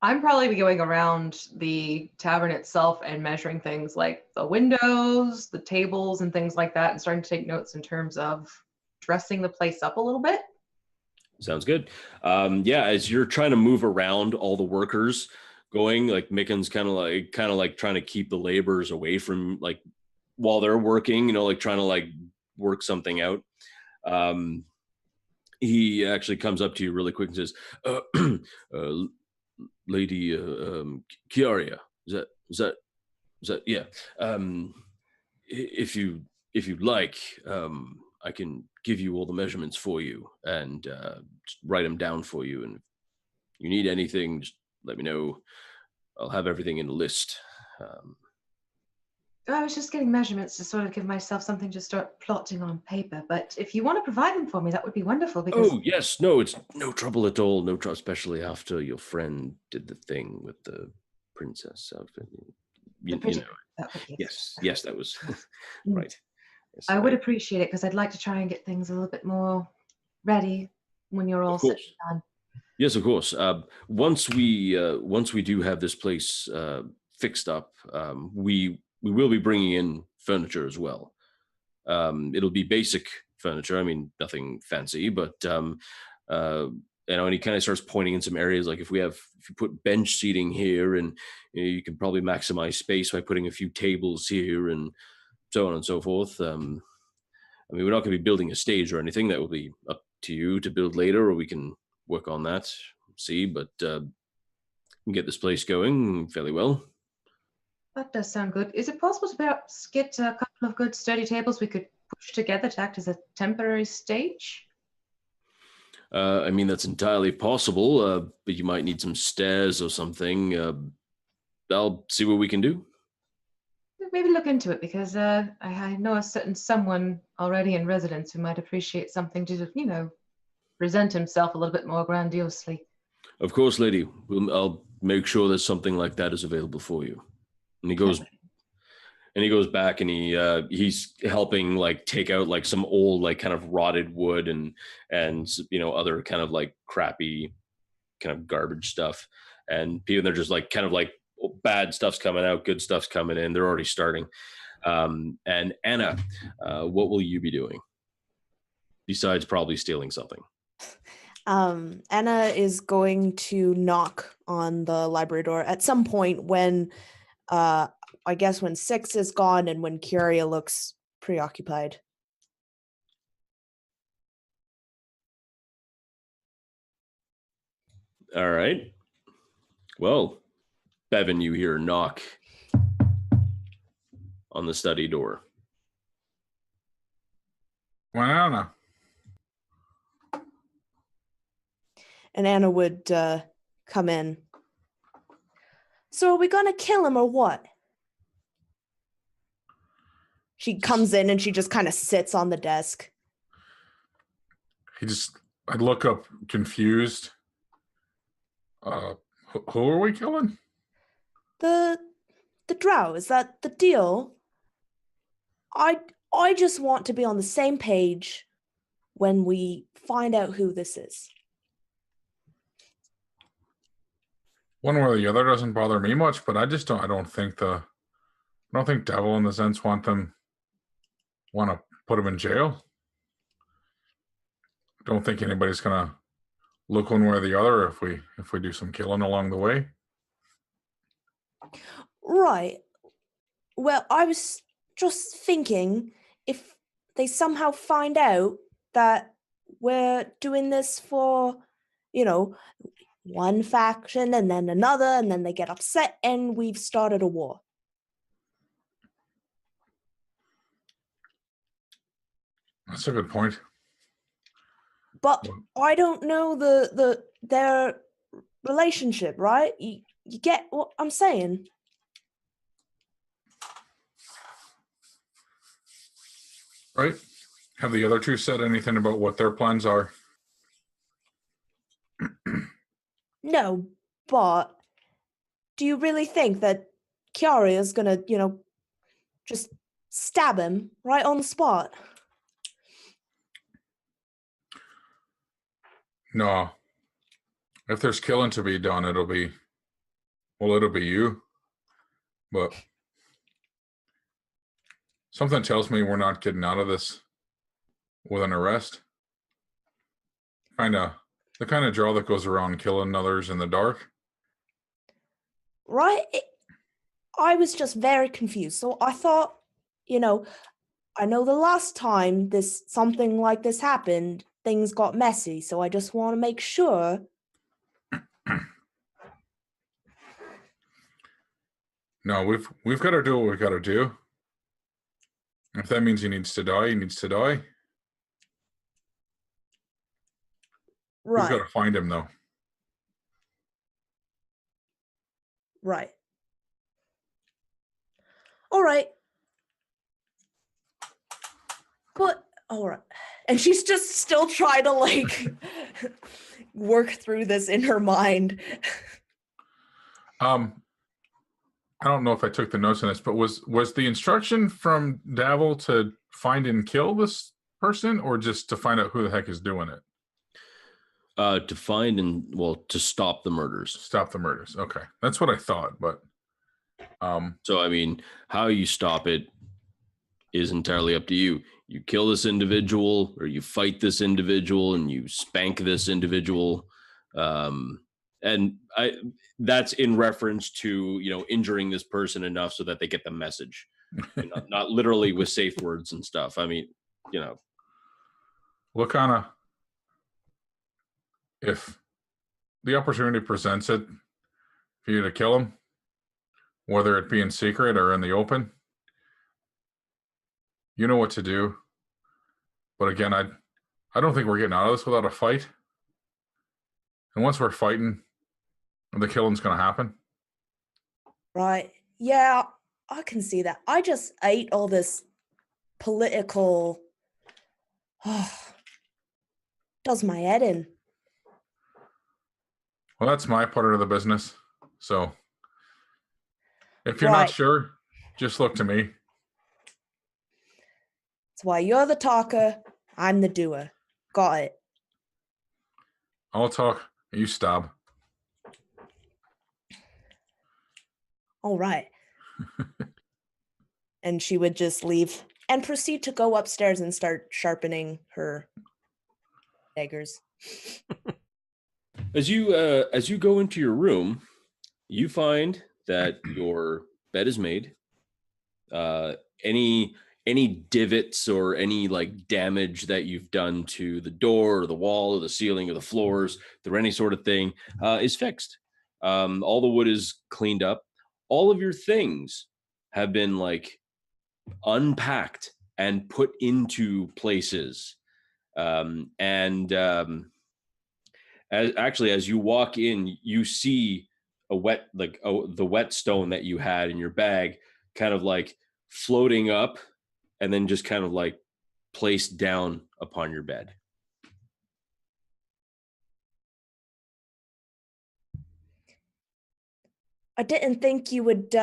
I'm probably going around the tavern itself and measuring things like the windows, the tables, and things like that, and starting to take notes in terms of dressing the place up a little bit. Sounds good. Yeah, as you're trying to move around all the workers going, like Mickens kind of like trying to keep the laborers away from like while they're working, like trying to like work something out. He actually comes up to you really quick and says, Lady Kiara, is that yeah. If you'd like, I can give you all the measurements for you and just write them down for you. And if you need anything, just let me know. I'll have everything in a list. I was just getting measurements to sort of give myself something to start plotting on paper. But if you want to provide them for me, that would be wonderful. Because Oh yes, no, it's no trouble at all. No trouble, especially after your friend did the thing with the princess outfit. You know. Yes, that was right. Yes, I would appreciate it because I'd like to try and get things a little bit more ready when you're all set and done. Yes, of course. Once we do have this place fixed up, we will be bringing in furniture as well. It'll be basic furniture. I mean, nothing fancy, but and he kind of starts pointing in some areas. Like if you put bench seating here, and you can probably maximize space by putting a few tables here, and so on and so forth. I mean, we're not going to be building a stage or anything. That will be up to you to build later, or we can work on that. See, but we can get this place going fairly well. That does sound good. Is it possible to perhaps get a couple of good sturdy tables we could push together to act as a temporary stage? I mean, that's entirely possible, but you might need some stairs or something. I'll see what we can do. Maybe look into it, because I know a certain someone already in residence who might appreciate something to, present himself a little bit more grandiosely. Of course, lady. I'll make sure that something like that is available for you. And he goes back, and he's helping like take out like some old like kind of rotted wood and other kind of like crappy kind of garbage stuff. And people, they're just like kind of like bad stuff's coming out, good stuff's coming in. They're already starting. And Anna, what will you be doing besides probably stealing something? Anna is going to knock on the library door at some point when, I guess when Six is gone and when Kiara looks preoccupied. All right. Well, Bevyn, you hear a knock on the study door. Well, I don't know. And Anna would come in. So are we gonna kill him or what? She comes in and she just kind of sits on the desk. I look up confused. Who are we killing? The drow, is that the deal? I just want to be on the same page when we find out who this is. One way or the other doesn't bother me much, but I don't think Devil in the sense want to put him in jail. Don't think anybody's gonna look one way or the other if we do some killing along the way. Right. Well, I was just thinking if they somehow find out that we're doing this for, one faction and then another, and then they get upset and we've started a war. That's a good point. But I don't know their relationship, right? You get what I'm saying? Right? Have the other two said anything about what their plans are? No, but do you really think that Kiara is gonna, just stab him right on the spot? No. If there's killing to be done, it'll be you. But something tells me we're not getting out of this with an arrest. Kind of The kind of draw that goes around killing others in the dark. Right? I was just very confused. So I thought, I know the last time something like this happened, things got messy. So I just want to make sure. No, we've got to do what we've got to do. If that means he needs to die, he needs to die. Right. We've got to find him, though. Right. All right. But all right. And she's just still trying to like work through this in her mind. I don't know if I took the notes on this, but was the instruction from Davil to find and kill this person, or just to find out who the heck is doing it? To find to stop the murders. Stop the murders. Okay, that's what I thought. But so I mean, how you stop it is entirely up to you. You kill this individual, or you fight this individual, and you spank this individual. That's in reference to injuring this person enough so that they get the message, not literally with safe words and stuff. I mean, what kind of, if the opportunity presents it for you to kill him, whether it be in secret or in the open, you know what to do. But again, I don't think we're getting out of this without a fight. And once we're fighting, the killing's going to happen. Right. Yeah, I can see that. I just ate all this political. Does my head in. Well, that's my part of the business. So if you're not sure, just look to me. That's why you're the talker, I'm the doer. Got it. I'll talk, you stab. All right. And she would just leave and proceed to go upstairs and start sharpening her daggers. As you go into your room, you find that your bed is made. Any divots or any like damage that you've done to the door or the wall or the ceiling or the floors through any sort of thing is fixed. All the wood is cleaned up. All of your things have been like unpacked and put into places. As you walk in, you see the wet stone that you had in your bag kind of like floating up and then just kind of like placed down upon your bed. I didn't think you would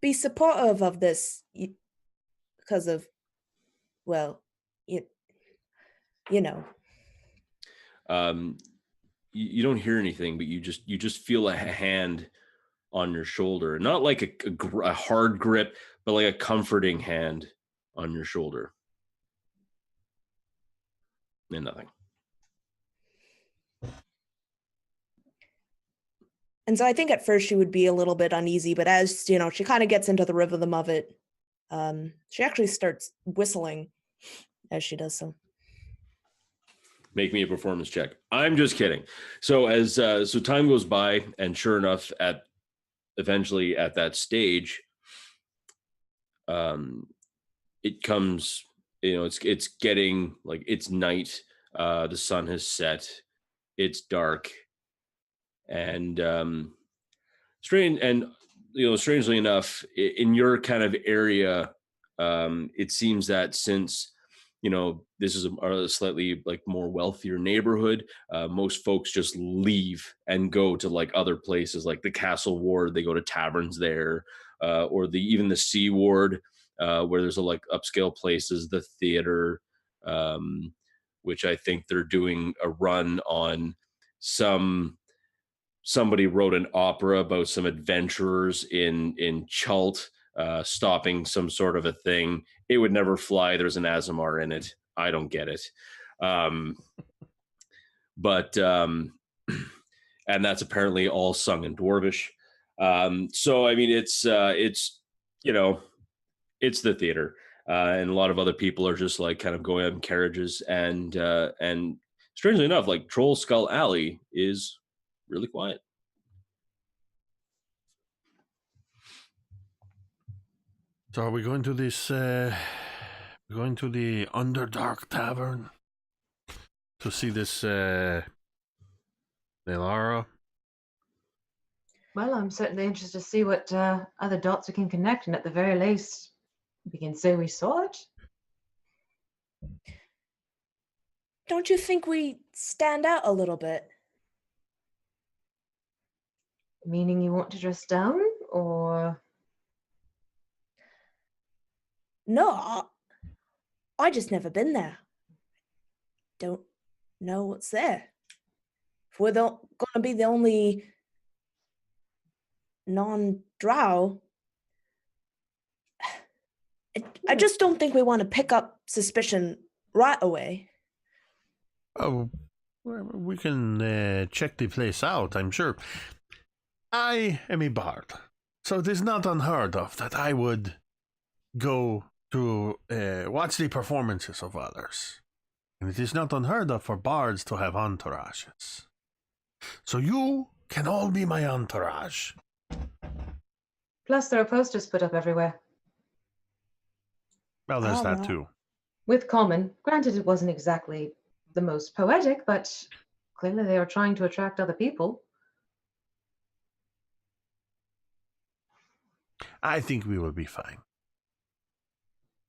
be supportive of this because of, well, you know. You don't hear anything, but you just feel a hand on your shoulder, not like a hard grip, but like a comforting hand on your shoulder. And nothing. And so I think at first she would be a little bit uneasy, but as she kind of gets into the rhythm of it, she actually starts whistling as she does so. Make me a performance check. I'm just kidding. So as time goes by, and sure enough, eventually at that stage, it comes. It's getting like it's night. The sun has set. It's dark, and strangely enough, in your kind of area, it seems that since this is a slightly like more wealthier neighborhood, most folks just leave and go to like other places like the Castle Ward. They go to taverns there, or even the Sea Ward, where there's like upscale places, the theater, which I think they're doing a run on. Somebody wrote an opera about some adventurers in Chult stopping some sort of a thing. It would never fly. There's an Azamar in it. I don't get it. But and that's apparently all sung in Dwarvish. So I mean, it's you know, it's the theater, and a lot of other people are just like kind of going out in carriages, and strangely enough, like Troll Skull Alley is really quiet. So are we going to this? Going to the Underdark Tavern to see this Nelara? Well, I'm certainly interested to see what other dots we can connect, and at the very least, we can say we saw it. Don't you think we stand out a little bit? Meaning you want to dress down, or No, I just never been there. Don't know what's there. If we're gonna be the only non-drow, I just don't think we want to pick up suspicion right away. Oh, well, we can check the place out, I'm sure. I am a bard, so it is not unheard of that I would go to watch the performances of others. And it is not unheard of for bards to have entourages. So you can all be my entourage. plus there are posters put up everywhere Well, there's Oh, that well. too. with Common. Granted, it wasn't exactly the most poetic, but clearly they were trying to attract other people. I think we will be fine.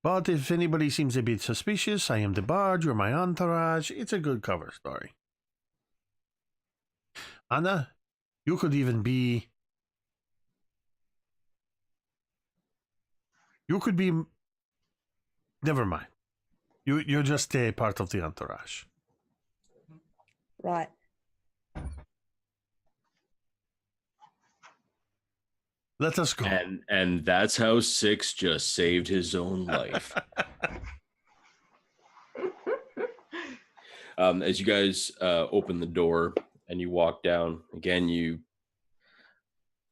But if anybody seems a bit suspicious, I am the bard, you're my entourage. It's a good cover story. Anna, you could even be... You could be... Never mind. You're just a part of the entourage. Right. Let us go. And that's how Six just saved his own life. As you guys open the door and you walk down, again, you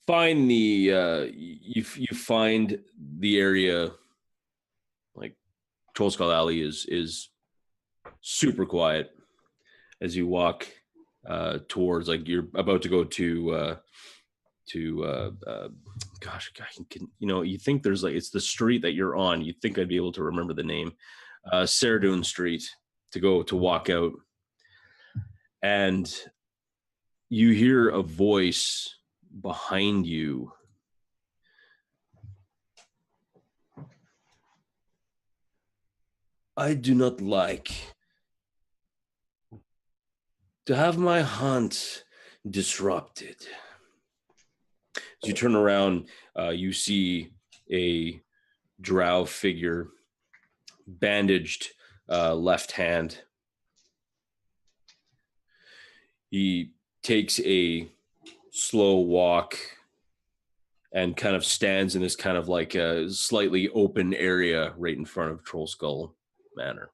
find the you find the area, like Troll Skull Alley is super quiet as you walk towards, like you're about to go to gosh, you know, you think there's like, it's the street that you're on. You'd think I'd be able to remember the name, Saradoon Street, to walk out. And you hear a voice behind you. I do not like to have my hunt disrupted. As you turn around, you see a drow figure, bandaged left hand. He takes a slow walk and kind of stands in this kind of like a slightly open area right in front of Troll Skull Manor.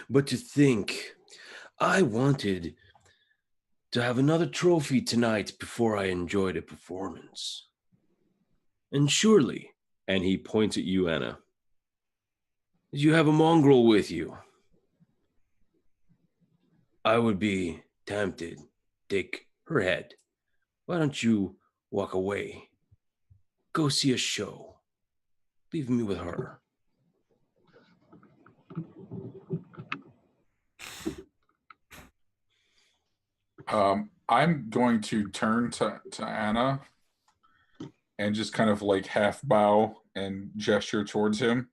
But to think, I wanted to have another trophy tonight before I enjoyed a performance. And surely, and he points at you, Anna, you have a mongrel with you. I would be tempted to take her head. Why don't you walk away? Go see a show. Leave me with her. I'm going to turn to Anna and just kind of like half bow and gesture towards him.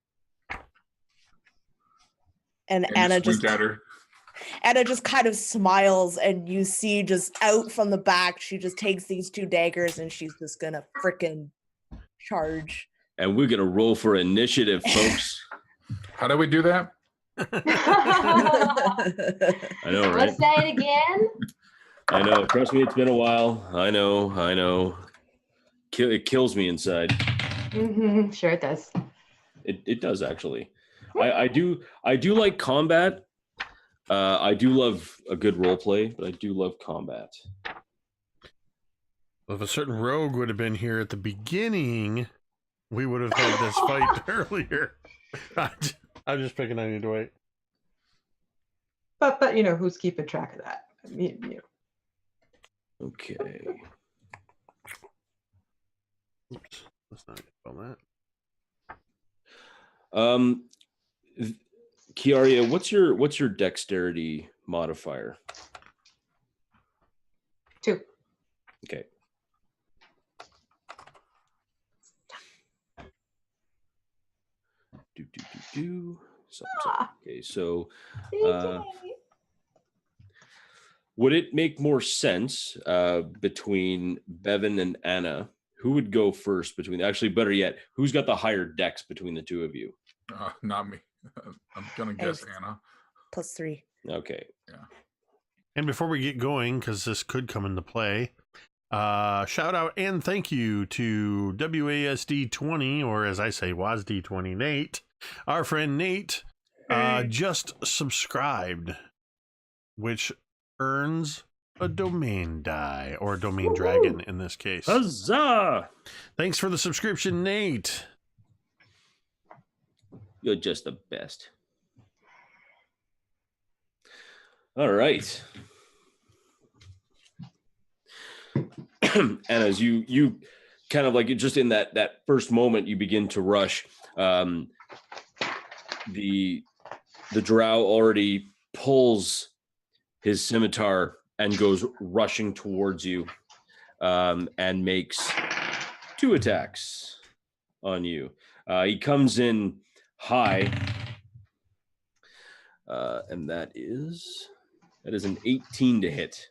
And And Anna wink just at her. Anna just kind of smiles, and you see just out from the back, she just takes these two daggers and she's just gonna frickin' charge. And we're going to roll for initiative, folks. How do we do that? I know, right? Let's say it again. I know. Trust me, it's been a while. I know. It kills me inside. Sure it does. It does, actually. I do like combat. I do love a good role play, but I do love combat. Well, if a certain rogue would have been here at the beginning, we would have had this fight earlier. I'm just picking on you, Dwight. But you know who's keeping track of that? You. Okay. Oops, let's not spell that. Kiara, what's your dexterity modifier? 2. Okay. Okay, so would it make more sense between Bevyn and Anna? Who would go first between? Actually, better yet, who's got the higher dex between the two of you? Not me. I'm gonna guess Anna. +3. Okay. Yeah. And before we get going, because this could come into play, shout out and thank you to WASD20, or as I say, WASD20 Nate. Our friend Nate just subscribed, which earns a domain die, or a domain dragon in this case. Huzzah! Thanks for the subscription, Nate. You're just the best. All right. And as you kind of like just in that first moment you begin to rush, the drow already pulls his scimitar and goes rushing towards you, and makes 2 attacks on you. He comes in high, and that is an 18 to hit.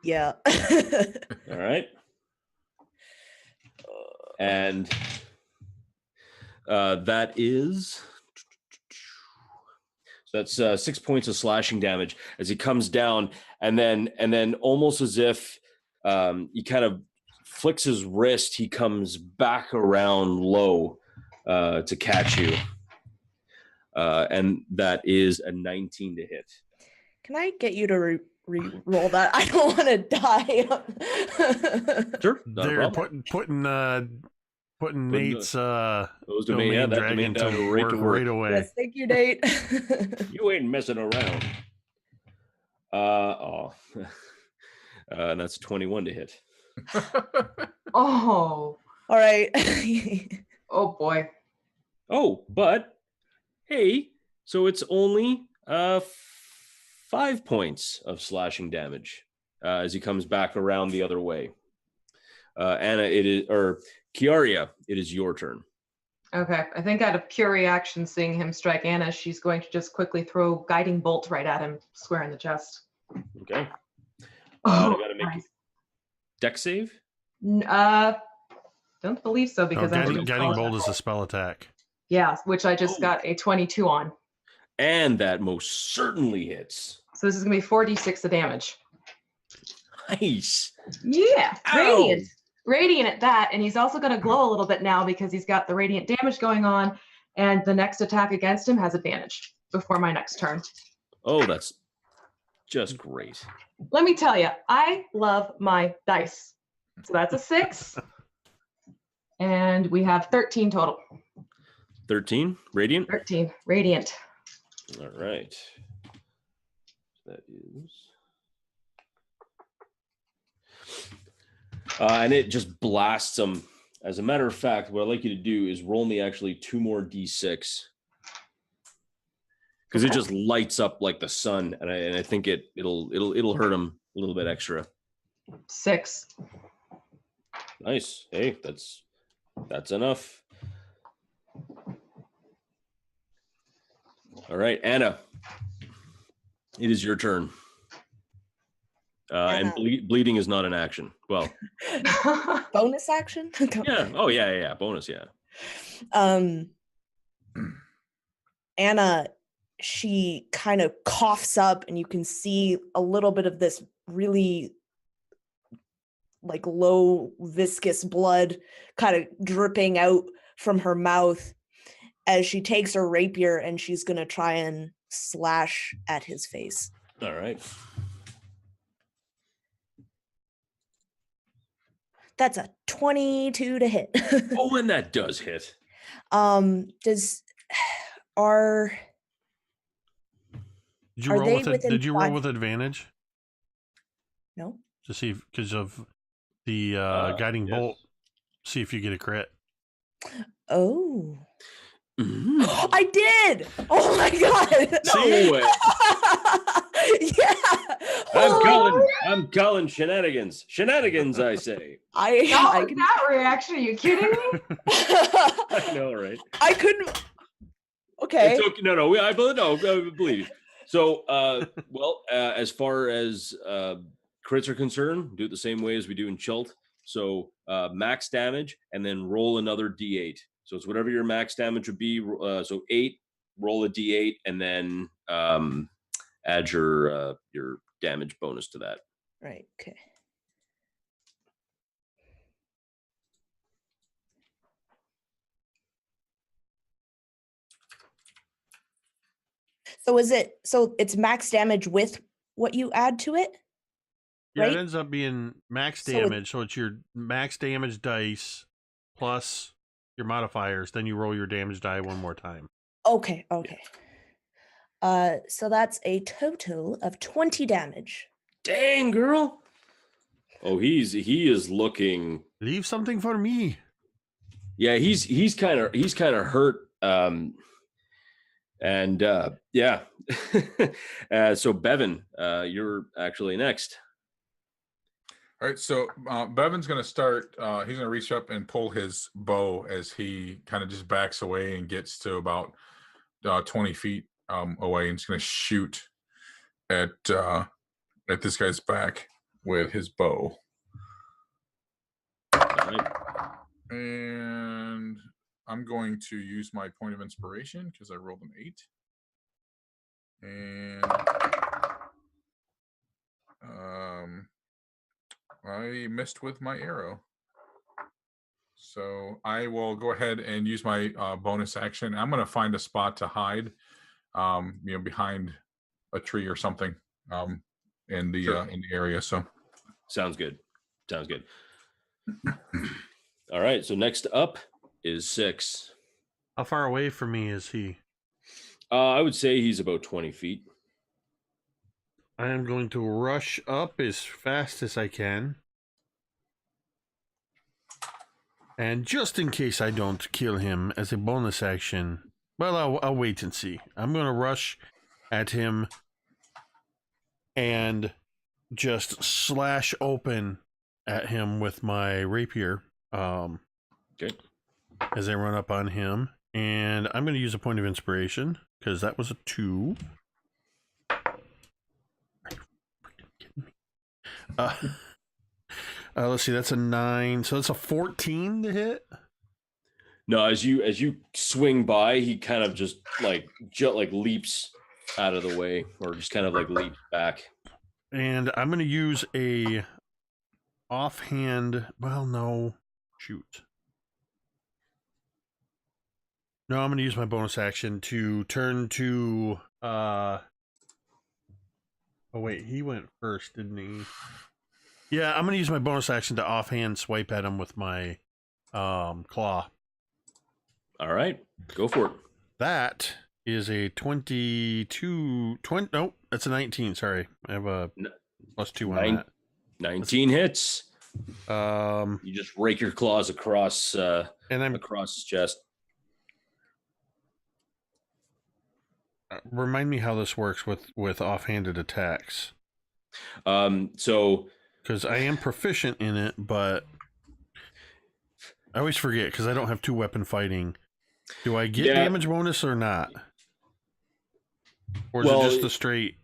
Yeah. All right. And that is, so that's 6 points of slashing damage as he comes down, and then almost as if he kind of flicks his wrist, he comes back around low to catch you, and that is a 19 to hit. Can I get you to re-roll that? I don't want to die. Sure, not a They're problem. putting Nate's those domain dragon to work right away. Yes, thank you, Nate. You ain't messing around. And that's 21 to hit. Oh. All right. Oh boy. Oh, but hey, so it's only 5 points of slashing damage as he comes back around the other way. Anna, Kiara, it is your turn. Okay. I think out of pure reaction, seeing him strike Anna, she's going to just quickly throw guiding bolt right at him, square in the chest. Okay. Oh, I gotta make nice. dex save. Don't believe so because guiding bolt is a spell attack. Yeah, which I just got a 22 on. And that most certainly hits. So this is gonna be 4d6 of damage. Nice. Yeah, Ow. radiant at that, and he's also gonna glow a little bit now because he's got the radiant damage going on, and the next attack against him has advantage before my next turn. Oh, that's just great. Let me tell you, I love my dice. So that's a 6, and we have 13 total. 13 radiant. 13 radiant. All right. That is. And it just blasts them. As a matter of fact, what I'd like you to do is roll me actually 2 more d6. Because it just lights up like the sun, and I think it'll hurt him a little bit extra. 6. Nice. Hey, that's enough. All right, Anna, it is your turn. And bleeding is not an action. Well, Bonus action? yeah. Oh, yeah. Bonus, yeah. Anna, she kind of coughs up, and you can see a little bit of this really like low viscous blood kind of dripping out from her mouth as she takes her rapier and she's going to try and slash at his face. All right. That's a 22 to hit. Oh, and that does hit. Does are Did you Are roll they with it? within Did you roll 5? with advantage no? to see because of the guiding yes. bolt? See if you get a crit. Oh. Mhm. I did. Oh my god. No way. Yeah. I'm calling shenanigans. Shenanigans, I say. I That reaction, are you kidding me? I know, right? I couldn't. Okay. It's okay. No, I believe you. So, as far as crits are concerned, do it the same way as we do in Chult. So, max damage, and then roll another d8. So it's whatever your max damage would be. So 8, roll a d8, and then add your damage bonus to that. Right. Okay. So it's max damage with what you add to it? Yeah, Right? it ends up being max So it- damage. So it's your max damage dice plus your modifiers. Then you roll your damage die one more time. Okay. So that's a total of 20 damage. Dang, girl. Oh, he is looking. Leave something for me. Yeah, he's kind of hurt. Yeah. So Bevyn, you're actually next. All right, so Bevyn's going to start. He's going to reach up and pull his bow as he kind of just backs away and gets to about 20 feet away, and he's going to shoot at this guy's back with his bow. All right. And I'm going to use my point of inspiration because I rolled an 8. And I missed with my arrow. So I will go ahead and use my bonus action. I'm going to find a spot to hide, behind a tree or something in the area. So Sounds good. All right. So next up is 6. How far away from me is he? I would say he's about 20 feet. I am going to rush up as fast as I can. And just in case I don't kill him as a bonus action, well, I'll wait and see. I'm going to rush at him and just slash open at him with my rapier. Okay. As I run up on him. And I'm going to use a point of inspiration because that was a 2. Are you freaking kidding me? Let's see, that's a 9. So that's a 14 to hit. No, as you swing by, he kind of just like leaps out of the way, or just kind of like leaps back. And I'm going to use a offhand. Well, no. Shoot. No, I'm going to use my bonus action to turn to. Oh, wait. He went first, didn't he? Yeah, I'm going to use my bonus action to offhand swipe at him with my claw. All right, go for it. That is a 22. Nope, that's a 19. Sorry. I have a +2 on that. 19 hits. You You just rake your claws across and I'm across his chest. remind me how this works with offhanded attacks. So Because I am proficient in it, but I always forget because I don't have 2 weapon fighting. Do I get damage bonus or not? Or is it just the straight?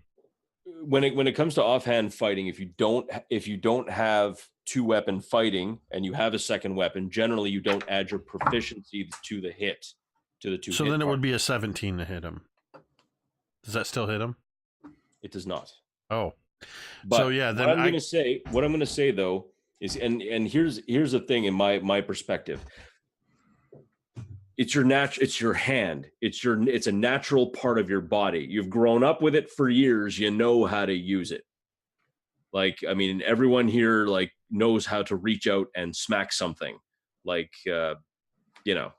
when it comes to offhand fighting, if you don't have 2 weapon fighting and you have a second weapon, generally you don't add your proficiency to the hit to the 2. So then it would be a 17 to hit him. Does that still hit him? It does not. Oh. But so yeah, then what I'm going to say though And here's the thing in my perspective. It's your hand. It's a natural part of your body. You've grown up with it for years. You know how to use it. Like, I mean, everyone here like knows how to reach out and smack something. Like, you know.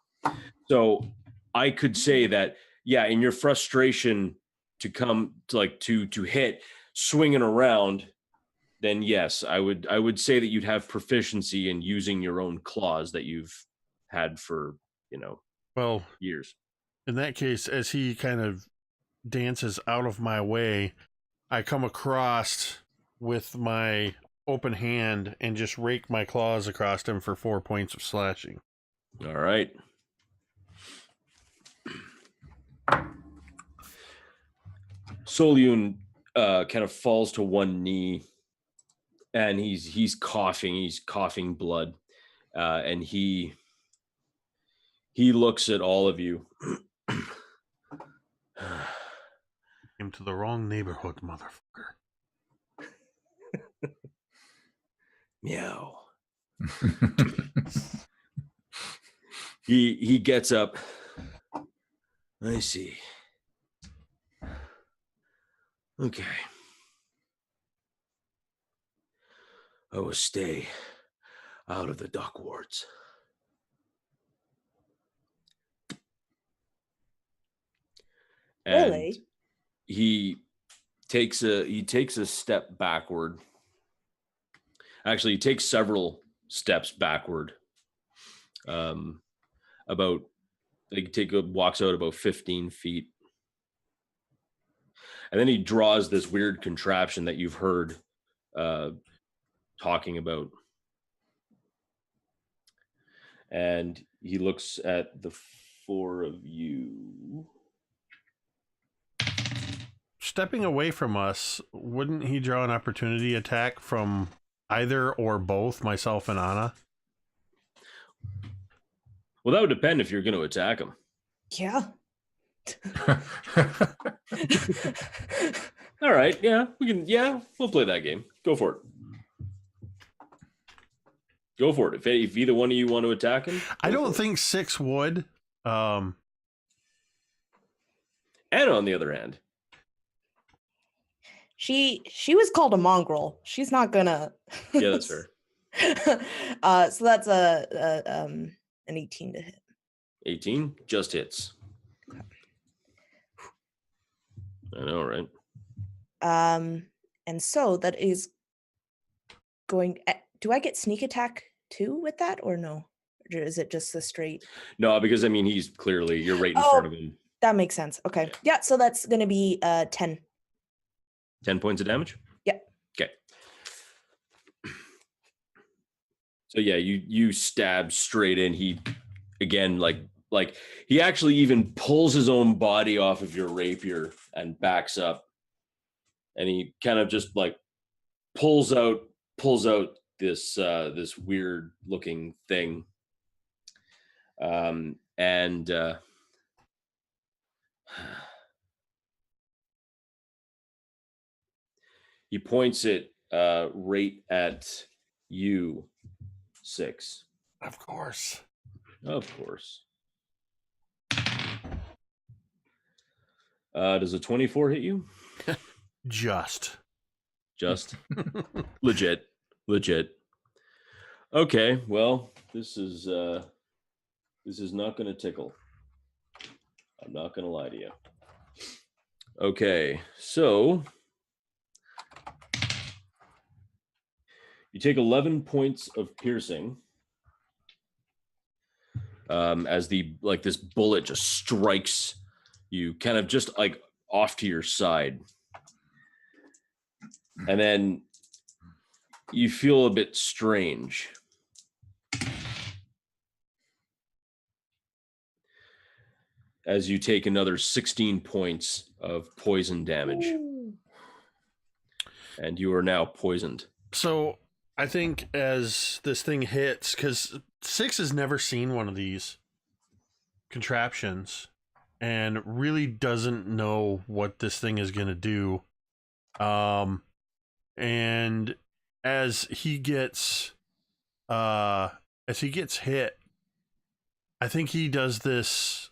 So I could say that, yeah, in your frustration to hit swinging around, then yes, I would say that you'd have proficiency in using your own claws that you've had for, Well, years. in that case, as he kind of dances out of my way, I come across with my open hand and just rake my claws across him for 4 points of slashing. All right. Solyun kind of falls to one knee, and he's coughing blood, and he looks at all of you. Came to the wrong neighborhood, motherfucker. Meow. He gets up. I see. Okay. I will stay out of the dock wards. And Really? he takes a step backward. Actually, he takes several steps backward. Walks out about 15 feet. And then he draws this weird contraption that you've heard talking about. And he looks at the four of you. Stepping away from us, wouldn't he draw an opportunity attack from either or both myself and Anna? Well, that would depend if you're going to attack him. Yeah. All right. Yeah, we'll play that game. Go for it. Go for it. If either one of you want to attack him. I don't think 6 would. And on the other hand, She was called a mongrel. She's not gonna. Yeah, that's fair. So that's an 18 to hit. 18 just hits. Okay. I know, right? And so that is going. Do I get sneak attack too with that, or no? Or is it just the straight? No, because I mean you're right in front of him. That makes sense. Okay. Yeah. So that's gonna be 10. 10 points of damage? Yeah. Okay. So yeah, you stab straight in. He again like he actually even pulls his own body off of your rapier and backs up. And he kind of just like pulls out this this weird looking thing. He points it right at you, 6. Of course. Of course. Does a 24 hit you? Just. Legit. Okay, well, this is not going to tickle. I'm not going to lie to you. Okay, so you take 11 points of piercing as this bullet just strikes you kind of just like off to your side. And then you feel a bit strange. As you take another 16 points of poison damage. Ooh. And you are now poisoned. So I think as this thing hits, because 6 has never seen one of these contraptions and really doesn't know what this thing is going to do. And as he gets as he gets hit, I think he does this.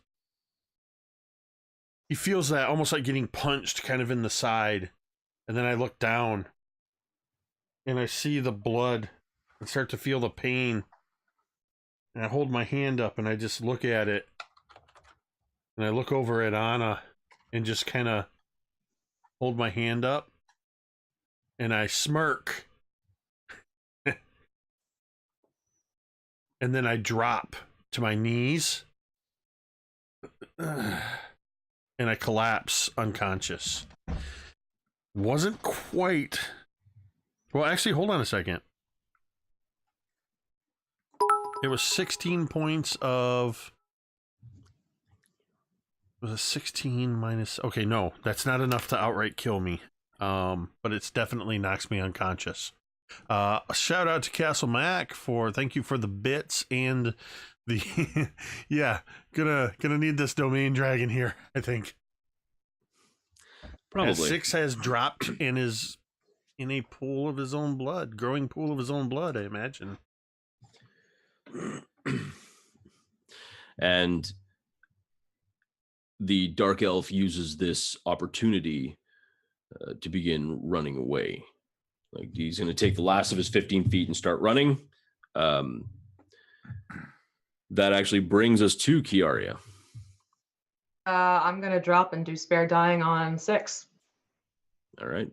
He feels that almost like getting punched kind of in the side. And then I look down and I see the blood and start to feel the pain. And I hold my hand up and I just look at it. And I look over at Anna and just kind of hold my hand up. And I smirk. And then I drop to my knees. And I collapse unconscious. Wasn't quite... Well, actually, hold on a second. It was 16 points of... Was it 16 minus... Okay, no. That's not enough to outright kill me. But it's definitely knocks me unconscious. A shout out to Castle Mac for... Thank you for the bits and the... Yeah, gonna need this domain dragon here, I think. Probably. As 6 has dropped and is in a pool of his own blood, growing pool of his own blood, I imagine. And the Dark Elf uses this opportunity to begin running away. Like he's going to take the last of his 15 feet and start running. That actually brings us to Kiara. I'm going to drop and do spare dying on 6. All right.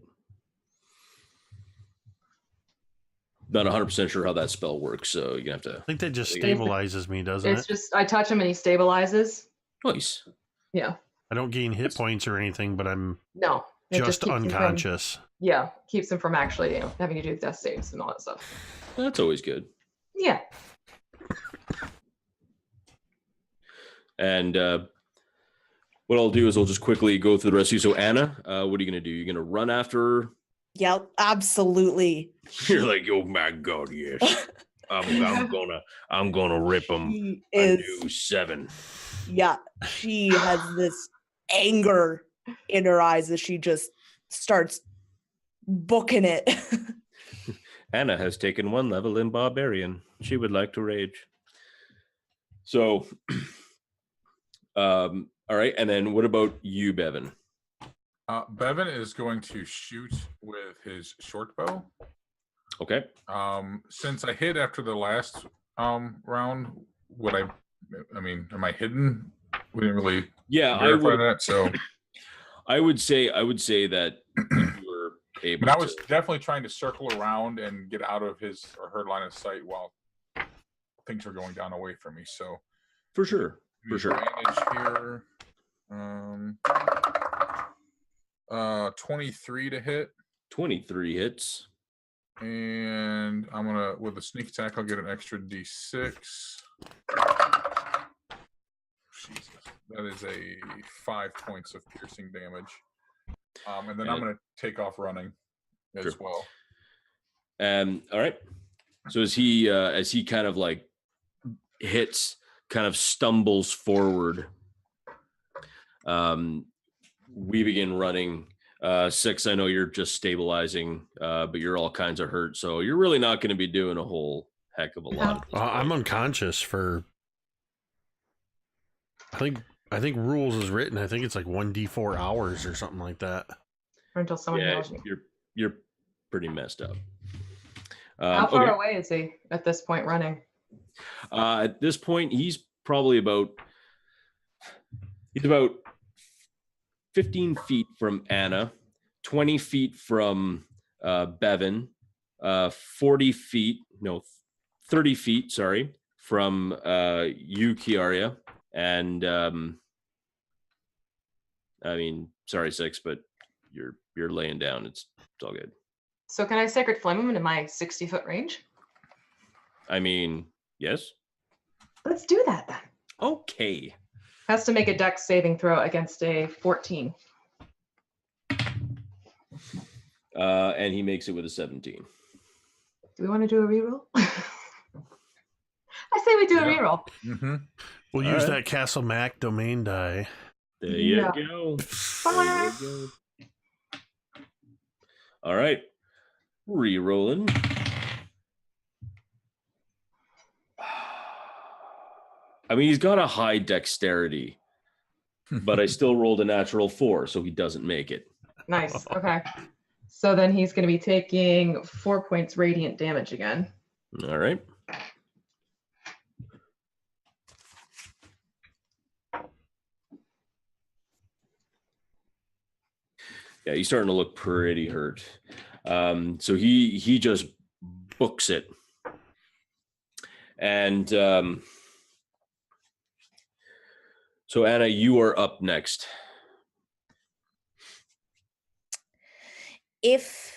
Not 100% sure how that spell works, so you have to... I think that just stabilizes me, doesn't It's it? just, I touch him and he stabilizes. Nice. Yeah. I don't gain hit points or anything, but I'm No. It just keeps him from- unconscious. yeah. Keeps him from actually, having to do death saves and all that stuff. That's always good. Yeah. And what I'll do is I'll just quickly go through the rest of you. So Anna, what are you going to do? You're going to run after her? Yep, absolutely. You're like, oh my God, yes. I'm gonna rip him She a is, new 7. yeah, she has this anger in her eyes as she just starts booking it. Anna has taken 1 level in Barbarian. She would like to rage. So, all right. And then what about you, Bevyn? Bevyn is going to shoot with his short bow. Okay. Since I hit after the last round, am I hidden? We didn't really verify that, so I would say that if you were able but I was to... definitely trying to circle around and get out of his or her line of sight while things were going down away from me. So For sure. advantage here. 23 to hit. 23 hits. And I'm gonna, with a sneak attack, I'll get an extra d6. Jesus, that is a 5 points of piercing damage. And then I'm gonna take off running as well. All right. So as he kind of like hits, kind of stumbles forward, we begin running. 6, I know you're just stabilizing, but you're all kinds of hurt, so you're really not going to be doing a whole heck of a lot. I'm unconscious for... I think rules is written. I think it's like 1d4 hours or something like that. Or until someone Yeah, heals me. you're pretty messed up. How far away is he at this point running? At this point, he's probably about 15 feet from Anna, 20 feet from Bevyn, 30 feet, sorry, from you, Kiara. And sorry, 6, but you're laying down. It's all good. So can I Sacred Flame him into my 60-foot range? Yes. Let's do that then. Okay. Has to make a dex saving throw against a 14. And he makes it with a 17. Do we want to do a reroll? I say we do a reroll. Mm-hmm. We'll All use right. that Castle Mac domain die. There you Yeah. go. There you go. All right. Re-rolling. I mean, he's got a high dexterity, but I still rolled a natural 4, so he doesn't make it. Nice. Okay. So then he's going to be taking 4 points radiant damage again. All right. Yeah, he's starting to look pretty hurt. So he just books it. And so Anna, you are up next. Is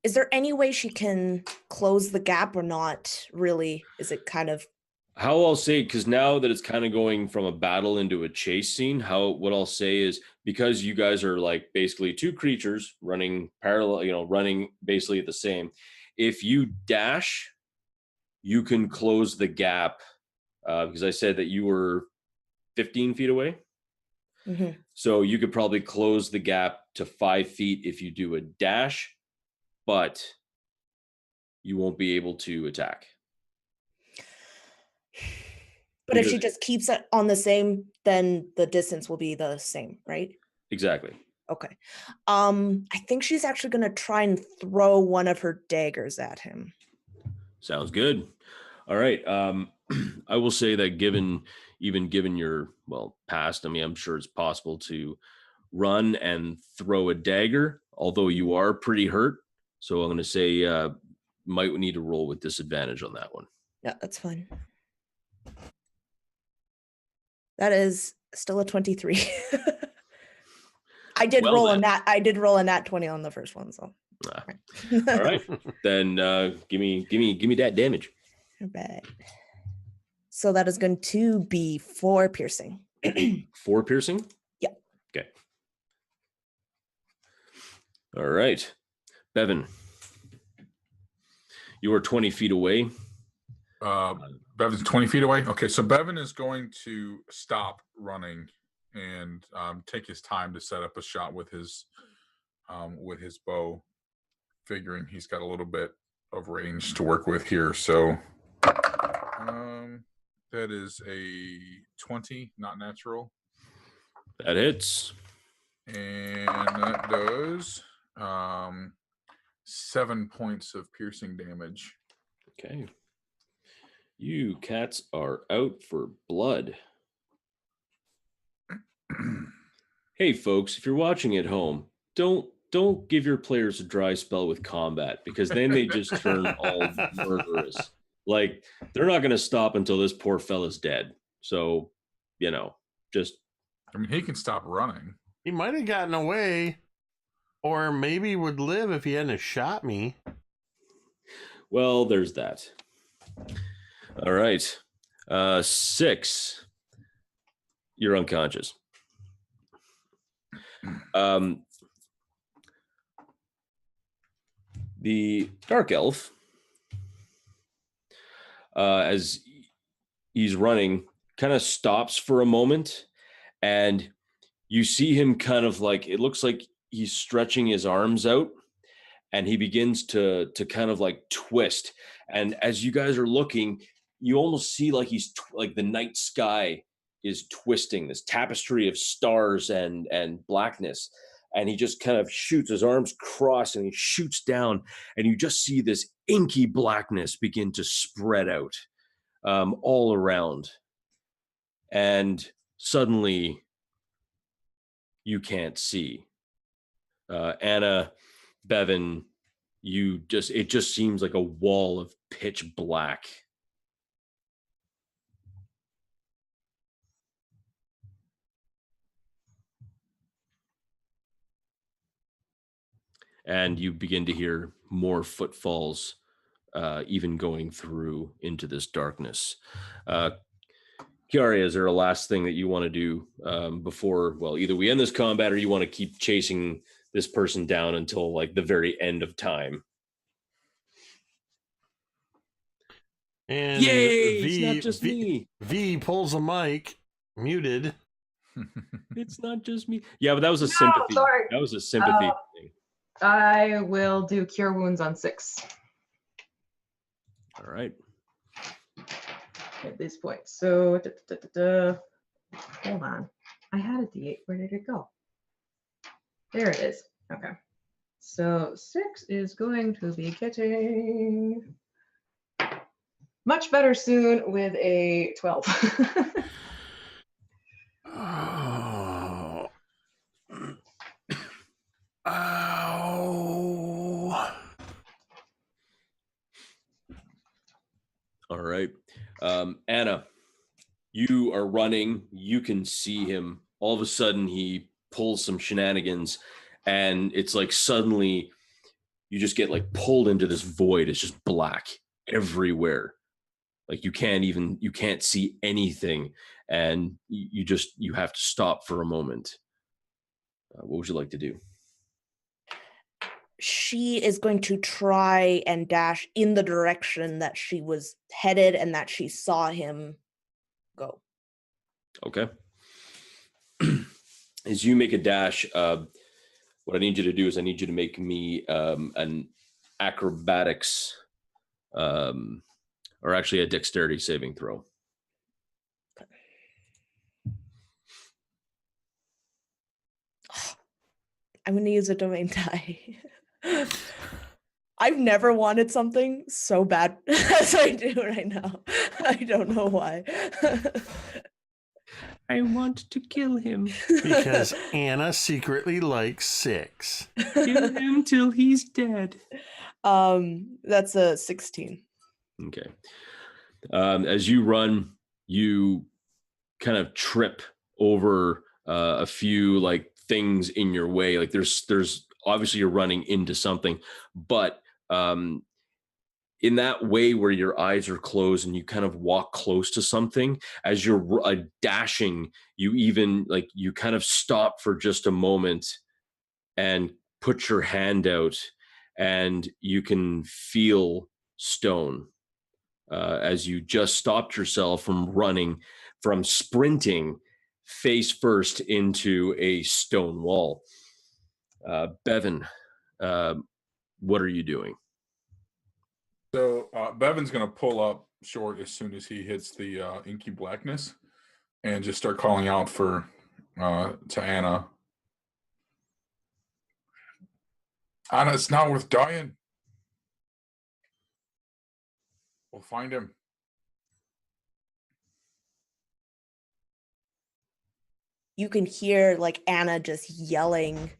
there any way she can close the gap or not really? Is it kind of... How I'll say, because now that it's kind of going from a battle into a chase scene, what I'll say is, because you guys are like basically two creatures running parallel, running basically at the same, if you dash, you can close the gap, because I said that you were 15 feet away. Mm-hmm. So you could probably close the gap to 5 feet if you do a dash, but you won't be able to attack. But if she just keeps it on the same, then the distance will be the same, right? Exactly. Okay. I think she's actually going to try and throw one of her daggers at him. Sounds good. All right. I will say that given your, past, I mean, I'm sure it's possible to run and throw a dagger, although you are pretty hurt. So I'm going to say might need to roll with disadvantage on that one. Yeah, that's fine. That is still a 23. I did roll a nat 20 on the first one, so. All right. Then give me that damage. All right. So that is going to be 4 piercing. 4 piercing? Yeah. Okay. All right. Bevyn, you are 20 feet away. Bevyn's 20 feet away. Okay, so Bevyn is going to stop running and take his time to set up a shot with his bow, figuring he's got a little bit of range to work with here. So that is a 20, not natural. That hits. And that does 7 points of piercing damage. Okay. You cats are out for blood. Hey folks, if you're watching at home, don't give your players a dry spell with combat, because then they just turn all murderous. Like, they're not going to stop until this poor fella's dead. So, just... I mean, he can stop running. He might have gotten away, or maybe would live if he hadn't shot me. Well, there's that. All right. 6. You're unconscious. The dark elf, as he's running, kind of stops for a moment, and you see him kind of like, it looks like he's stretching his arms out, and he begins to kind of like twist. And as you guys are looking, you almost see like he's like the night sky is twisting, this tapestry of stars and blackness. And he just kind of shoots, his arms crossed, and he shoots down, and you just see this inky blackness begin to spread out all around. And suddenly you can't see. Anna, Bevyn, it just seems like a wall of pitch black. And you begin to hear more footfalls, even going through into this darkness. Kiara, is there a last thing that you want to do before, either we end this combat, or you want to keep chasing this person down until like the very end of time? And yay! It's not just me. V pulls a mic, muted. It's not just me. Yeah, but that was a sympathy. Sorry. That was a sympathy thing. I will do Cure Wounds on 6. All right. At this point. So, hold on. I had a D8. Where did it go? There it is. Okay. So 6 is going to be getting much better soon with a 12. Oh. Ow. All right. Anna, you are running. You can see him. All of a sudden, he pulls some shenanigans, and it's like suddenly you just get like pulled into this void. It's just black everywhere. Like you can't see anything, and you have to stop for a moment. What would you like to do? She is going to try and dash in the direction that she was headed and that she saw him go. Okay. As you make a dash, what I need you to do is I need you to make me an acrobatics, or actually a dexterity saving throw. I'm going to use a domain die. I've never wanted something so bad as I do right now. I don't know why. I want to kill him. Because Anna secretly likes 6. Kill him till he's dead. That's a 16. Okay. As you run, you kind of trip over a few like things in your way. Like there's obviously you're running into something, but in that way where your eyes are closed and you kind of walk close to something, as you're dashing, you kind of stop for just a moment and put your hand out, and you can feel stone as you just stopped yourself from sprinting face first into a stone wall. Bevyn, what are you doing? So Bevyn's going to pull up short as soon as he hits the inky blackness and just start calling out to Anna. Anna, it's not worth dying. We'll find him. You can hear like Anna just yelling.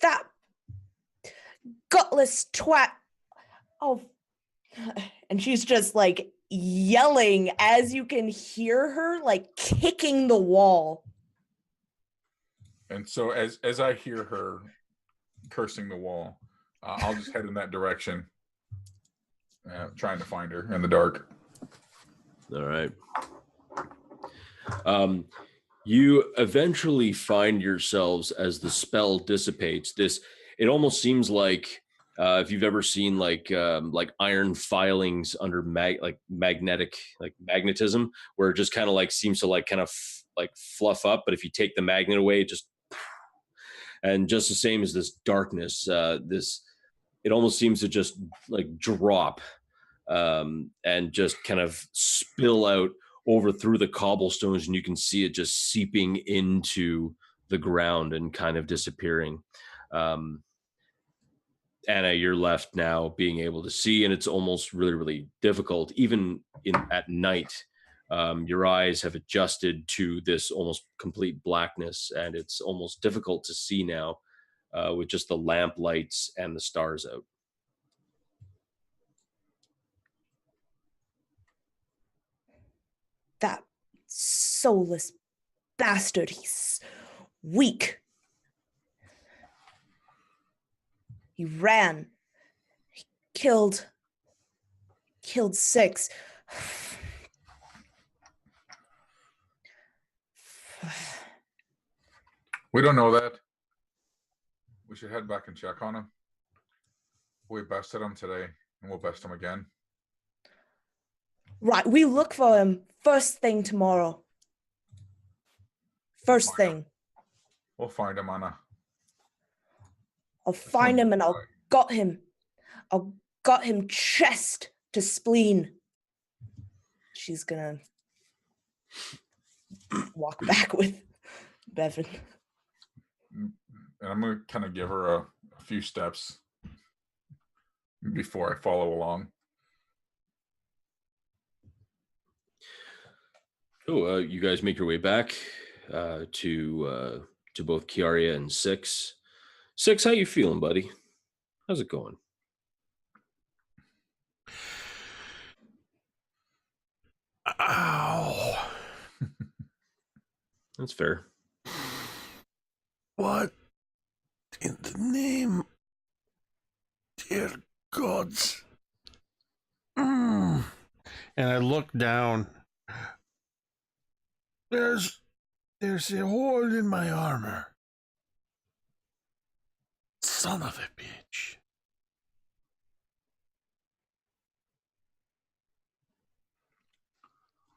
That gutless twat. Oh, and she's just like yelling as you can hear her like kicking the wall. And so as I hear her cursing the wall, I'll just head in that direction, trying to find her in the dark. All right. You eventually find yourselves as the spell dissipates. It almost seems like if you've ever seen like iron filings under magnetism, where it just kind of like seems to like kind of like fluff up, but if you take the magnet away, it just and just the same as this darkness, it almost seems to just like drop and just kind of spill out over through the cobblestones, and you can see it just seeping into the ground and kind of disappearing. Anna, you're left now being able to see, and it's almost really, really difficult, even at night. Your eyes have adjusted to this almost complete blackness, and it's almost difficult to see now with just the lamp lights and the stars out. That soulless bastard, he's weak. He ran. He killed 6. We don't know that. We should head back and check on him. We bested him today, and we'll best him again. Right, we look for him first thing tomorrow. First thing. We'll find him, Anna. I'll find him and I'll got him. I'll got him chest to spleen. She's gonna walk back with Bevyn. And I'm gonna kind of give her a few steps before I follow along. So you guys make your way back to both Kiara and Six. Six, how you feeling, buddy? How's it going? Ow. That's fair. What in the name, dear gods? And I look down. There's a hole in my armor. Son of a bitch.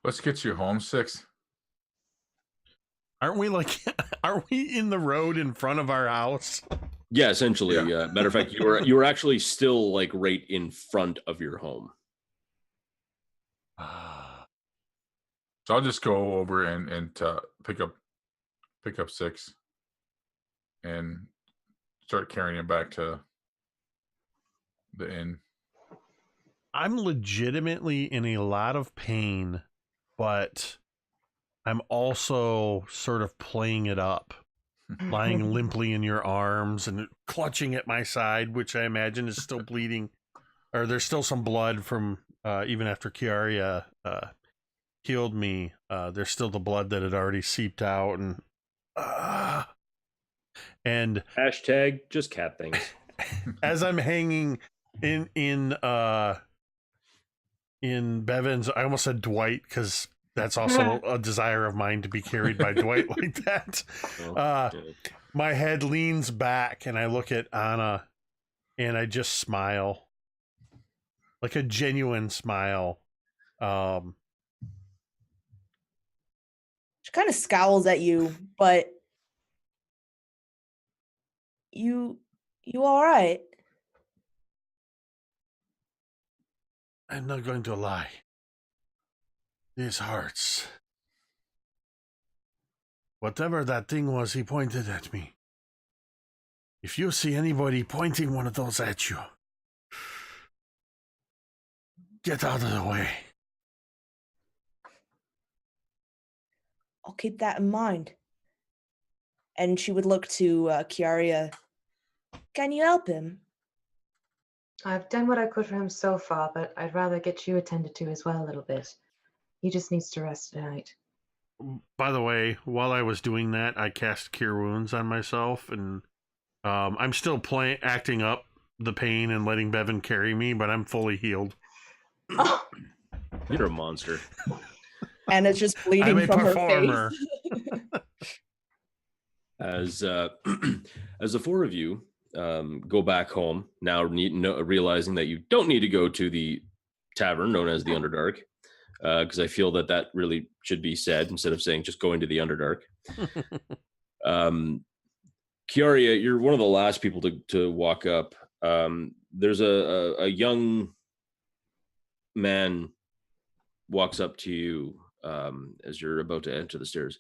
Let's get you home, Six. Aren't we in the road in front of our house? Yeah, essentially. Yeah. Matter of fact, you were actually still like right in front of your home. So I'll just go over and pick up Six and start carrying him back to the inn. I'm legitimately in a lot of pain, but I'm also sort of playing it up, lying limply in your arms and clutching at my side, which I imagine is still bleeding, or there's still some blood from even after Kiara healed me. There's still the blood that had already seeped out, and Hashtag just cat things. as I'm hanging in Bevyn's, I almost said Dwight because that's also a desire of mine to be carried by Dwight like that. My head leans back and I look at Anna and I just smile, like a genuine smile. She kind of scowls at you, but you all right? I'm not going to lie. This hurts. Whatever that thing was, he pointed at me. If you see anybody pointing one of those at you, get out of the way. I'll keep that in mind. And she would look to Kiara. Can you help him? I've done what I could for him so far, but I'd rather get you attended to as well a little bit. He just needs to rest tonight. By the way, while I was doing that, I cast Cure Wounds on myself, and I'm still acting up the pain and letting Bevyn carry me, but I'm fully healed. Oh. You're a monster. And it's just bleeding I'm a from performer. her face. As the four of you go back home, now realizing that you don't need to go to the tavern known as the Underdark, because I feel that really should be said instead of saying just going to the Underdark. Kiara, you're one of the last people to walk up. There's a young man walks up to you as you're about to enter the stairs.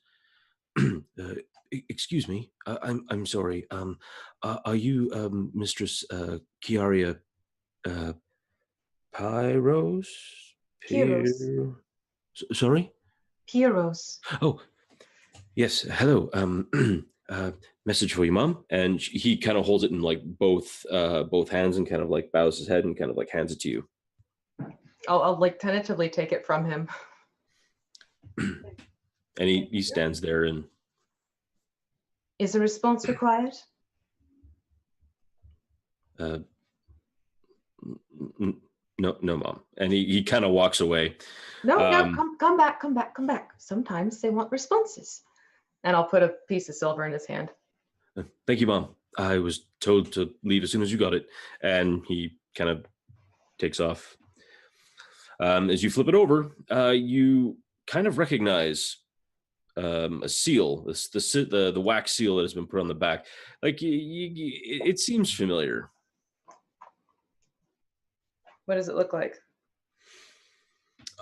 Excuse me, I'm sorry. Are you Mistress Kiara Piros? Piros. Sorry? Piros. Oh, yes. Hello. Message for you, Mom. And he kind of holds it in like both hands and kind of like bows his head and kind of like hands it to you. I'll like tentatively take it from him. And he stands there and Is a response required? no, Mom. And he kind of walks away. No, come back. Sometimes they want responses. And I'll put a piece of silver in his hand. Thank you, Mom. I was told to leave as soon as you got it. And he kind of takes off. As you flip it over, you kind of recognize a seal, the wax seal that has been put on the back. Like it seems familiar. What does it look like?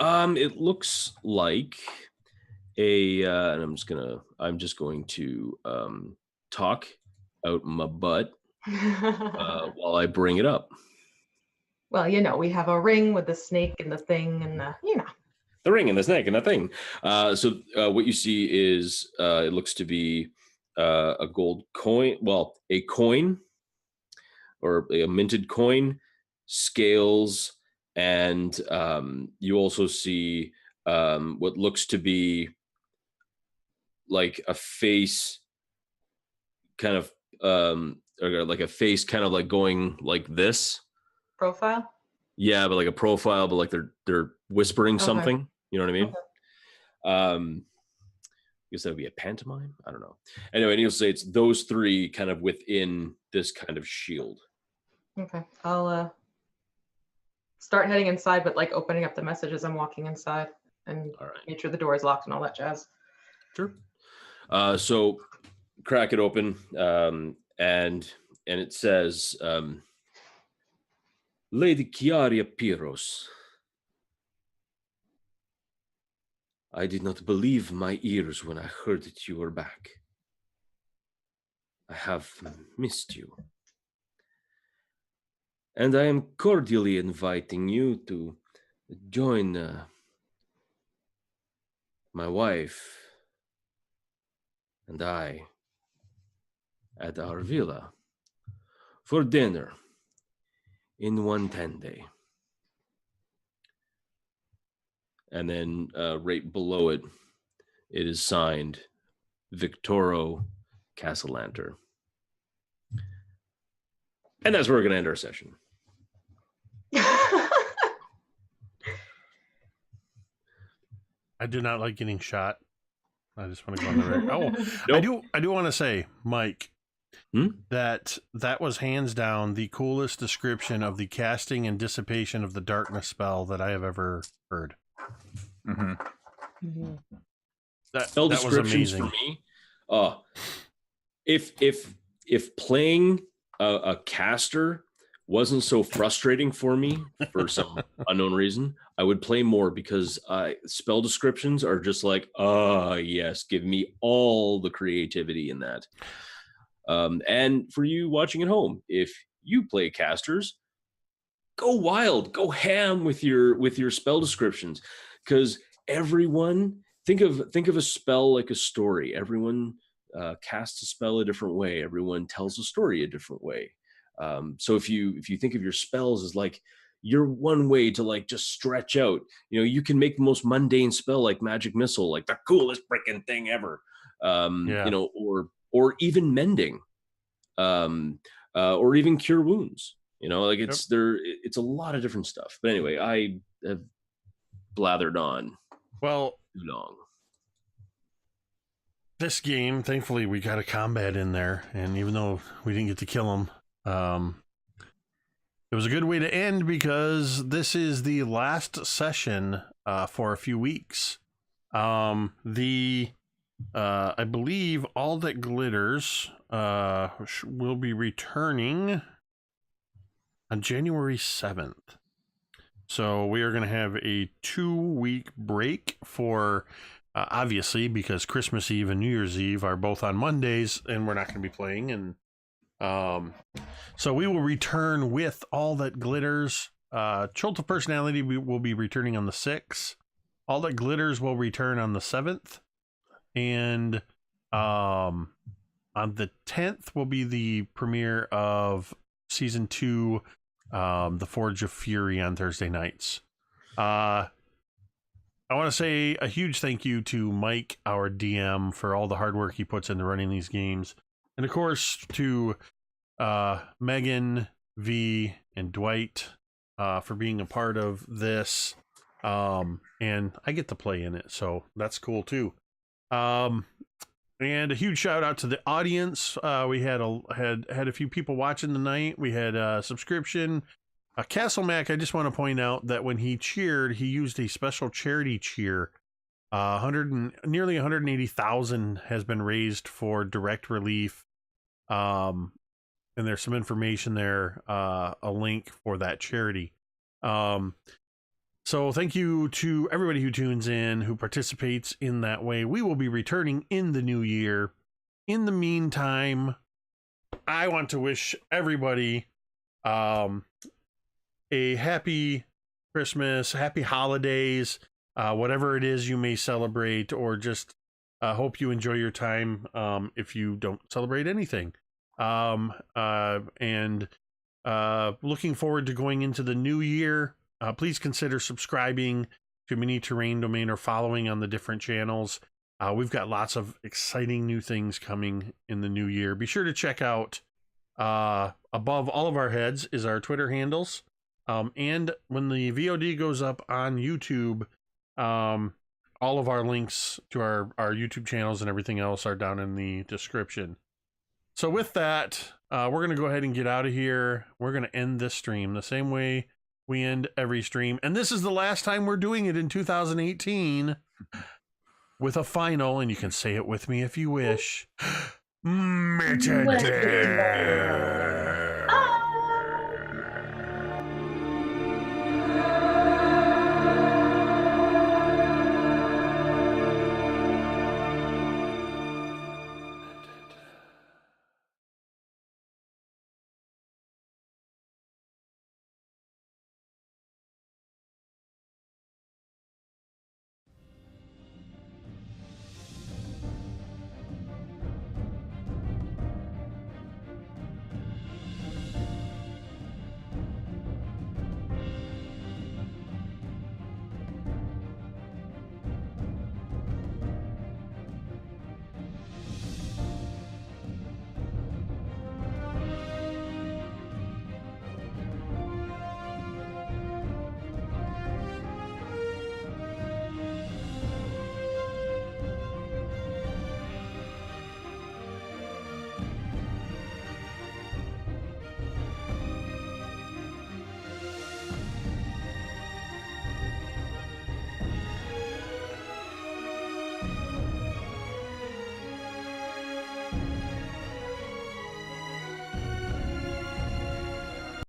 It looks like and I'm just going to talk out my butt while I bring it up. Well, you know, we have a ring with the snake and the thing and the, you know. The ring and the snake and the thing. So what you see is it looks to be a gold coin. Well, a coin or a minted coin, scales, and you also see what looks to be like a face kind of or like a face kind of like going like this. Profile? Yeah, but like a profile, but like they're whispering Okay. something. You know what I mean? Okay. I guess that would be a pantomime. I don't know. Anyway, and you'll say it's those three kind of within this kind of shield. Okay. I'll start heading inside, but like opening up the message as I'm walking inside and All right. make sure the door is locked and all that jazz. Sure. So crack it open, and it says, Lady Kiara Piros. I did not believe my ears when I heard that you were back. I have missed you. And I am cordially inviting you to join my wife and I at our villa for dinner in 110 And then right below it, it is signed Victoro Castellanter. And that's where we're going to end our session. I do not like getting shot. I just want to go on the record. Oh, Nope. I do want to say, Mike, Hmm? that was hands down the coolest description of the casting and dissipation of the darkness spell that I have ever heard. Mm-hmm. That Spell was descriptions amazing. for me. If playing a caster wasn't so frustrating for me for some unknown reason, I would play more because spell descriptions are just like, yes, give me all the creativity in that. And for you watching at home, if you play casters, go wild, go ham with your spell descriptions, because everyone think of a spell like a story. Everyone casts a spell a different way. Everyone tells a story a different way. So if you think of your spells as like your one way to like just stretch out, you can make the most mundane spell like magic missile, like the coolest freaking thing ever. Or even mending, or even cure wounds. Like it's a lot of different stuff. But anyway, I have blathered on. Well, too long. This game, thankfully, we got a combat in there, and even though we didn't get to kill him, it was a good way to end because this is the last session for a few weeks. I believe All That Glitters will be returning on January 7th. So we are going to have a 2-week break for, obviously, because Christmas Eve and New Year's Eve are both on Mondays, and we're not going to be playing. And so we will return with All That Glitters. Cult of Personality will be returning on the 6th. All That Glitters will return on the 7th. And on the 10th will be the premiere of Season 2, The Forge of Fury on Thursday nights. I want to say a huge thank you to Mike, our DM, for all the hard work he puts into running these games. And of course to Megan, V, and Dwight for being a part of this. And I get to play in it, so that's cool too. And a huge shout out to the audience. We had a few people watching tonight. We had a subscription. Castle Mac, I just want to point out that when he cheered, he used a special charity cheer. Nearly 180,000 has been raised for direct relief. And there's some information there, a link for that charity. So thank you to everybody who tunes in, who participates in that way. We will be returning in the new year. In the meantime, I want to wish everybody a happy Christmas, happy holidays, whatever it is you may celebrate, or just hope you enjoy your time if you don't celebrate anything. And looking forward to going into the new year. Please consider subscribing to Mini Terrain Domain or following on the different channels. We've got lots of exciting new things coming in the new year. Be sure to check out above all of our heads is our Twitter handles. And when the VOD goes up on YouTube, all of our links to our YouTube channels and everything else are down in the description. So with that, we're going to go ahead and get out of here. We're going to end this stream the same way we end every stream. And this is the last time we're doing it in 2018 with a final, and you can say it with me if you wish. Metadeath.